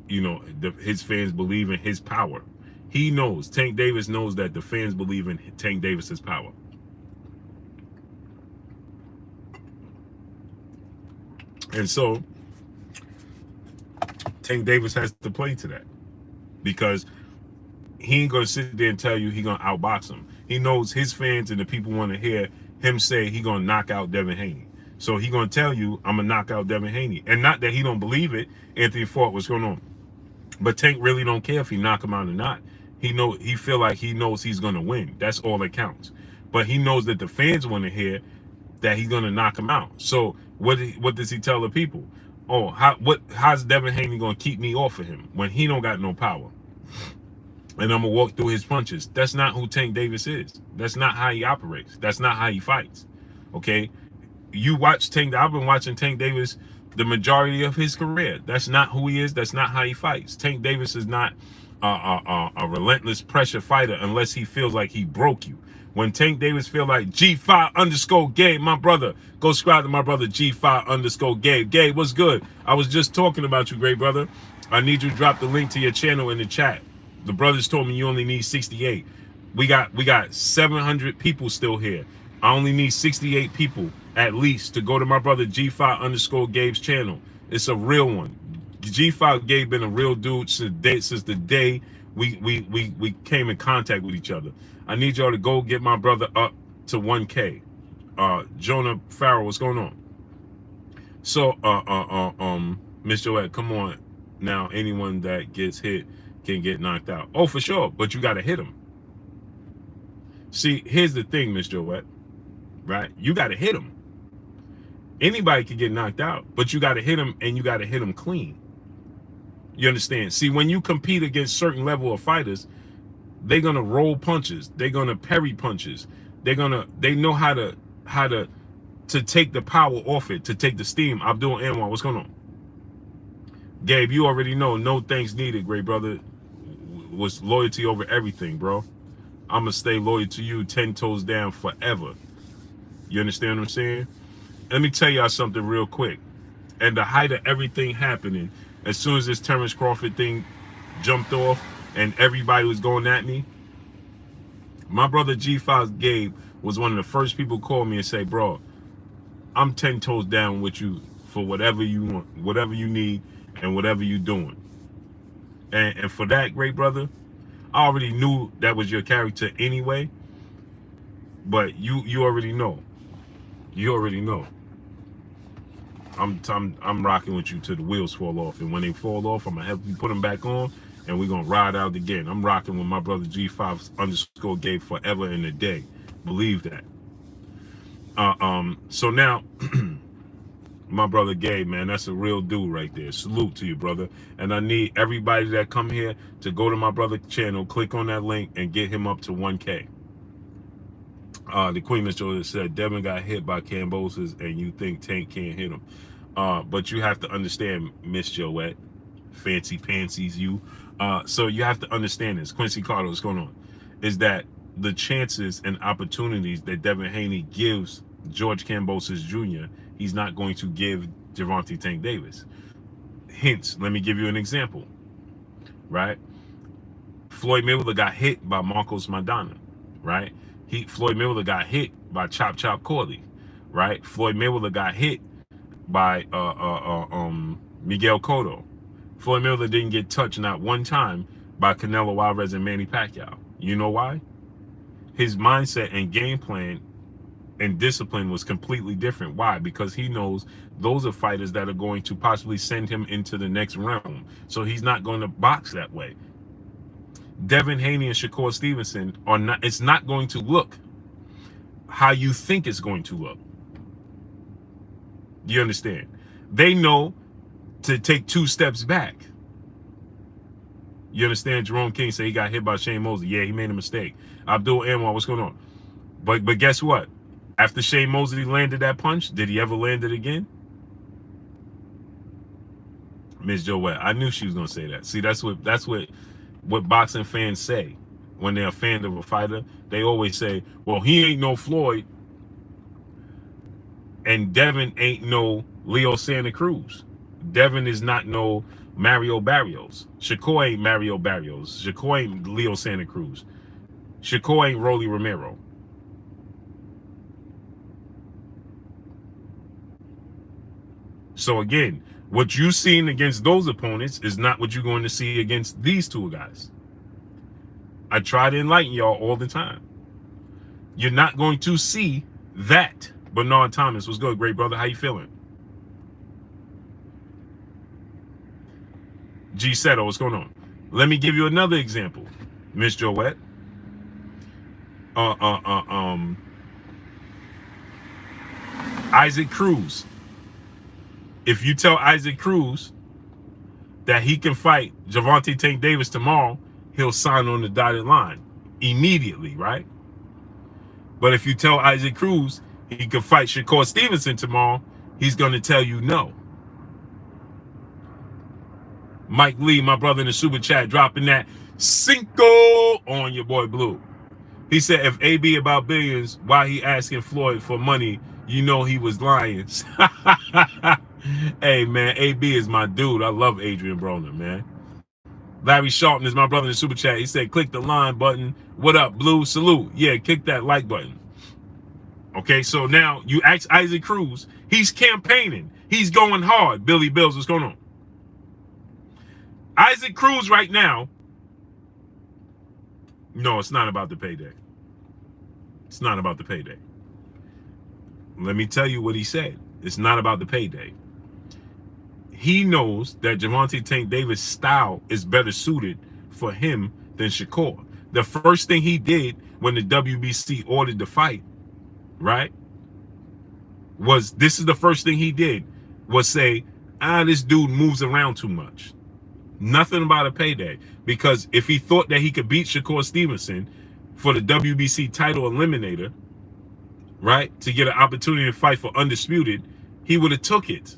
You know, his fans believe in his power. He knows, Tank Davis knows that the fans believe in Tank Davis's power. And so Tank Davis has to play to that, because he ain't gonna sit there and tell you he gonna outbox him. He knows his fans and the people want to hear him say he gonna knock out Devin Haney. So he gonna tell you, I'm gonna knock out Devin Haney. And not that he don't believe it. Anthony Ford, what's going on? But Tank really don't care if he knock him out or not. He feel like he knows he's gonna win. That's all that counts. But he knows that the fans want to hear that he's gonna knock him out. So what does he tell the people? Oh, how's Devin Haney gonna keep me off of him when he don't got no power? And I'm gonna walk through his punches. That's not who Tank Davis is. That's not how he operates. That's not how he fights. Okay? You watch Tank. I've been watching Tank Davis the majority of his career. That's not who he is. That's not how he fights. Tank Davis is not a relentless pressure fighter unless he feels like he broke you. When Tank Davis feel like G5_Gabe, my brother, go subscribe to my brother G5_Gabe. Gabe, what's good? I was just talking about you, great brother. I need you to drop the link to your channel in the chat. The brothers told me you only need 68. We got 700 people still here. I only need 68 people at least to go to my brother G5_Gabe's channel. It's a real one. G5 Gabe been a real dude since the day we came in contact with each other. I need y'all to go get my brother up to 1K. Jonah Farrell, what's going on? So Miss Joette, come on now. Anyone that gets hit can get knocked out. Oh, for sure, but you gotta hit him. See, here's the thing, Miss Joette, right? You gotta hit him. Anybody can get knocked out, but you gotta hit him, and you gotta hit him clean. You understand? See, when you compete against certain level of fighters, they're gonna roll punches, they're gonna parry punches, they know how to take the power off it, to take the steam. Abdul Anwar, what's going on? Gabe, you already know, no thanks needed, great brother. Was loyalty over everything, bro. I'm gonna stay loyal to you 10 toes down forever. You understand what I'm saying? Let me tell y'all something real quick. At the height of everything happening, as soon as this Terrence Crawford thing jumped off and everybody was going at me, my brother G5 Gabe was one of the first people to call me and say, bro, I'm 10 toes down with you for whatever you want, whatever you need, and whatever you doing. And for that, great brother, I already knew that was your character anyway, but you already know. You already know. I'm rocking with you till the wheels fall off, and when they fall off, I'm gonna help you put them back on, and we're gonna ride out again. I'm rocking with my brother G5_Gabe forever and a day. Believe that. So now, my brother Gabe, man, that's a real dude right there. Salute to you, brother. And I need everybody that come here to go to my brother's channel, click on that link, and get him up to 1K. The Queen Miss Jordan said Devin got hit by Cambosis, and you think Tank can't hit him. But you have to understand, Miss Joette, fancy pansies, you. So you have to understand this. Quincy Carter, what's going on? Is that the chances and opportunities that Devin Haney gives George Cambosis Jr., he's not going to give Gervonta Tank Davis. Hence, let me give you an example, right? Floyd Mayweather got hit by Marcos Maidana, right? Floyd Mayweather got hit by Chop Chop Corley, right? Floyd Mayweather got hit by Miguel Cotto. Floyd Mayweather didn't get touched not one time by Canelo Alvarez and Manny Pacquiao. You know why? His mindset and game plan and discipline was completely different. Why? Because he knows those are fighters that are going to possibly send him into the next realm. So he's not going to box that way. Devin Haney and Shakur Stevenson are not, it's not going to look how you think it's going to look. You understand? They know to take 2 steps back. You understand? Jerome King said he got hit by Shane Mosley. Yeah, he made a mistake. Abdul Anwar, what's going on? But guess what? After Shane Mosley landed that punch, did he ever land it again? Miss Joette, I knew she was gonna say that. See, that's what boxing fans say when they're a fan of a fighter. They always say, well, he ain't no Floyd, and Devin ain't no Leo Santa Cruz. Devin is not no Mario Barrios. Shakur ain't Mario Barrios. Shakur ain't Leo Santa Cruz. Shakur ain't Rolly Romero. So again, what you've seen against those opponents is not what you're going to see against these 2 guys. I try to enlighten y'all all the time. You're not going to see that. Bernard Thomas, what's good, great brother? How you feeling? G Seto, what's going on? Let me give you another example, Miss Joette. Isaac Cruz. If you tell Isaac Cruz that he can fight Gervonta Tank Davis tomorrow, he'll sign on the dotted line immediately, right? But if you tell Isaac Cruz he can fight Shakur Stevenson tomorrow, he's going to tell you no. Mike Lee, my brother in the super chat, dropping that Cinco on your boy Blue. He said, if AB about billions, why he asking Floyd for money? You know he was lying. Hey, man, AB is my dude. I love Adrian Broner, man. Larry Sharpton is my brother in the super chat. He said, click the line button. What up, Blue? Salute. Yeah, click that like button. Okay, so now you ask Isaac Cruz. He's campaigning. He's going hard. Billy Bills, what's going on? Isaac Cruz right now. No, it's not about the payday. It's not about the payday. Let me tell you what he said. It's not about the payday. He knows that Gervonta Tank Davis' style is better suited for him than Shakur. The first thing he did when the WBC ordered the fight, right, was this is the first thing he did was say, this dude moves around too much. Nothing about a payday. Because if he thought that he could beat Shakur Stevenson for the WBC title eliminator, right, to get an opportunity to fight for Undisputed, he would have took it.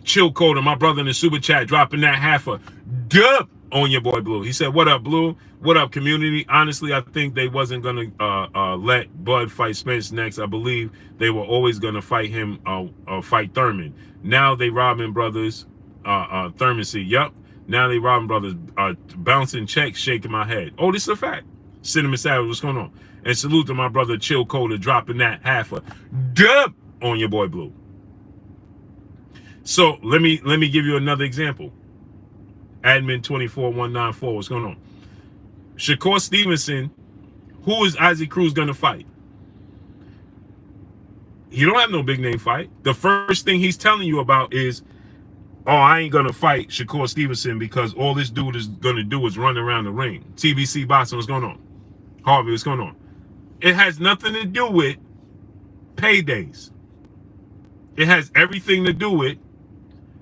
Chill Coder, my brother in the super chat, dropping that half a dub on your boy Blue. He said, what up, Blue? What up, community? Honestly, I think they wasn't going to let Bud fight Spence next. I believe they were always going to fight him, fight Thurman. Now they robbing brothers. Thurman said, yep. Now they robbing brothers. Bouncing checks, shaking my head. Oh, this is a fact. Cinnamon Savage, what's going on? And salute to my brother Chill Coder, dropping that half a dub on your boy Blue. So let me give you another example. Admin 24194, what's going on? Shakur Stevenson, who is Isaac Cruz gonna fight? He don't have no big name fight. The first thing he's telling you about is, oh, I ain't gonna fight Shakur Stevenson because all this dude is gonna do is run around the ring. TBC Boxing, what's going on? Harvey, what's going on? It has nothing to do with paydays. It has everything to do with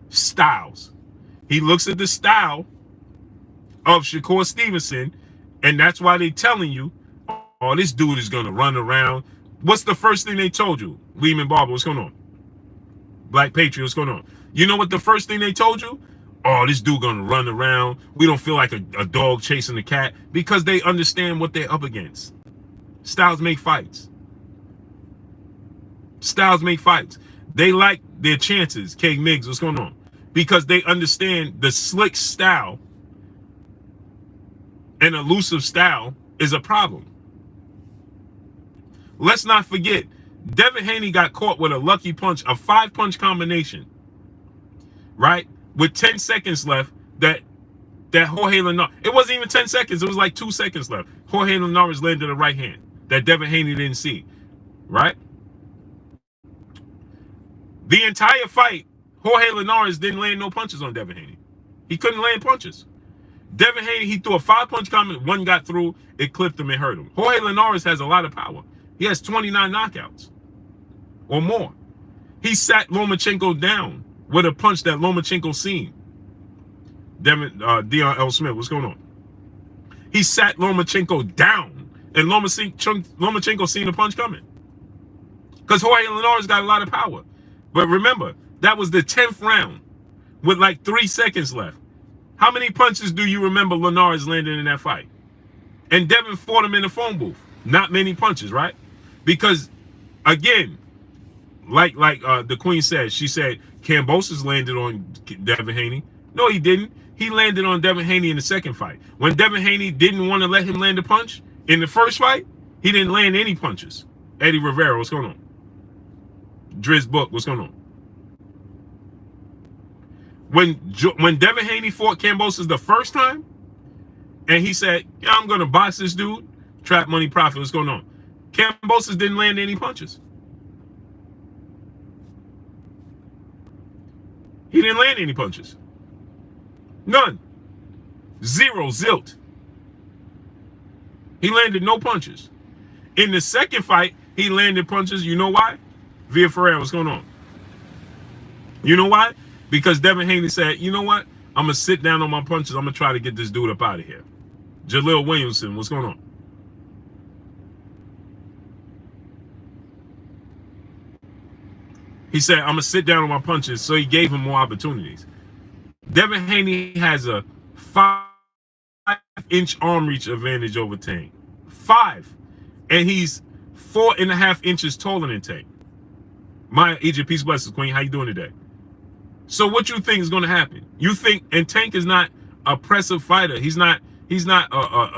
styles. He looks at the style of Shakur Stevenson, and that's why they're telling you, oh, this dude is gonna run around. What's the first thing they told you? Lehman Barber, what's going on? Black Patriot, what's going on? You know what the first thing they told you? Oh, this dude gonna run around. We don't feel like a dog chasing a cat, because they understand what they're up against. Styles make fights. Styles make fights. They like their chances. K Miggs, what's going on? Because they understand the slick style and elusive style is a problem. Let's not forget, Devin Haney got caught with a lucky punch, a 5-punch combination, right? With 10 seconds left, that Jorge Linares, it wasn't even 10 seconds, it was like 2 seconds left. Jorge Linares landed a right hand that Devin Haney didn't see, right? The entire fight, Jorge Linares didn't land no punches on Devin Haney. He couldn't land punches. Devin Haney, he threw a 5-punch comment, one got through, it clipped him and hurt him. Jorge Linares has a lot of power. He has 29 knockouts or more. He sat Lomachenko down with a punch that Lomachenko seen. Dion L. Smith, what's going on? He sat Lomachenko down, and Lomachenko seen the punch coming. Because Jorge Linares got a lot of power. But remember, that was the 10th round with like 3 seconds left. How many punches do you remember Linares landing in that fight? And Devin fought him in the phone booth. Not many punches, right? Because, again, like the Queen said, she said Kambosos landed on Devin Haney. No, he didn't. He landed on Devin Haney in the second fight. When Devin Haney didn't want to let him land a punch in the first fight, he didn't land any punches. Eddie Rivera, what's going on? Driz Book, what's going on? When Devin Haney fought Kambosos the first time, and he said, yeah, I'm going to box this dude, Trap Money Profit, what's going on? Kambosos didn't land any punches. He didn't land any punches. None. Zero, zilt. He landed no punches. In the second fight, he landed punches. You know why? Via Ferreira, what's going on? You know why? Because Devin Haney said, you know what? I'm going to sit down on my punches. I'm going to try to get this dude up out of here. Jaleel Williamson, what's going on? He said, I'm going to sit down on my punches, so he gave him more opportunities. Devin Haney has a 5-inch arm reach advantage over Tank. 5. And he's 4.5 inches taller than Tank. Maya Egypt, peace, blessings, Queen. How you doing today? So what you think is going to happen? You think, and Tank is not a oppressive fighter. He's not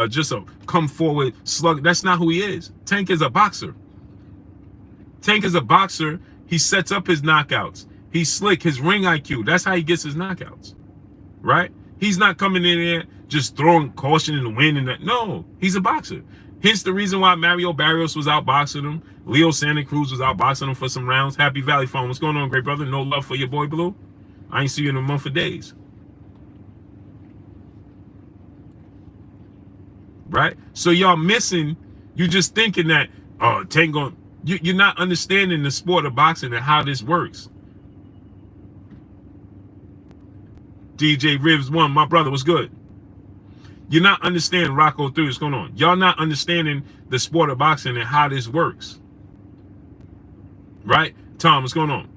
just a come forward slug. That's not who he is. Tank is a boxer. Tank is a boxer. He sets up his knockouts. He's slick. His ring IQ. That's how he gets his knockouts. Right? He's not coming in there just throwing caution in the wind and that. No, he's a boxer. Hence the reason why Mario Barrios was outboxing him. Leo Santa Cruz was outboxing him for some rounds. Happy Valley Phone. What's going on, great brother? No love for your boy Blue? I ain't see you in a month of days. Right? So y'all missing, you just thinking that, oh, Tank going, you're not understanding the sport of boxing and how this works. DJ Ribs 1, my brother, what's good? You're not understanding Rocco 3, what's going on? Y'all not understanding the sport of boxing and how this works. Right? Tom, what's going on?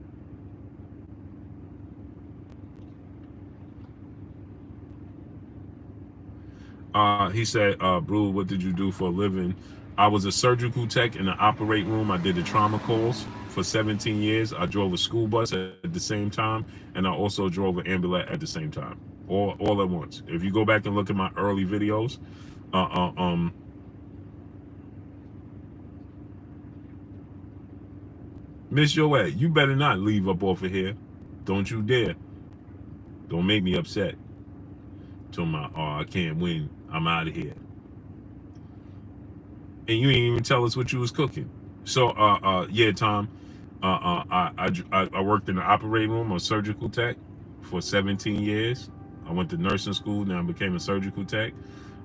He said, Brew, what did you do for a living? I was a surgical tech in the operating room. I did the trauma calls for 17 years. I drove a school bus at the same time, and I also drove an ambulance at the same time, all at once. If you go back and look at my early videos, Miss Joette, you better not leave up off of here. Don't you dare. Don't make me upset. Tell my, oh, I can't win. I'm out of here. And you ain't even tell us what you was cooking. So, yeah, Tom, I worked in the operating room, a surgical tech, for 17 years. I went to nursing school, now I became a surgical tech.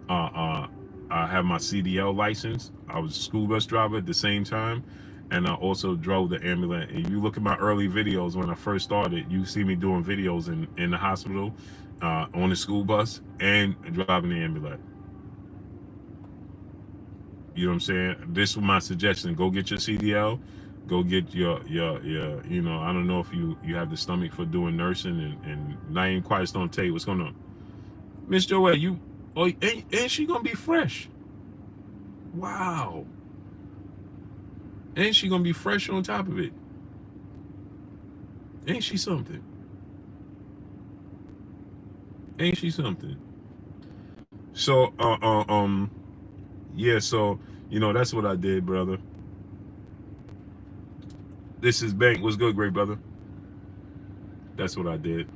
I have my CDL license. I was a school bus driver at the same time, and I also drove the ambulance. And you look at my early videos when I first started, you see me doing videos in the hospital, on the school bus, and driving the ambulance. You know what I'm saying? This was my suggestion. Go get your CDL. Go get your you know, I don't know if you have the stomach for doing nursing and Naeem Quiet Storm tell you what's going on. Miss Joelle, you, oh, ain't she gonna be fresh? Wow. Ain't she gonna be fresh on top of it? Ain't she something? Ain't she something? So, yeah, so, you know, that's what I did, brother. This is Bank. What's good, great brother? That's what I did.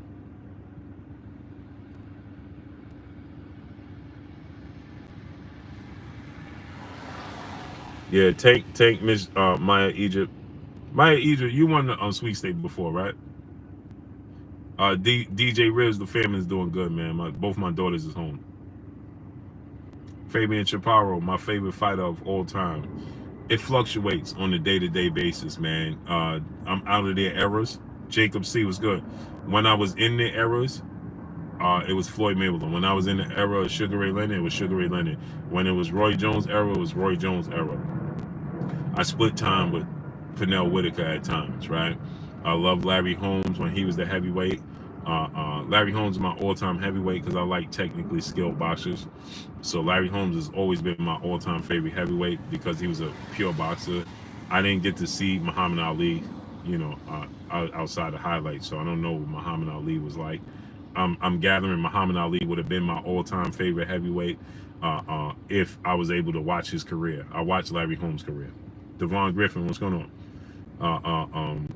Yeah, Tank Miss Maya Egypt. Maya Egypt, you won on Sweet State before, right? DJ Ribs, the family's doing good, man. Both my daughters is home. Fabian Chaparro, my favorite fighter of all time. It fluctuates on a day-to-day basis, man. I'm out of their eras. Jacob C was good. When I was in their eras, it was Floyd Mayweather. When I was in the era of Sugar Ray Leonard, it was Sugar Ray Leonard. When it was Roy Jones era, it was Roy Jones era. I split time with Pernell Whitaker at times, right? I love Larry Holmes when he was the heavyweight. Larry Holmes is my all-time heavyweight because I like technically skilled boxers. So Larry Holmes has always been my all-time favorite heavyweight because he was a pure boxer. I didn't get to see Muhammad Ali, outside the highlights, so I don't know what Muhammad Ali was like. I'm gathering Muhammad Ali would have been my all-time favorite heavyweight if I was able to watch his career. I watched Larry Holmes' career. Devon Griffin, what's going on?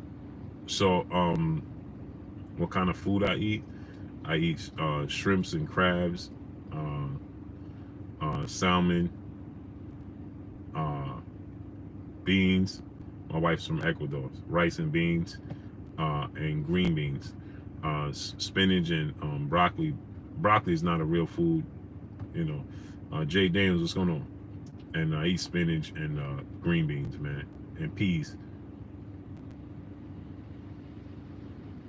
What kind of food I eat? I eat shrimps and crabs, salmon, beans. My wife's from Ecuador. Rice and beans, and green beans, spinach and broccoli. Broccoli is not a real food, Jay Daniels, what's going on? And I eat spinach and green beans, man, and peas.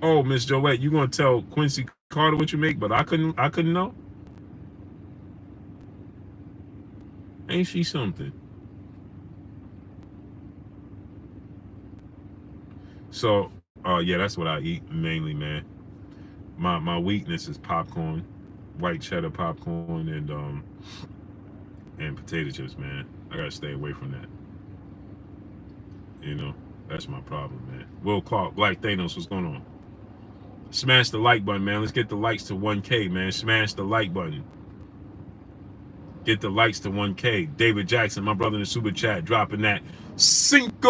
Oh, Miss Joette, you gonna tell Quincy Carter what you make? But I couldn't know. Ain't she something? So, yeah, that's what I eat mainly, man. My weakness is popcorn, white cheddar popcorn, and potato chips, man. I gotta stay away from that. That's my problem, man. Will Clark, Black Thanos, what's going on? Smash the like button, man. Let's get the likes to 1K, man. Smash the like button. Get the likes to 1K. David Jackson, my brother in the super chat, dropping that Cinco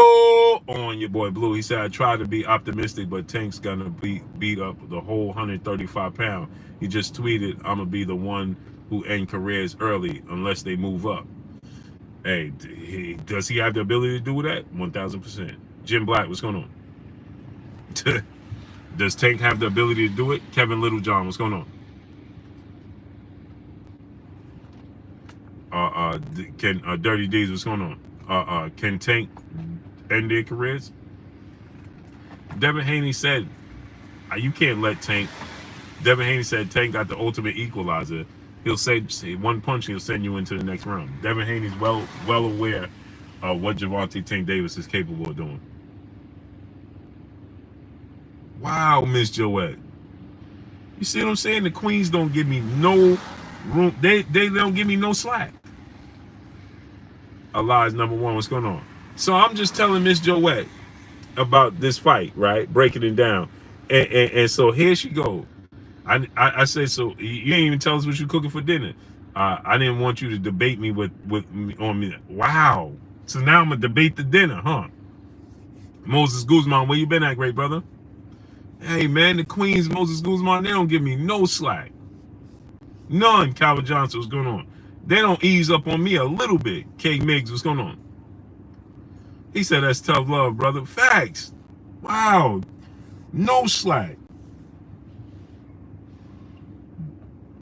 on your boy Blue. He said, I tried to be optimistic, but Tank's gonna beat up the whole 135 pound. He just tweeted, I'm gonna be the one who end careers early unless they move up. Hey, does he have the ability to do that? 1000%. Jim Black, what's going on? Does Tank have the ability to do it? Kevin Littlejohn, what's going on? Can Dirty D's, what's going on? Can Tank end their careers? Devin Haney said, you can't let Tank. Devin Haney said Tank got the ultimate equalizer. He'll say one punch, he'll send you into the next round. Devin Haney's well aware of what Gervonta Tank Davis is capable of doing. Wow, Miss Joette. You see what I'm saying? The queens don't give me no room. They don't give me no slack. Allah is number one. What's going on? So I'm just telling Miss Joette about this fight, right? Breaking it down. And so here she goes. I said, so you ain't even tell us what you're cooking for dinner. I didn't want you to debate me with me. Wow. So now I'm gonna debate the dinner, huh? Moses Guzman, where you been at, great brother? Hey man, the Queens, Moses Guzman, they don't give me no slack. None. Calvin Johnson, what's going on? They don't ease up on me a little bit. K Miggs, what's going on? He said that's tough love, brother. Facts. Wow. No slack.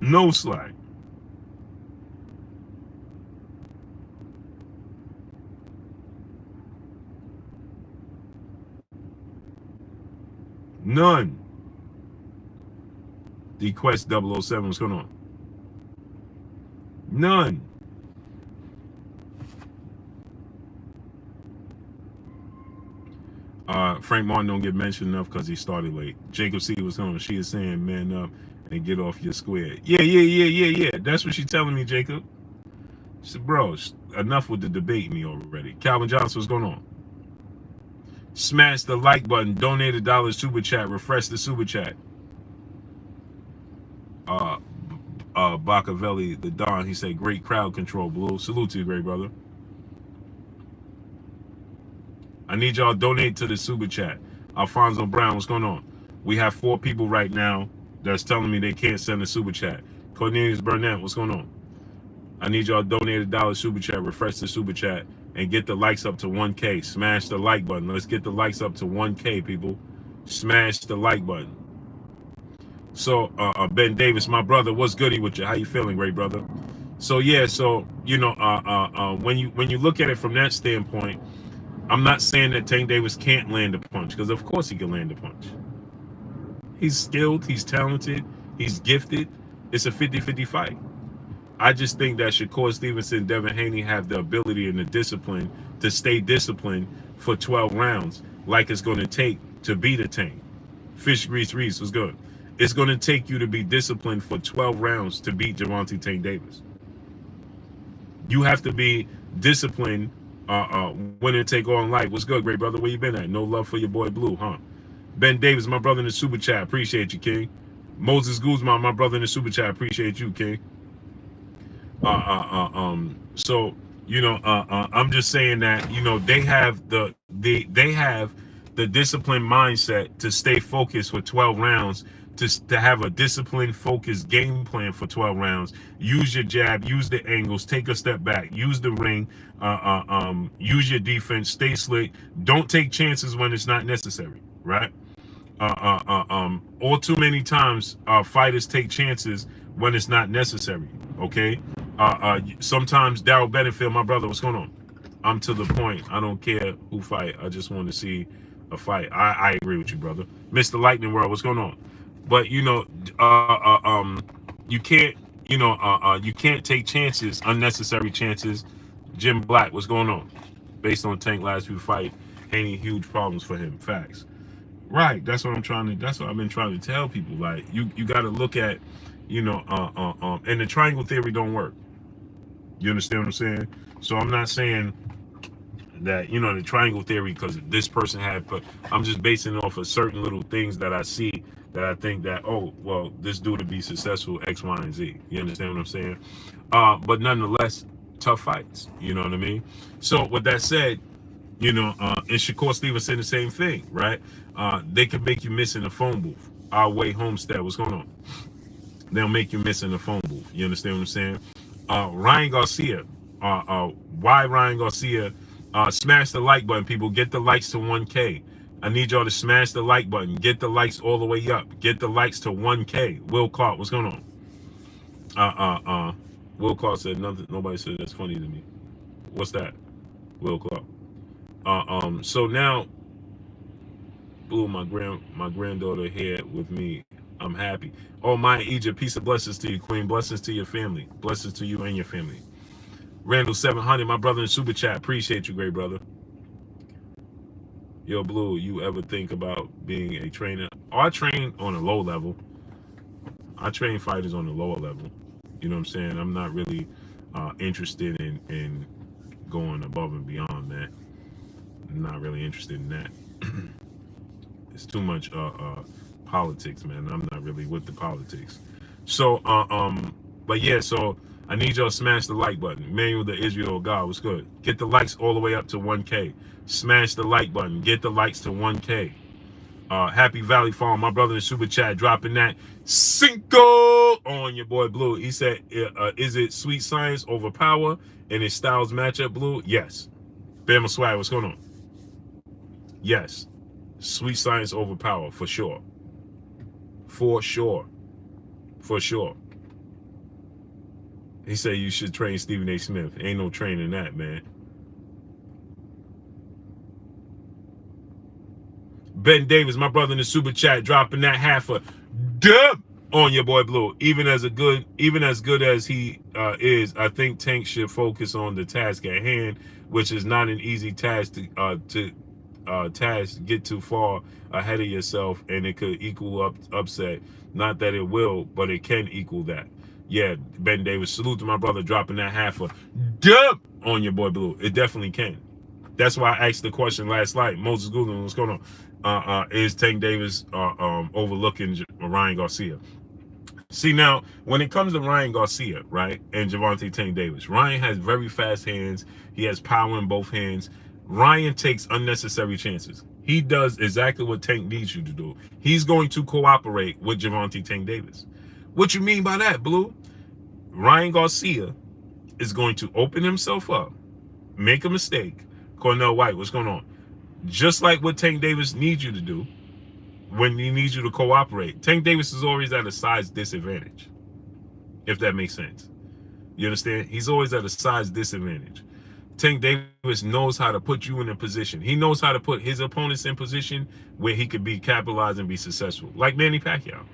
No slack. None. The Quest 007, what's going on? None. Frank Martin don't get mentioned enough because he started late. Jacob C was on. She is saying, man up and get off your square. Yeah. That's what she's telling me, Jacob. She said, bro, enough with the debate me already. Calvin Johnson, what's going on? Smash the like button. Donate $1 super chat. Refresh the super chat. Bacavelli, the Don, he said, great crowd control, Blue. Salute to you, great brother. I need y'all to donate to the super chat. Alfonso Brown, what's going on? We have 4 people right now that's telling me they can't send a super chat. Cornelius Burnett, what's going on? I need y'all to donate a $1 super chat, refresh the super chat, and get the likes up to 1K. Smash the like button. Let's get the likes up to 1K, people. Smash the like button. So, Ben Davis, my brother, what's goody with you? How you feeling, great brother? So yeah, so you know, when you look at it from that standpoint, I'm not saying that Tank Davis can't land a punch, because of course he can land a punch. He's skilled, he's talented, he's gifted. It's a 50-50 fight. I just think that Shakur Stevenson, Devin Haney have the ability and the discipline to stay disciplined for 12 rounds, like it's going to take to beat a Tank. Fish Grease Reese was good. It's going to take you to be disciplined for 12 rounds to beat Gervonta Tank Davis. You have to be disciplined, winner take all in life. What's good, great brother? Where you been at? No love for your boy Blue, huh? Ben Davis, my brother in the super chat. Appreciate you, King. Moses Guzman, my brother in the super chat. Appreciate you, King. So you know, I'm just saying that, you know, they have the disciplined mindset to stay focused for 12 rounds, to have a disciplined, focused game plan for 12 rounds. Use your jab, use the angles, take a step back, use the ring, use your defense, stay slick. Don't take chances when it's not necessary, right? All too many times fighters take chances when it's not necessary, okay? Sometimes Darryl Benefield, my brother, what's going on? I'm to the point. I don't care who fight. I just want to see a fight. I agree with you, brother. Mr. Lightning World, what's going on? But you know, you can't, you know, you can't take chances, unnecessary chances. Jim Black, what's going on? Based on Tank last few fight, Haney, huge problems for him. Facts. Right. That's what I'm trying to. That's what I've been trying to tell people. Like you got to look at, you know, and the triangle theory don't work. You understand what I'm saying? So I'm not saying that, you know, the triangle theory because this person had, but I'm just basing it off of certain little things that I see that I think that, oh, well, this dude to be successful, X, Y, and Z. You understand what I'm saying? But nonetheless, tough fights. You know what I mean? So with that said, you know, and Shakur Stevenson the same thing, right? They can make you miss in the phone booth. Our way Homestead, what's going on? They'll make you miss in the phone booth. You understand what I'm saying? Ryan Garcia, why Ryan Garcia? Smash the like button, people. Get the likes to 1K. I need y'all to smash the like button. Get the likes all the way up. Get the likes to 1K. Will Clark, what's going on? Will Clark said nothing. Nobody said that's funny to me. What's that? Will Clark. So now, ooh, my granddaughter here with me. I'm happy. Oh, my Egypt, peace and blessings to you, Queen. Blessings to your family. Blessings to you and your family. Randall 700, my brother in super chat. Appreciate you, great brother. Yo, Blue, you ever think about being a trainer? Oh, I train on a low level. I train fighters on a lower level. You know what I'm saying? I'm not really interested in going above and beyond, man. I'm not really interested in that. It's too much politics, man. I'm not really with the politics. So, but yeah, so I need y'all to smash the like button. Emmanuel the Israel God, what's good? Get the likes all the way up to 1K. Smash the like button. Get the likes to 1K. Happy Valley Farm, my brother in the super chat, dropping that Cinco on your boy Blue. He said, is it Sweet Science over Power and his styles matchup, Blue? Yes. Bama Swag, what's going on? Yes. Sweet Science over Power, for sure. For sure. For sure. He said you should train Stephen A. Smith. Ain't no training that, man. Ben Davis, my brother in the super chat, dropping that half a dub on your boy Blue. Even as good as he is, I think Tank should focus on the task at hand, which is not an easy task to get too far ahead of yourself, and it could equal upset. Not that it will, but it can equal that. Yeah, Ben Davis, salute to my brother dropping that half a dub on your boy Blue. It definitely can. That's why I asked the question last night. Moses Goodwin, what's going on? Is Tank Davis overlooking Ryan Garcia? See, now, when it comes to Ryan Garcia, right, and Gervonta Tank Davis, Ryan has very fast hands. He has power in both hands. Ryan takes unnecessary chances. He does exactly what Tank needs you to do. He's going to cooperate with Gervonta Tank Davis. What you mean by that, Blue? Ryan Garcia is going to open himself up, make a mistake. Cornell White, what's going on? Just like what Tank Davis needs you to do when he needs you to cooperate. Tank Davis is always at a size disadvantage, if that makes sense. You understand? He's always at a size disadvantage. Tank Davis knows how to put you in a position. He knows how to put his opponents in position where he could be capitalized and be successful. Like Manny Pacquiao,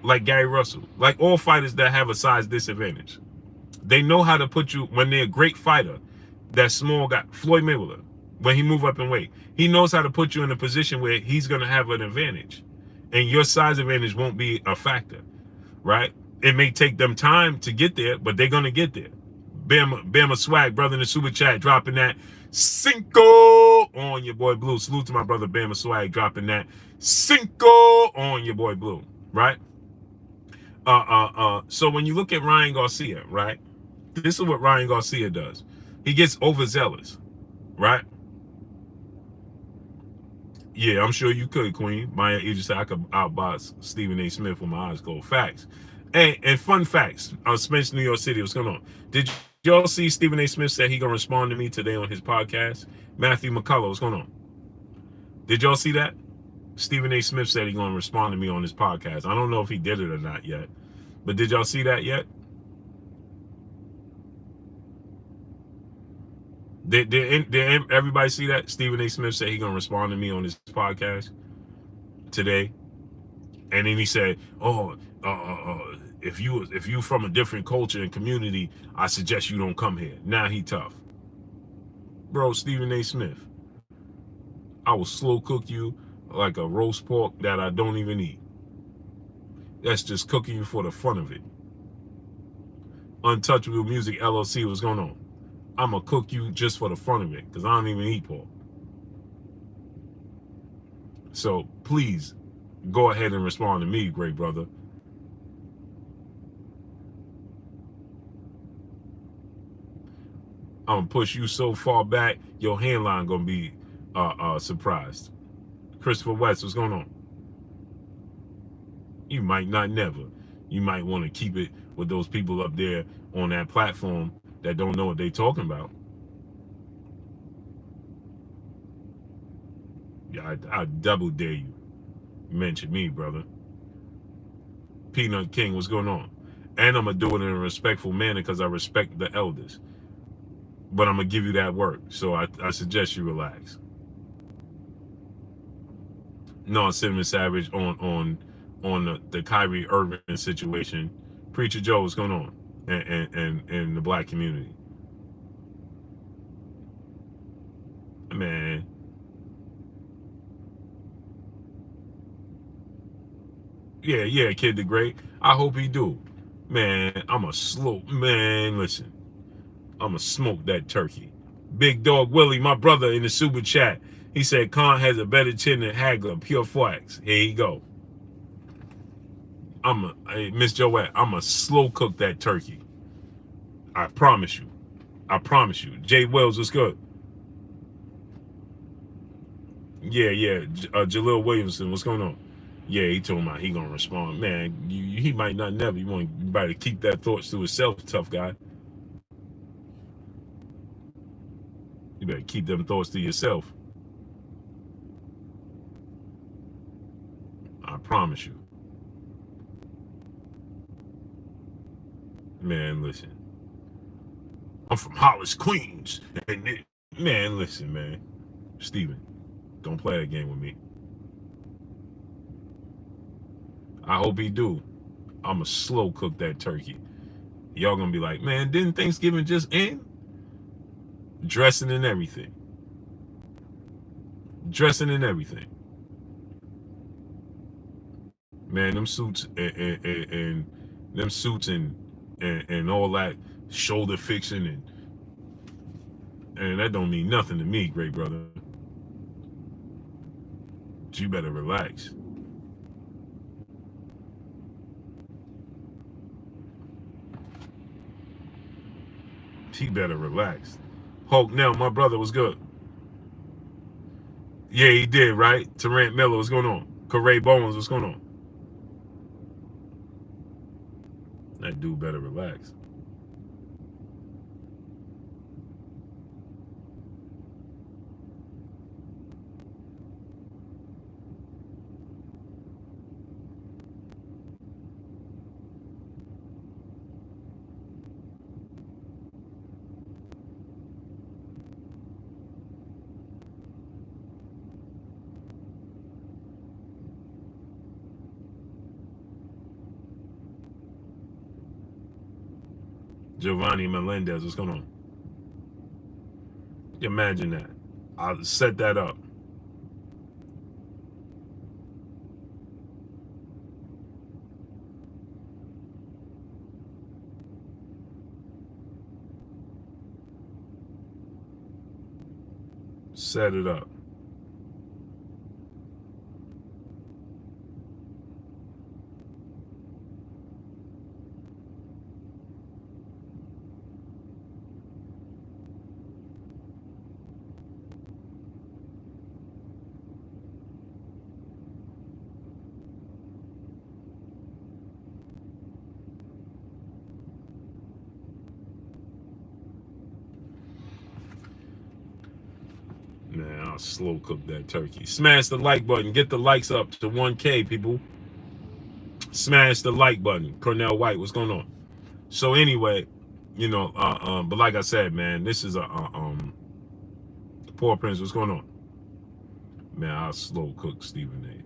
like Gary Russell, like all fighters that have a size disadvantage. They know how to put you, when they're a great fighter, that small guy, Floyd Mayweather, when he move up in weight, he knows how to put you in a position where he's going to have an advantage. And your size advantage won't be a factor, right? It may take them time to get there, but they're going to get there. Bama Swag, brother in the super chat, dropping that Cinco on your boy Blue. Salute to my brother Bama Swag, dropping that Cinco on your boy Blue, right? So when you look at Ryan Garcia, right? This is what Ryan Garcia does. He gets overzealous, right? Yeah, I'm sure you could, Queen. Maya Idris said I could outbox Stephen A. Smith with my eyes closed. Facts. And fun facts. Spence, New York City. What's going on? Did y'all see Stephen A. Smith said he gonna respond to me today on his podcast? Matthew McCullough, what's going on? Did y'all see that? Stephen A. Smith said he gonna respond to me on his podcast. I don't know if he did it or not yet, but did y'all see that yet? Did everybody see that? Stephen A. Smith said he gonna respond to me on his podcast today, and then he said, "Oh, if you from a different culture and community, I suggest you don't come here." Now he tough, bro. Stephen A. Smith, I will slow cook you like a roast pork that I don't even eat. That's just cooking you for the fun of it. Untouchable Music LLC, what's going on? I'm going to cook you just for the fun of it because I don't even eat pork. So please go ahead and respond to me, great brother. I'm going to push you so far back, your handline going to be surprised. Christopher West, what's going on? You might not never. You might want to keep it with those people up there on that platform that don't know what they talking about. Yeah, I double dare you mention me, brother. Peanut King, what's going on? And I'm going to do it in a respectful manner because I respect the elders. But I'm going to give you that work. So I suggest you relax. No, Cinnamon Savage on the Kyrie Irving situation. Preacher Joe, what's going on? And the black community. Man. Yeah, Kid the Great. I hope he do. Man, I'm a slow man. Listen, I'm a smoke that turkey. Big Dog Willie, my brother in the super chat. He said Khan has a better chin than Hagler. Pure flags. Here you go. Miss Joette, I'm a slow cook that turkey. I promise you. I promise you. Jay Wells, what's good? Yeah. Jalil Williamson, what's going on? Yeah, he told me he gonna respond. Man, he might not never. You better keep that thoughts to himself, tough guy. You better keep them thoughts to yourself. I promise you. Man, listen. I'm from Hollis, Queens. Man, listen, man. Steven, don't play that game with me. I hope he do. I'ma slow cook that turkey. Y'all gonna be like, man, didn't Thanksgiving just end? Dressing and everything. Dressing and everything. Man, them suits and them suits and all that shoulder fixing and that don't mean nothing to me, great brother. But you better relax. He better relax. Hulk, now my brother was good. Yeah, he did, right? Terrence Miller, what's going on? Corey Bowens, what's going on? That dude better relax. Giovanni Melendez, what's going on? Imagine that. I'll set that up. Set it up. Man, I'll slow cook that turkey. Smash the like button. Get the likes up to 1K, people. Smash the like button. Cornell White, what's going on? So anyway, but like I said, man, this is a Poor Prince, what's going on? Man, I'll slow cook Stephen A.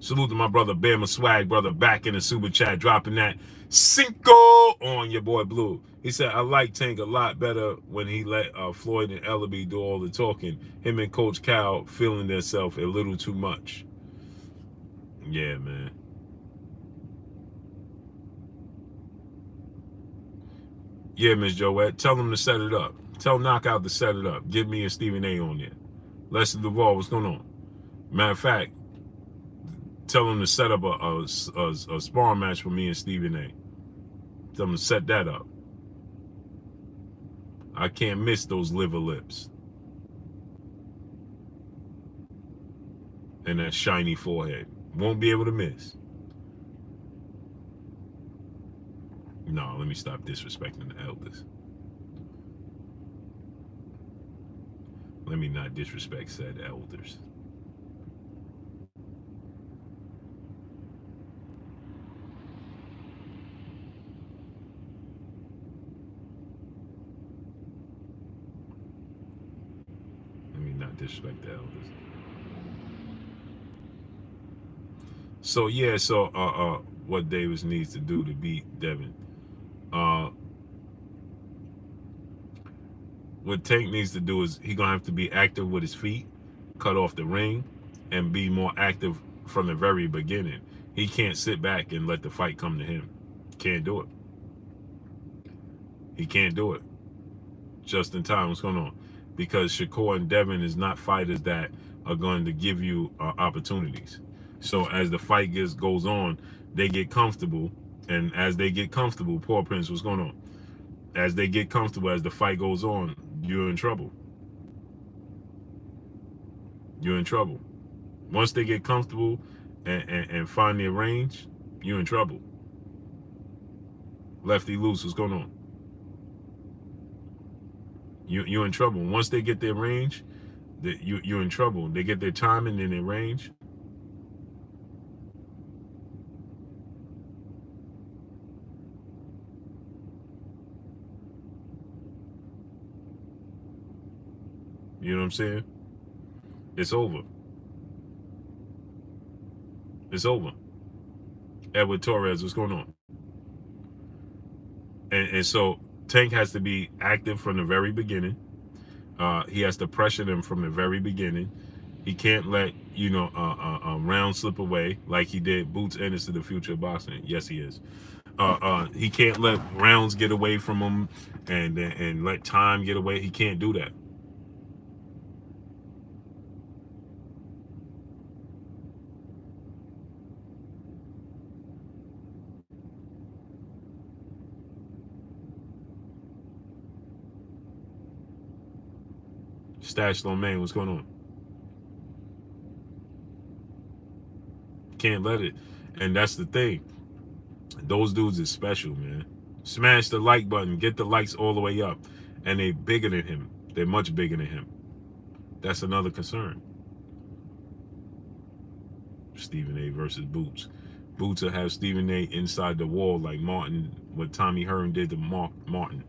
Salute to my brother Bama Swag, brother, back in the super chat, dropping that Cinco on your boy Blue. He said, I like Tank a lot better when he let Floyd and R0BBED do all the talking. Him and Coach Cal feeling themselves a little too much. Yeah, man. Yeah, Miss Joette, tell him to set it up. Tell Knockout to set it up. Give me a Stephen A on there. Lester Duvall, what's going on? Matter of fact, tell him to set up a sparring match for me and Stephen A. Tell him to set that up. I can't miss those liver lips and that shiny forehead. Won't be able to miss. No, let me stop disrespecting the elders. Let me not disrespect said elders. Let me not disrespect the elders. So yeah, what Davis needs to do to beat Devin. What Tank needs to do is he gonna have to be active with his feet, cut off the ring, and be more active from the very beginning. He can't sit back and let the fight come to him. Can't do it. He can't do it. Just in time, what's going on? Because Shakur and Devin is not fighters that are going to give you opportunities. So as the fight goes on, they get comfortable, and as they get comfortable, Poor Prince, what's going on? As they get comfortable, as the fight goes on, you're in trouble. You're in trouble. Once they get comfortable and find their range, you're in trouble. Lefty loose, what's going on? You're in trouble. Once they get their range, you're in trouble. They get their timing and their range. You know what I'm saying? It's over. It's over. Edward Torres, what's going on? And so Tank has to be active from the very beginning. He has to pressure them from the very beginning. He can't let a round slip away like he did Boots Ennis to the future of boxing. Yes, he is. He can't let rounds get away from him and let time get away. He can't do that. Stash Lomain, what's going on? Can't let it. And that's the thing. Those dudes is special, man. Smash the like button. Get the likes all the way up. And they bigger than him. They're much bigger than him. That's another concern. Stephen A versus Boots. Boots will have Stephen A inside the wall like Martin, what Tommy Hearn did to Martin.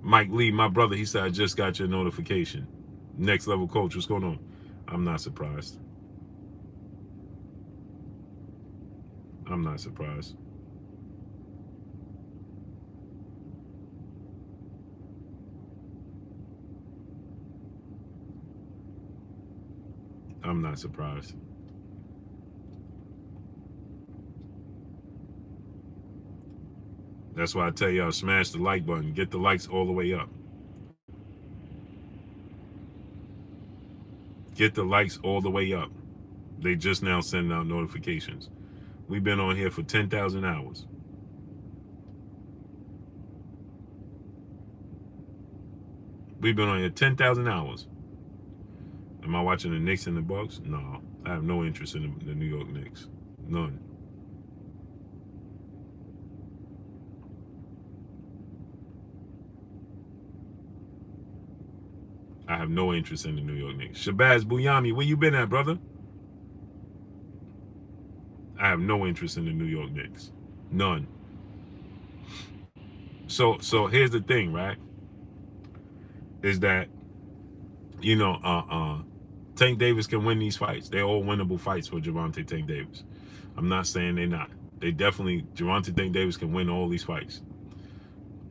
Mike Lee, my brother, he said, I just got your notification. Next Level Coach, what's going on? I'm not surprised. I'm not surprised. I'm not surprised. That's why I tell y'all, smash the like button. Get the likes all the way up. Get the likes all the way up. They just now sending out notifications. We've been on here for 10,000 hours. We've been on here 10,000 hours. Am I watching the Knicks and the Bucks? No, I have no interest in the New York Knicks. None. I have no interest in the New York Knicks. Shabazz Buyami, where you been at, brother? I have no interest in the New York Knicks. None. So here's the thing, right? Is that, you know, Tank Davis can win these fights. They're all winnable fights for Gervonta Tank Davis. I'm not saying they're not. They definitely, Gervonta Tank Davis can win all these fights.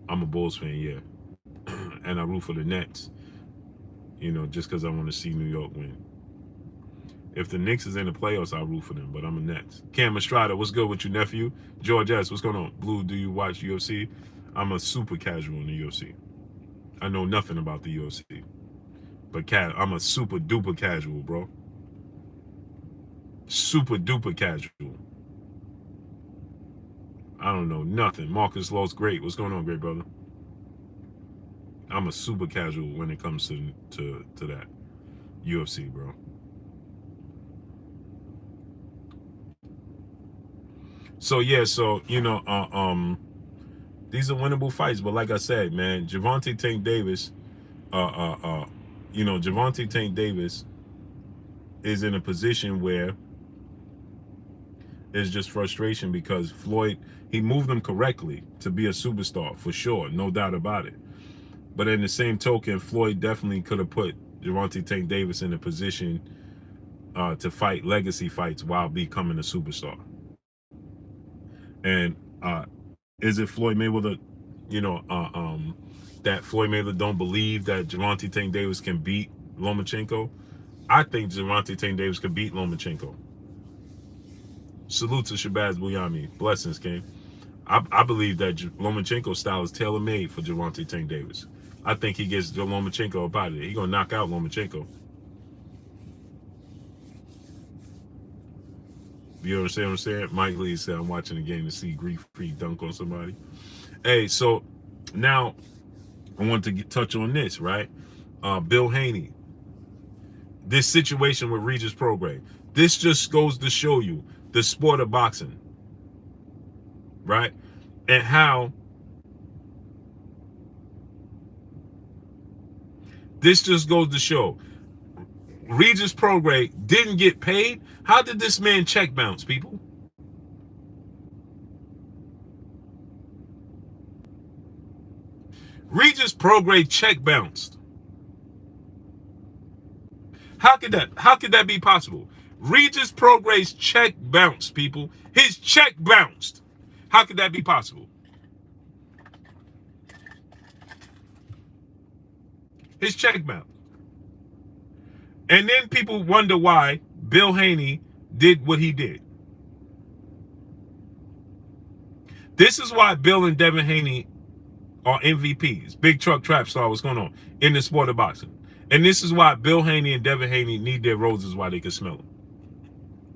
I'm a Bulls fan, yeah. And I root for the Nets, you know, just because I want to see New York win. If the Knicks is in the playoffs, I'll root for them, but I'm a Nets. Cam Estrada, what's good with you, nephew? George S., what's going on? Blue, do you watch UFC? I'm a super casual in the UFC. I know nothing about the UFC. But I'm a super duper casual, bro. Super duper casual. I don't know nothing. Marcus Low's great. What's going on, great brother? I'm a super casual when it comes to that UFC, bro. So yeah, so you know, these are winnable fights. But like I said, man, Gervonta Tank Davis, you know, Gervonta Tank Davis is in a position where there's just frustration because Floyd, he moved him correctly to be a superstar for sure, no doubt about it. But in the same token, Floyd definitely could have put Gervonta Tank Davis in a position to fight legacy fights while becoming a superstar. And is it Floyd Mayweather, you know, that Floyd Mayweather don't believe that Gervonta Tank Davis can beat Lomachenko? I think Gervonta Tank Davis could beat Lomachenko. Salute to Shabazz Buyami. Blessings, King. I believe that Lomachenko's style is tailor-made for Gervonta Tank Davis. I think he gets Lomachenko up out of there. He's going to knock out Lomachenko. You understand what I'm saying? Mike Lee said, I'm watching the game to see Grief-Free dunk on somebody. Hey, so now I want to touch on this, right? Bill Haney. This situation with Regis Prograis. This just goes to show you the sport of boxing, right? And how this just goes to show Regis Prograis didn't get paid. How did this man check bounce, people? Regis Prograis check bounced. How could that be possible? Regis Prograis check bounced, people. His check bounced. How could that be possible? His check bounced. And then people wonder why Bill Haney did what he did. This is why Bill and Devin Haney are MVPs. Big Truck Trap Star, what's going on? In the sport of boxing. And this is why Bill Haney and Devin Haney need their roses while they can smell them.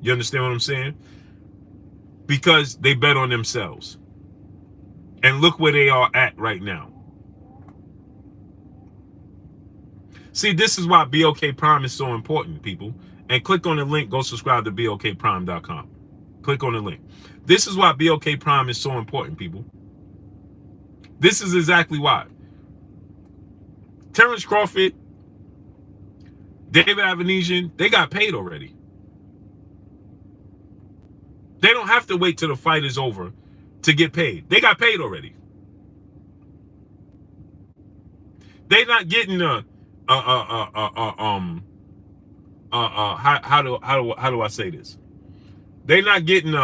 You understand what I'm saying? Because they bet on themselves. And look where they are at right now. See, this is why BLK Prime is so important, people. And click on the link. Go subscribe to blkprime.com. Click on the link. This is why BLK Prime is so important, people. This is exactly why. Terrence Crawford, David Avenesian, they got paid already. They don't have to wait till the fight is over to get paid. They got paid already. They're not getting how do I say this? They're not getting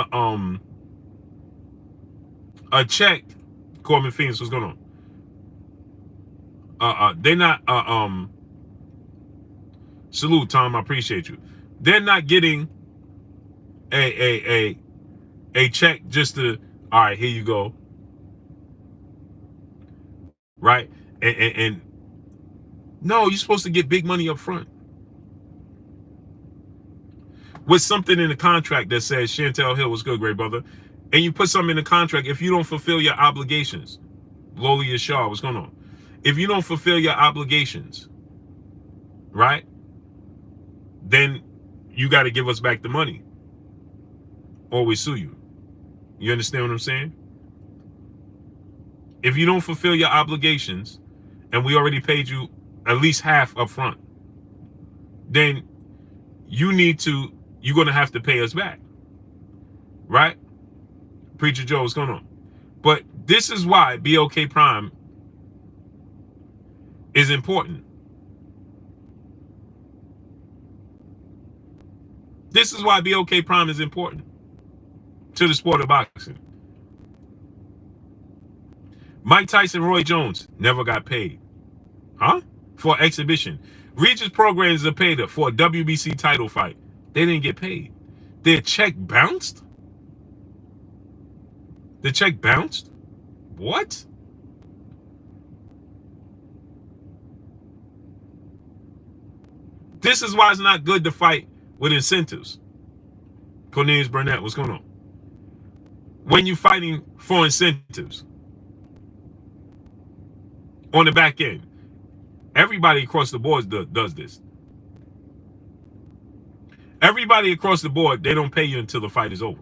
a check. Corbin Phoenix, what's going on? They're not salute, Tom, I appreciate you. They're not getting a check just to, all right, here you go. Right? And no, you're supposed to get big money up front. With something in the contract that says, Chantel Hill was good, great brother. And you put something in the contract, if you don't fulfill your obligations, Lolia Shaw, what's going on? If you don't fulfill your obligations, right, then you got to give us back the money or we sue you. You understand what I'm saying? If you don't fulfill your obligations and we already paid you at least half up front, then you're going to have to pay us back. Right? Preacher Joe, what's going on? But this is why BLK Prime is important. This is why BLK Prime is important to the sport of boxing. Mike Tyson, Roy Jones never got paid. Huh? For exhibition. Regis Prograis are paid for a WBC title fight. They didn't get paid. Their check bounced? The check bounced? What? This is why it's not good to fight with incentives. Cornelius Burnett, what's going on? When you're fighting for incentives on the back end, everybody across the board does this. Everybody across the board, they don't pay you until the fight is over.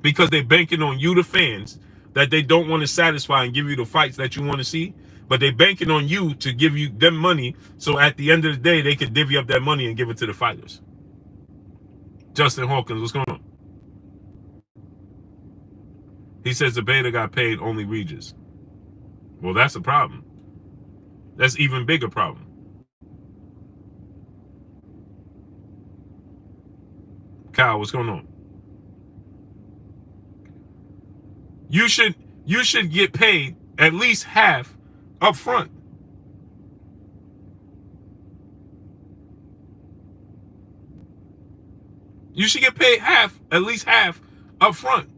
Because they're banking on you, the fans, that they don't want to satisfy and give you the fights that you want to see. But they're banking on you to give you them money, so at the end of the day, they can divvy up that money and give it to the fighters. Justin Hawkins, what's going on? He says the beta got paid, only Regis. Well, that's a problem. That's even bigger problem. Kyle, what's going on? You should get paid at least half up front. You should get paid at least half up front.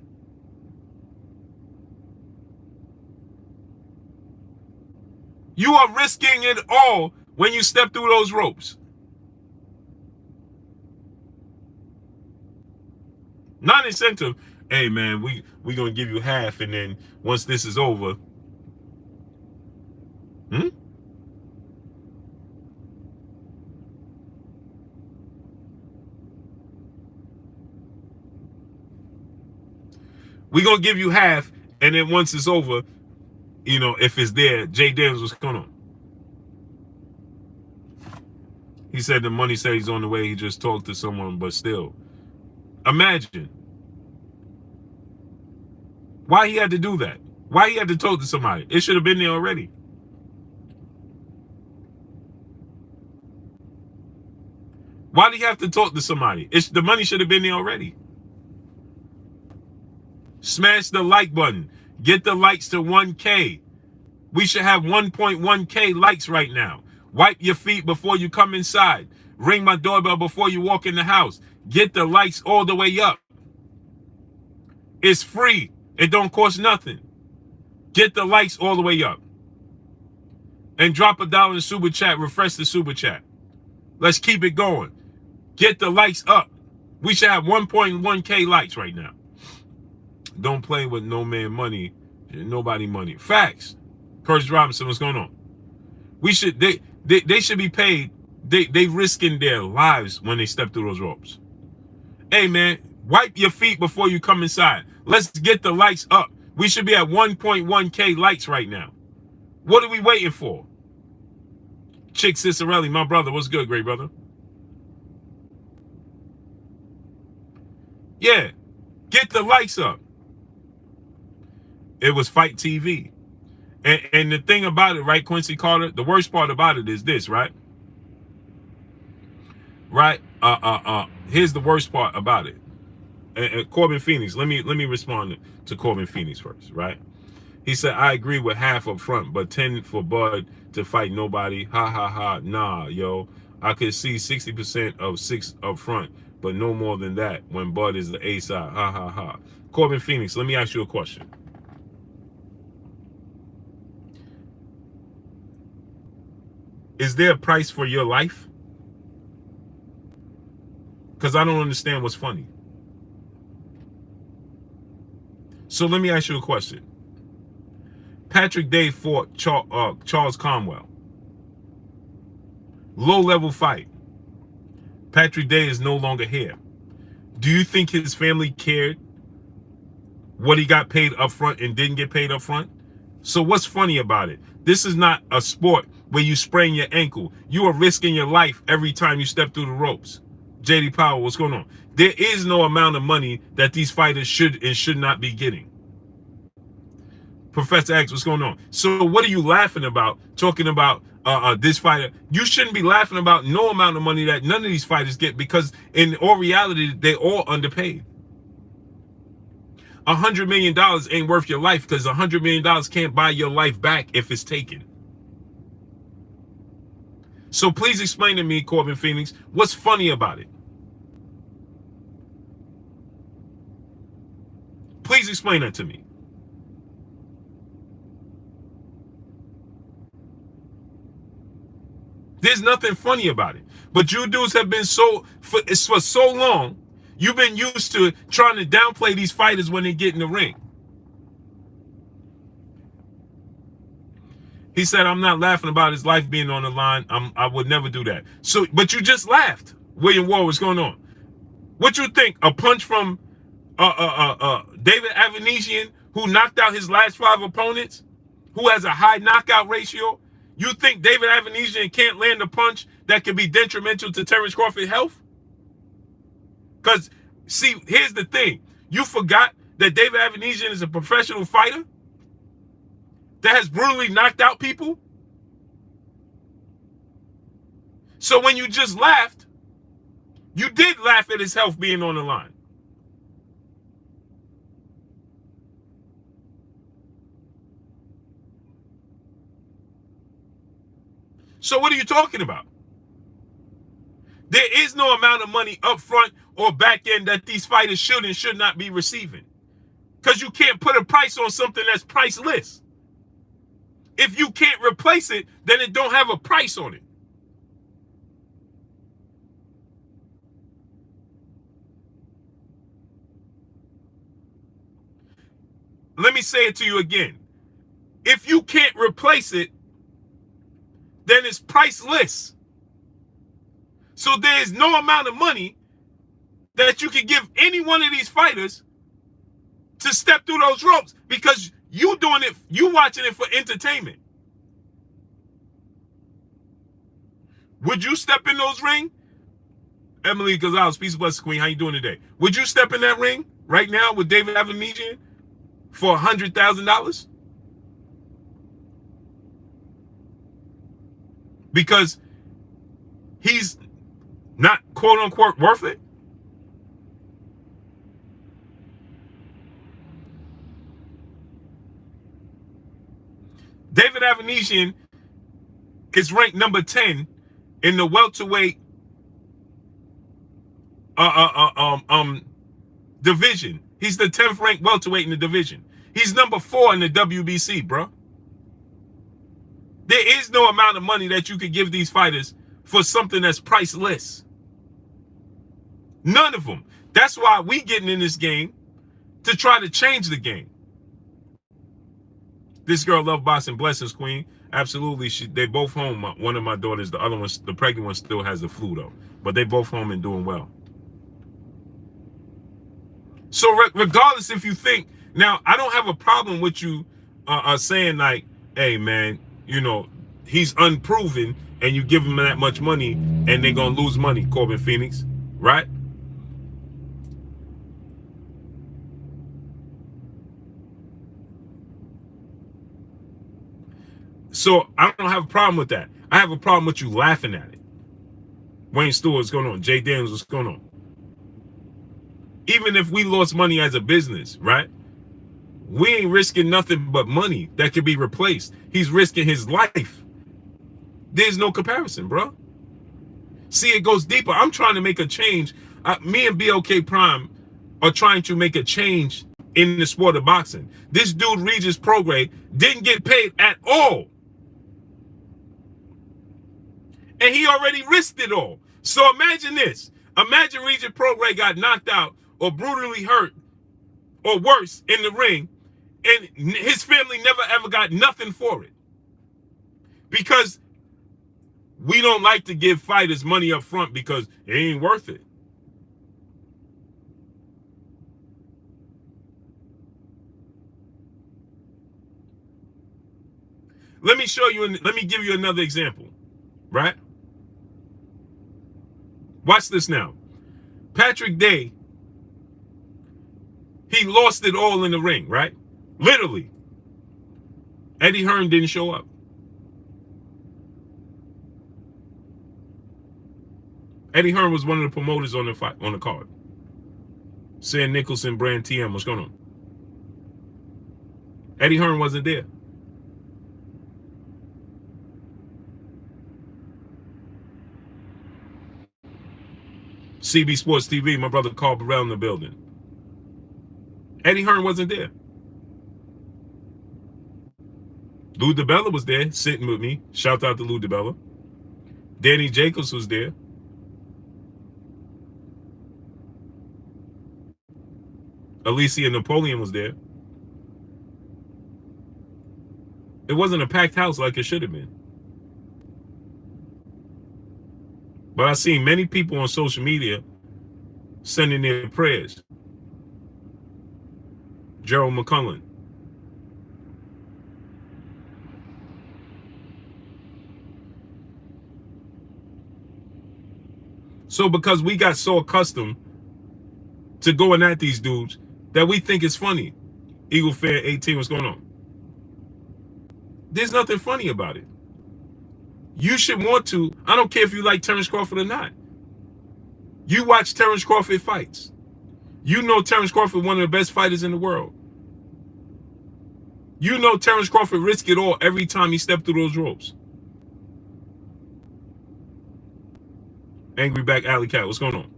You are risking it all when you step through those ropes. Non-incentive. Hey man, we gonna give you half, and then once this is over, we gonna give you half, and then once it's over, you know, if it's there, Jay Daniels, what's going on? He said the money said he's on the way. He just talked to someone, but still, imagine. Why he had to do that? Why he had to talk to somebody? It should have been there already. Why do you have to talk to somebody? The money should have been there already. Smash the like button. Get the likes to 1K. We should have 1.1K likes right now. Wipe your feet before you come inside. Ring my doorbell before you walk in the house. Get the likes all the way up. It's free. It don't cost nothing. Get the likes all the way up. And drop $1 in the super chat. Refresh the super chat. Let's keep it going. Get the likes up. We should have 1.1K likes right now. Don't play with no man money. Nobody money. Facts. Curtis Robinson, what's going on? They should be paid. They risking their lives when they step through those ropes. Hey man, wipe your feet before you come inside. Let's get the lights up. We should be at 1.1K lights right now. What are we waiting for? Chick Cicerelli, my brother, what's good, great brother? Yeah, get the lights up. It was Fight TV. And the thing about it, right, Quincy Carter, the worst part about it is this, right? Right? Here's the worst part about it. Corbin Phoenix, let me respond to Corbin Phoenix first, right? He said, I agree with half up front, but 10 for Bud to fight nobody. Ha ha ha. Nah, yo. I could see 60% of 6 up front, but no more than that when Bud is the A side. Ha ha ha. Corbin Phoenix, let me ask you a question. Is there a price for your life? Because I don't understand what's funny. So let me ask you a question. Patrick Day fought Charles Conwell. Low-level fight. Patrick Day is no longer here. Do you think his family cared what he got paid up front and didn't get paid up front? So what's funny about it? This is not a sport where you sprain your ankle. You are risking your life every time you step through the ropes. JD Powell, what's going on? There is no amount of money that these fighters should and should not be getting. Professor X, what's going on? So what are you laughing about, talking about this fighter? You shouldn't be laughing about no amount of money that none of these fighters get, because in all reality, they're all underpaid. $100 million ain't worth your life, because $100 million can't buy your life back if it's taken. So please explain to me, Corbin Phoenix, what's funny about it? Please explain that to me. There's nothing funny about it. But you dudes have been for so long, you've been used to trying to downplay these fighters when they get in the ring. He said, I'm not laughing about his life being on the line. I would never do that. So, but you just laughed. William Ward, what's going on? What you think? A punch from David Avanesian, who knocked out his last 5 opponents, who has a high knockout ratio? You think David Avanesian can't land a punch that could be detrimental to Terrence Crawford's health? Because, see, here's the thing. You forgot that David Avanesian is a professional fighter that has brutally knocked out people? So when you just laughed, you did laugh at his health being on the line. So what are you talking about? There is no amount of money up front or back end that these fighters should and should not be receiving. Because you can't put a price on something that's priceless. If you can't replace it, then it don't have a price on it. Let me say it to you again. If you can't replace it, then it's priceless. So there is no amount of money that you can give any one of these fighters to step through those ropes, because you doing it, you watching it for entertainment. Would you step in those ring? Emily Gonzalez, peace and blessings, queen. How you doing today? Would you step in that ring right now with David Avanesian for $100,000? Because he's not quote unquote worth it? David Avanesian is ranked number 10 in the welterweight division. He's the 10th ranked welterweight in the division. He's number 4 in the WBC, bro. There is no amount of money that you could give these fighters for something that's priceless. None of them. That's why we getting in this game, to try to change the game. This girl love boxing. Blessings, queen. Absolutely, they both home. One of my daughters, the other one, the pregnant one, still has the flu though. But they both home and doing well. So regardless, if you think now, I don't have a problem with you saying like, "Hey, man, you know, he's unproven," and you give him that much money, and they're gonna lose money, Corbin Phoenix, right? So I don't have a problem with that. I have a problem with you laughing at it. Wayne Stewart, what's going on? Jay Daniels, what's going on? Even if we lost money as a business, right? We ain't risking nothing but money that could be replaced. He's risking his life. There's no comparison, bro. See, it goes deeper. I'm trying to make a change. Me and BLK Prime are trying to make a change in the sport of boxing. This dude, Regis Prograis, didn't get paid at all. And he already risked it all. So imagine this. Imagine Regis Prograis got knocked out or brutally hurt or worse in the ring, and his family never ever got nothing for it. Because we don't like to give fighters money up front because it ain't worth it. Let me show you, let me give you another example, right? Watch this now. Patrick Day, he lost it all in the ring, right? Literally. Eddie Hearn didn't show up. Eddie Hearn was one of the promoters on the card. Sam Nicholson, Brand TM, what's going on? Eddie Hearn wasn't there. CB Sports TV, my brother Carl Burrell in the building. Eddie Hearn wasn't there. Lou DiBella was there, sitting with me. Shout out to Lou DiBella. Danny Jacobs was there. Alicia Napoleon was there. It wasn't a packed house like it should have been. But I've seen many people on social media sending their prayers. Gerald McCullen. So because we got so accustomed to going at these dudes that we think it's funny. Eagle Fair 18, what's going on? There's nothing funny about it. You should want to, I don't care if you like Terrence Crawford or not. You watch Terrence Crawford fights. You know Terrence Crawford one of the best fighters in the world. You know Terrence Crawford risked it all every time he stepped through those ropes. Angry Back Alley Cat, what's going on?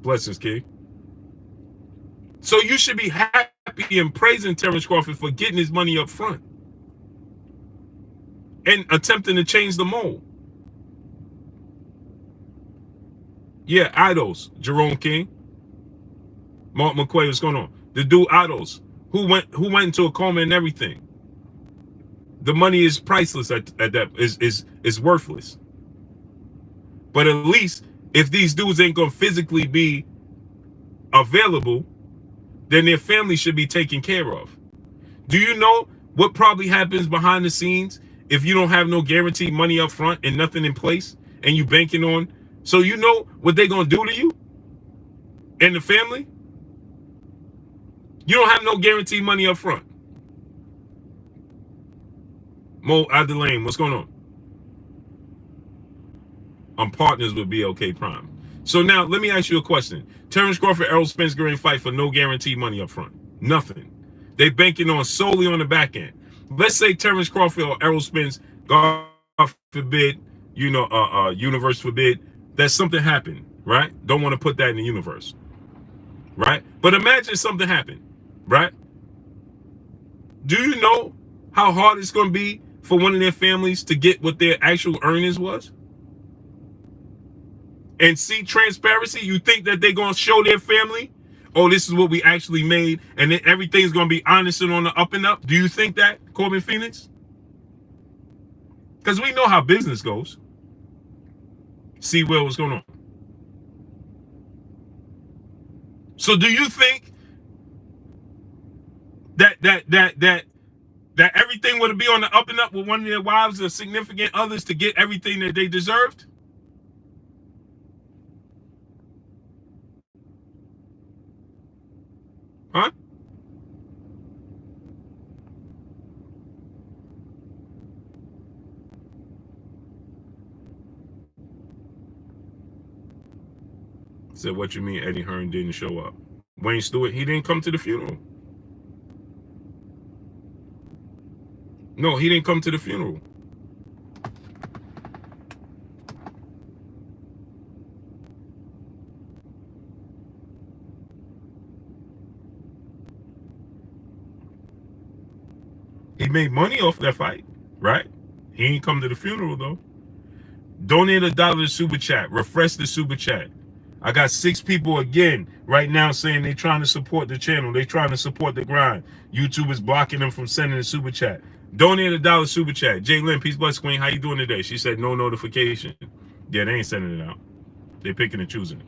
Blessings, kid. So you should be happy and praising Terrence Crawford for getting his money up front and attempting to change the mold. Yeah, idols. Jerome King, Mark McQuaid, what's going on? The dude idols who went into a coma and everything. The money is priceless at that, is worthless. But at least if these dudes ain't gonna physically be available, then their family should be taken care of. Do you know what probably happens behind the scenes if you don't have no guaranteed money up front and nothing in place and you banking on? So you know what they're gonna do to you and the family? You don't have no guaranteed money up front. Mo Adelane, what's going on? I'm partners with BLK Prime. So now let me ask you a question. Terrence Crawford, Errol Spence going to fight for no guaranteed money up front. Nothing. They banking on solely on the back end. Let's say Terrence Crawford or Errol Spence, God forbid, universe forbid, that something happened, right? Don't want to put that in the universe, right? But imagine something happened, right? Do you know how hard it's going to be for one of their families to get what their actual earnings was? And see transparency, you think that they're going to show their family, oh, this is what we actually made, and then everything's going to be honest and on the up and up? Do you think that, Corbin Phoenix? Because we know how business goes. See, Will, what's going on? So do you think that everything would be on the up and up with one of their wives or significant others to get everything that they deserved? Huh? Said, what you mean Eddie Hearn didn't show up? Wayne Stewart, he didn't come to the funeral. No, he didn't come to the funeral. He made money off that fight, right? He ain't come to the funeral, though. Donate $1 to Super Chat. Refresh the Super Chat. I got 6 people again right now saying they're trying to support the channel. They're trying to support the grind. YouTube is blocking them from sending a Super Chat. Donate $1 Super Chat. Jay Lynn, peace, bless, queen. How you doing today? She said no notification. Yeah, they ain't sending it out. They're picking and choosing it.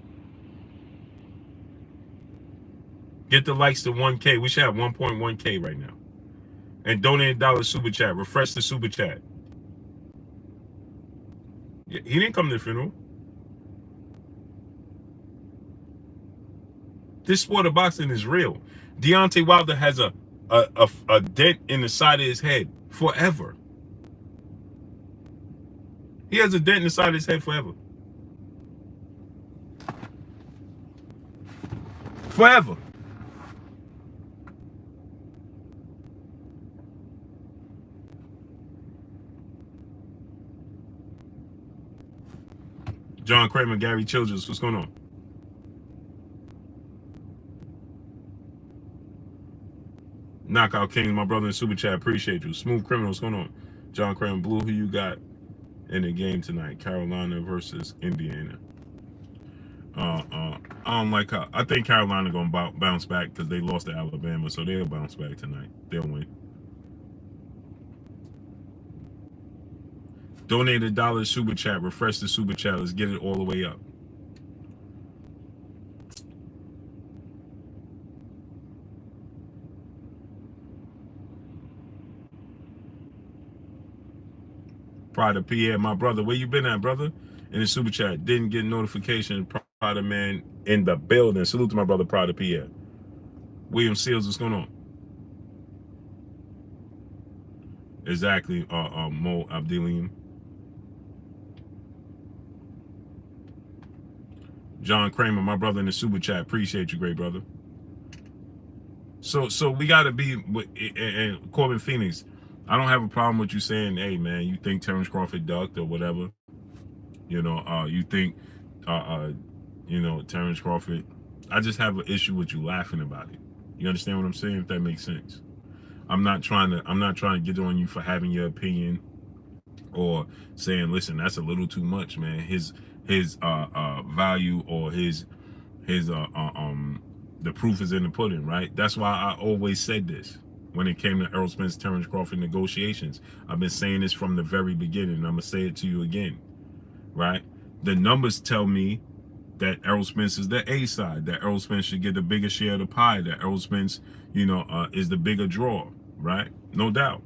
Get the likes to 1K. We should have 1.1K right now. And donate $1 Super Chat. Refresh the Super Chat. Yeah, he didn't come to the funeral. This sport of boxing is real. Deontay Wilder has a dent in the side of his head forever. He has a dent in the side of his head forever. Forever. John Kramer, Gary Childress, what's going on? Knockout King, my brother in Super Chat, appreciate you. Smooth Criminal, what's going on? John Kramer, Blue, who you got in the game tonight? Carolina versus Indiana. I don't like how, I think Carolina gonna bounce back because they lost to Alabama, so they'll bounce back tonight. They'll win. Donate $1 Super Chat. Refresh the Super Chat. Let's get it all the way up. Pride of Pierre, my brother. Where you been at, brother? In the Super Chat. Didn't get notification. Pride of Man in the building. Salute to my brother, Pride of Pierre. William Seals, what's going on? Exactly, Mo Abdelian. John Kramer, my brother in the Super Chat. Appreciate you, great brother. So we got to be, and Corbin Phoenix, I don't have a problem with you saying, hey, man, you think Terrence Crawford ducked or whatever. You know, you think, you know, Terrence Crawford. I just have an issue with you laughing about it. You understand what I'm saying? If that makes sense. I'm not trying to get on you for having your opinion or saying, listen, that's a little too much, man. His value or his the proof is in the pudding, right? That's why I always said this when it came to Errol Spence Terrence Crawford negotiations. I've been saying this from the very beginning. I'm gonna say it to you again, right? The numbers tell me that Errol Spence is the A side, that Errol Spence should get the bigger share of the pie, that Errol Spence, you know, is the bigger draw, right? No doubt.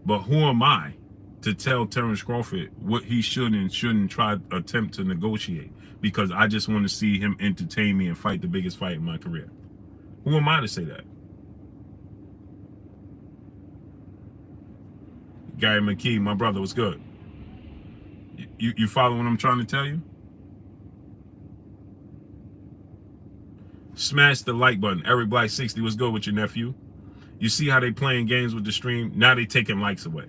But who am I to tell Terrence Crawford what he should and shouldn't try attempt to negotiate? Because I just want to see him entertain me and fight the biggest fight in my career. Who am I to say that? Gary McKee, my brother, what's good? You follow what I'm trying to tell you? Smash the like button. Eric Black 60, what's good with your nephew? You see how they playing games with the stream? Now they taking likes away.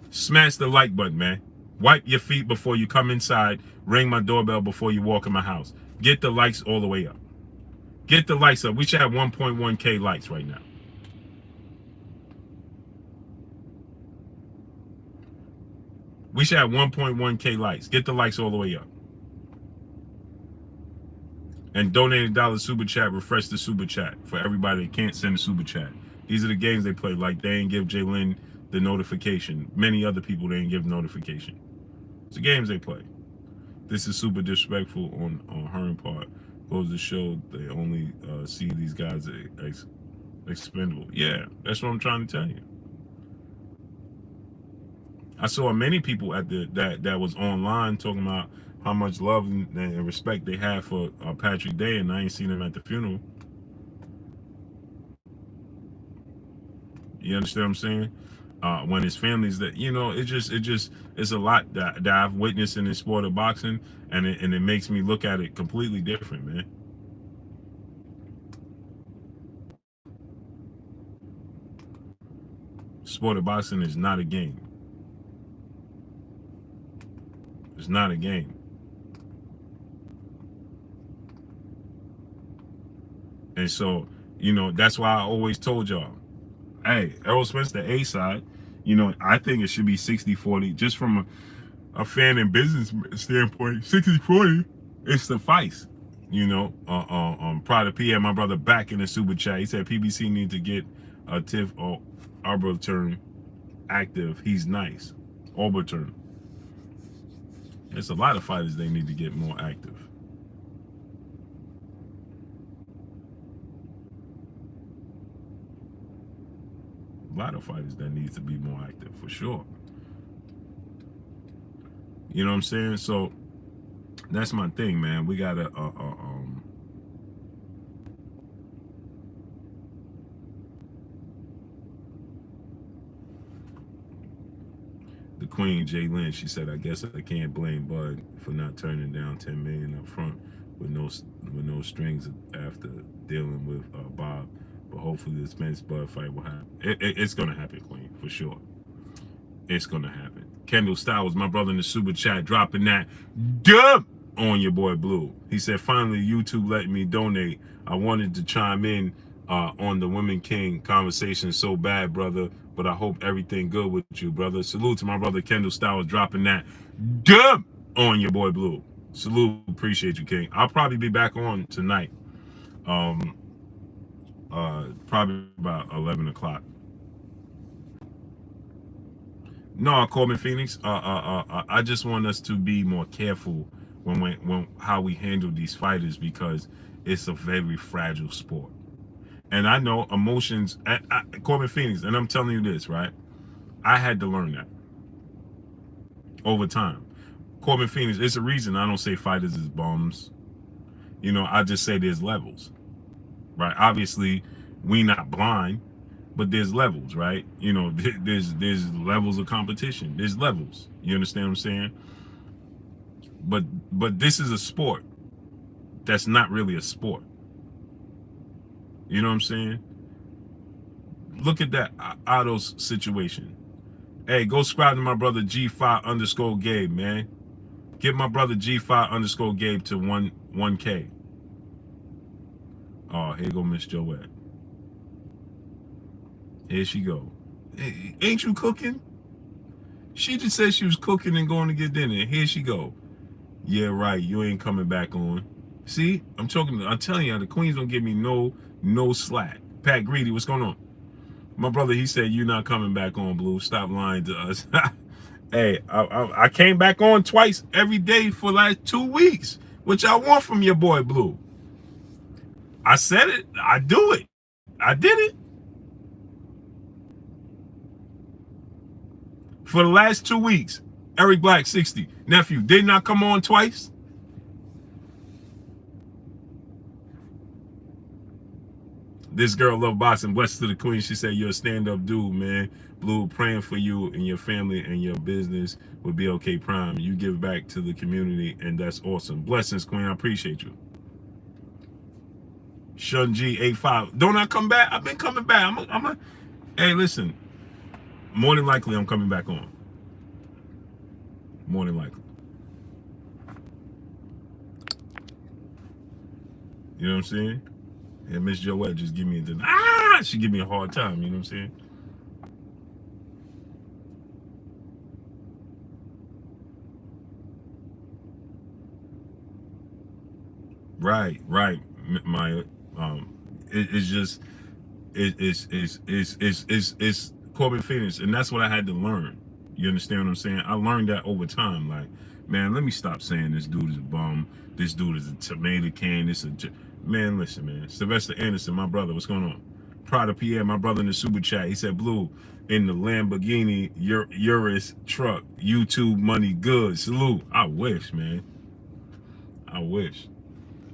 Smash the like button, man. Wipe your feet before you come inside. Ring my doorbell before you walk in my house. Get the likes all the way up. Get the likes up. We should have 1.1K likes right now. We should have 1.1K likes. Get the likes all the way up. And donate $1 Super Chat. Refresh the Super Chat for everybody that can't send a Super Chat. These are the games they play. Like they ain't give Jalen the notification. Many other people they ain't give notification. It's the games they play. This is super disrespectful on her part. Goes to show they only see these guys as expendable. Yeah, that's what I'm trying to tell you. I saw many people at that was online talking about how much love and respect they have for Patrick Day, and I ain't seen him at the funeral. You understand what I'm saying? When his family's that, it's a lot that I've witnessed in the sport of boxing, and it makes me look at it completely different, man. Sport of boxing is not a game. It's not a game. And so, that's why I always told y'all, hey, Errol Spence, the A side, I think it should be 60-40, just from a fan and business standpoint. 60-40, it suffice. Proud of PM, my brother, back in the super chat. He said PBC need to get a Tiff or Arbiturn active. He's nice. Arbiturn. There's a lot of fighters they need to get more active. A lot of fighters that needs to be more active for sure. You know what I'm saying? So that's my thing, man. We gotta the Queen Jay Lynn, she said, I guess I can't blame Bud for not turning down 10 million up front with no strings after dealing with Bob. But hopefully the Spence Bud fight will happen. It's gonna happen, Queen, for sure. It's gonna happen. Kendall Styles, my brother in the super chat, dropping that dub on your boy Blue. He said, finally YouTube let me donate. I wanted to chime in on the Women King conversation so bad, brother, but I hope everything good with you, brother. Salute to my brother Kendall Styles, dropping that dub on your boy Blue. Salute, appreciate you, King. I'll probably be back on tonight. Probably about 11 o'clock. No, Corbin Phoenix. I just want us to be more careful when how we handle these fighters, because it's a very fragile sport. And I know emotions. Corbin Phoenix, and I'm telling you this, right? I had to learn that over time. Corbin Phoenix, it's a reason I don't say fighters is bums. I just say there's levels, right? Obviously, we not blind, but there's levels, right? There's levels of competition. There's levels. You understand what I'm saying? But this is a sport that's not really a sport. You know what I'm saying? Look at that Otto's situation. Hey, go subscribe to my brother G5_Gabe, man. Get my brother G5_Gabe to 1K. Oh, here go Miss Joette. Here she go. Hey, ain't you cooking? She just said she was cooking and going to get dinner. Here she go. Yeah, right. You ain't coming back on. See, I'm telling you, the Queens don't give me no slack. Pat Greedy, what's going on? My brother, he said you're not coming back on, Blue. Stop lying to us. Hey, I came back on twice every day for like 2 weeks. What y'all want from your boy Blue? I said it. I do it. I did it. For the last 2 weeks, Eric Black 60. Nephew, did not come on twice? This girl love boxing. Blessed to the Queen. She said, you're a stand-up dude, man. Blue, praying for you and your family and your business with BLK Prime. You give back to the community, and that's awesome. Blessings, Queen. I appreciate you. Shun G85. Don't I come back? I've been coming back. Hey, listen. More than likely, I'm coming back on. More than likely. You know what I'm saying? And Miss Joette just give me she give me a hard time, you know what I'm saying? Right, Maya. It's just it's Corbin Phoenix, and that's what I had to learn. You understand what I'm saying? I learned that over time. Like, man, let me stop saying this dude is a bum. This dude is a tomato can. Man. Listen, man. Sylvester Anderson, my brother. What's going on? Prada Pierre, my brother in the super chat. He said, Blue, in the Lamborghini Urus truck. YouTube money good. Salute. I wish, man. I wish.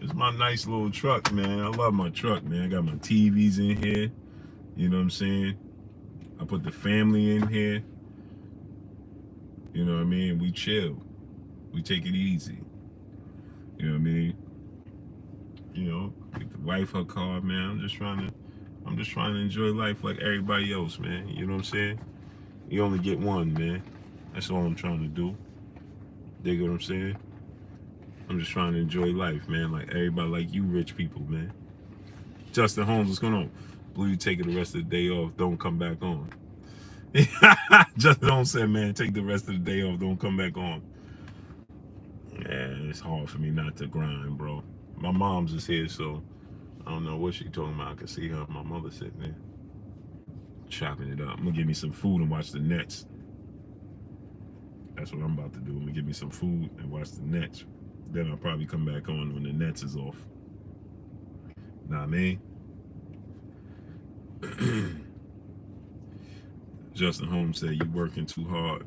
It's my nice little truck, man. I love my truck, man. I got my TVs in here. You know what I'm saying? I put the family in here. You know what I mean? We chill. We take it easy. You know what I mean? You know, get the wife her car, man. I'm just trying to enjoy life like everybody else, man. You know what I'm saying? You only get one, man. That's all I'm trying to do. Dig what I'm saying? I'm just trying to enjoy life, man. Like everybody, like you rich people, man. Justin Holmes, what's going on? Blue, you taking the rest of the day off. Don't come back on. Justin Holmes said, man, take the rest of the day off. Don't come back on. Yeah, it's hard for me not to grind, bro. My mom's is here, so I don't know what she's talking about. I can see her, my mother sitting there, chopping it up. I'm gonna give me some food and watch the Nets. That's what I'm about to do. I'm gonna give me some food and watch the Nets. Then I'll probably come back on when the Nets is off. Know what I mean? Justin Holmes said, you working too hard.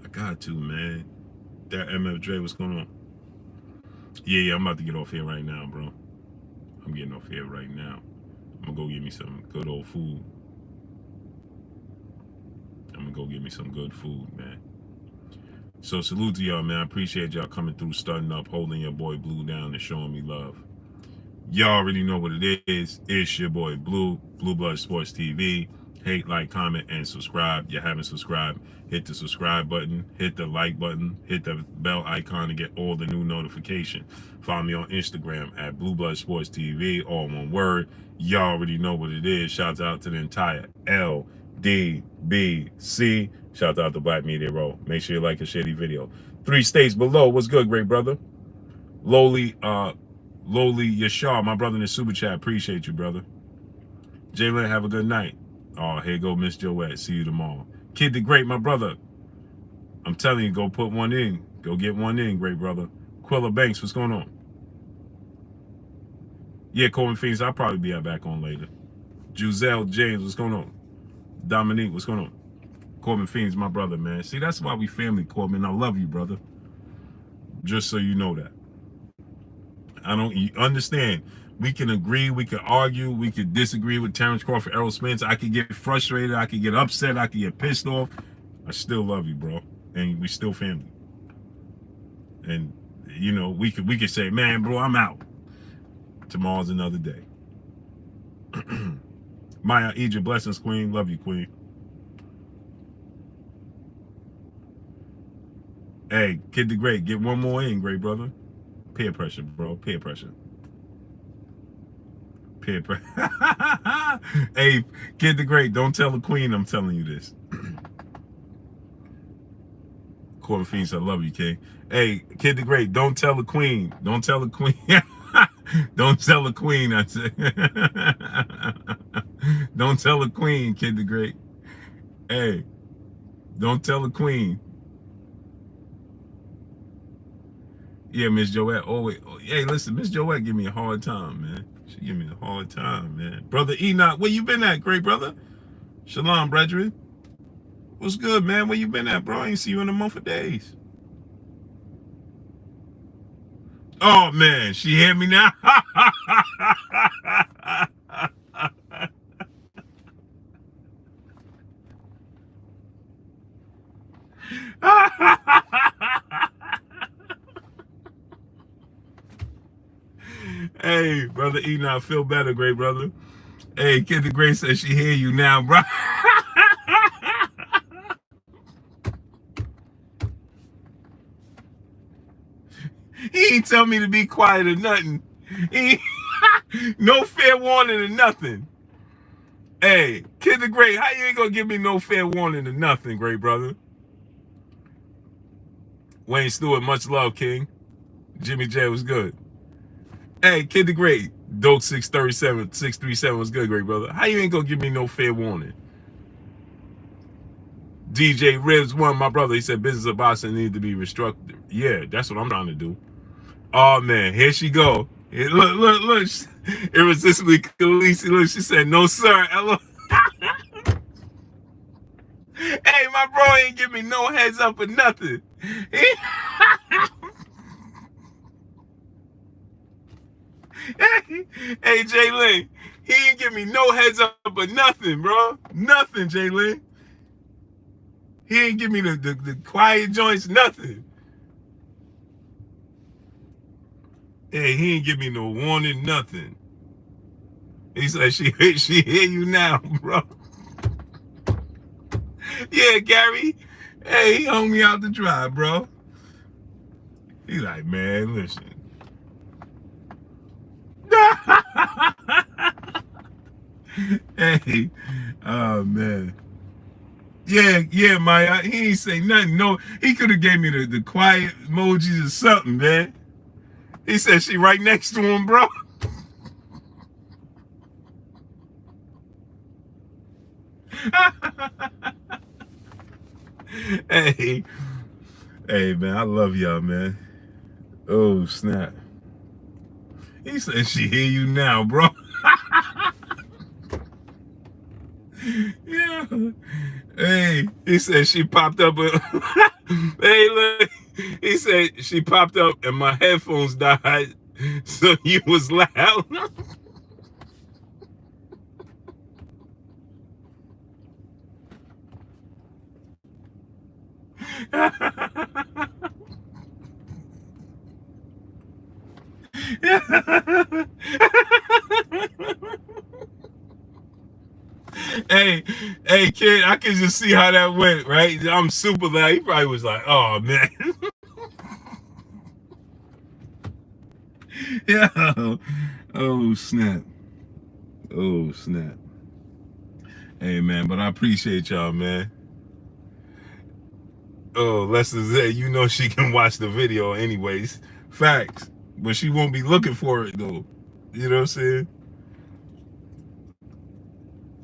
I got to, man. That MF Dre, what's going on? Yeah, I'm about to get off here right now, bro. I'm getting off here right now. I'm gonna go get me some good old food. I'm gonna go get me some good food, man. So salute to y'all, man. I appreciate y'all coming through, starting up, holding your boy Blue down, and showing me love. Y'all already know what it is. It's your boy Blue, Blue Blood Sports TV. Hate, like, comment, and subscribe. You haven't subscribed, hit the subscribe button, hit the like button, hit the bell icon to get all the new notifications. Follow me on Instagram at Blue Blood Sports TV, all one word. Y'all already know what it is. Shout out to the entire LDBC. Shout out to Black Media Row. Make sure you like and share the video. 3 states below. What's good, great brother? Lowly Yashar, my brother in the super chat. Appreciate you, brother. Jalen, have a good night. Oh, here go Miss Joette. See you tomorrow. Kid the Great, my brother. I'm telling you, go put one in. Go get one in, great brother. Quilla Banks, what's going on? Yeah, Corbin Phoenix, I'll probably be back on later. Giselle James, what's going on? Dominique, what's going on? Corbin Phoenix, my brother, man. See, that's why we family, Corbin. I love you, brother. Just so you know that. You understand. We can agree, we can argue, we can disagree with Terrence Crawford, Errol Spence. I could get frustrated, I could get upset, I could get pissed off. I still love you, bro. And we still family. And you know, we could say, man, bro, I'm out. Tomorrow's another day. Maya Egypt, blessings, queen. Love you, queen. Hey, Kid the Great, get one more in, great brother. Peer pressure, bro. Peer pressure. Peer pressure. Hey, Kid the Great, don't tell the queen I'm telling you this. Corbin Phoenix, I love you, King. Hey, Kid the Great, don't tell the queen. Don't tell the queen. Don't tell the queen, I said. Don't tell the queen, Kid the Great. Hey, don't tell the queen. Yeah, Miss Joette. Hey, listen, Miss Joette give me a hard time, man. She give me a hard time, man. Brother Enoch, where you been at, great brother? Shalom, brethren. What's good, man? Where you been at, bro? I ain't see you in a month of days. Oh, man, she hit me now. Hey, brother Enoch, feel better, great brother. Hey, Kid the Great says she hear you now, bro. He ain't tell me to be quiet or nothing. No fair warning or nothing. Hey, Kid the Great, how you ain't gonna give me no fair warning or nothing, great brother? Wayne Stewart, much love, King. Jimmy J was good. Hey, Kid the Great, Dope 637 was good, great brother. How you ain't gonna give me no fair warning? DJ Ribs one, my brother, he said business of boxing need to be restructured. Yeah, that's what I'm trying to do. Oh man, here she go. Here, look. Irresistibly Khaleesi, look, she said, no sir, Ella. Hey, my bro ain't give me no heads up or nothing. Hey, Jalen, he ain't give me no heads up or nothing, bro. Nothing, Jalen. He ain't give me the quiet joints, nothing. Hey, he ain't give me no warning, nothing. He said, she hear you now, bro. Yeah, Gary. Hey, he hung me out to dry, bro. He like, man, listen. Hey, oh man. Yeah, Maya. He ain't say nothing. No, he could have gave me the quiet emojis or something, man. He said she right next to him, bro. Hey, man, I love y'all, man. Oh, snap. He said she hear you now, bro. Yeah. Hey, he said she popped up. Hey, look. He said she popped up and my headphones died, so you was loud. Hey, kid, I can just see how that went, right? I'm super loud. He probably was like, oh, man. Yeah. Oh, snap. Oh, snap. Hey, man, but I appreciate y'all, man. Oh, Lester said, you know she can watch the video anyways. Facts. But she won't be looking for it, though. You know what I'm saying?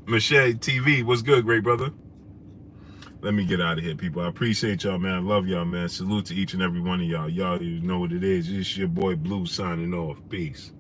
Machete TV, what's good, great brother? Let me get out of here, people. I appreciate y'all, man. I love y'all, man. Salute to each and every one of y'all. Y'all, you know what it is. It's your boy Blue signing off. Peace.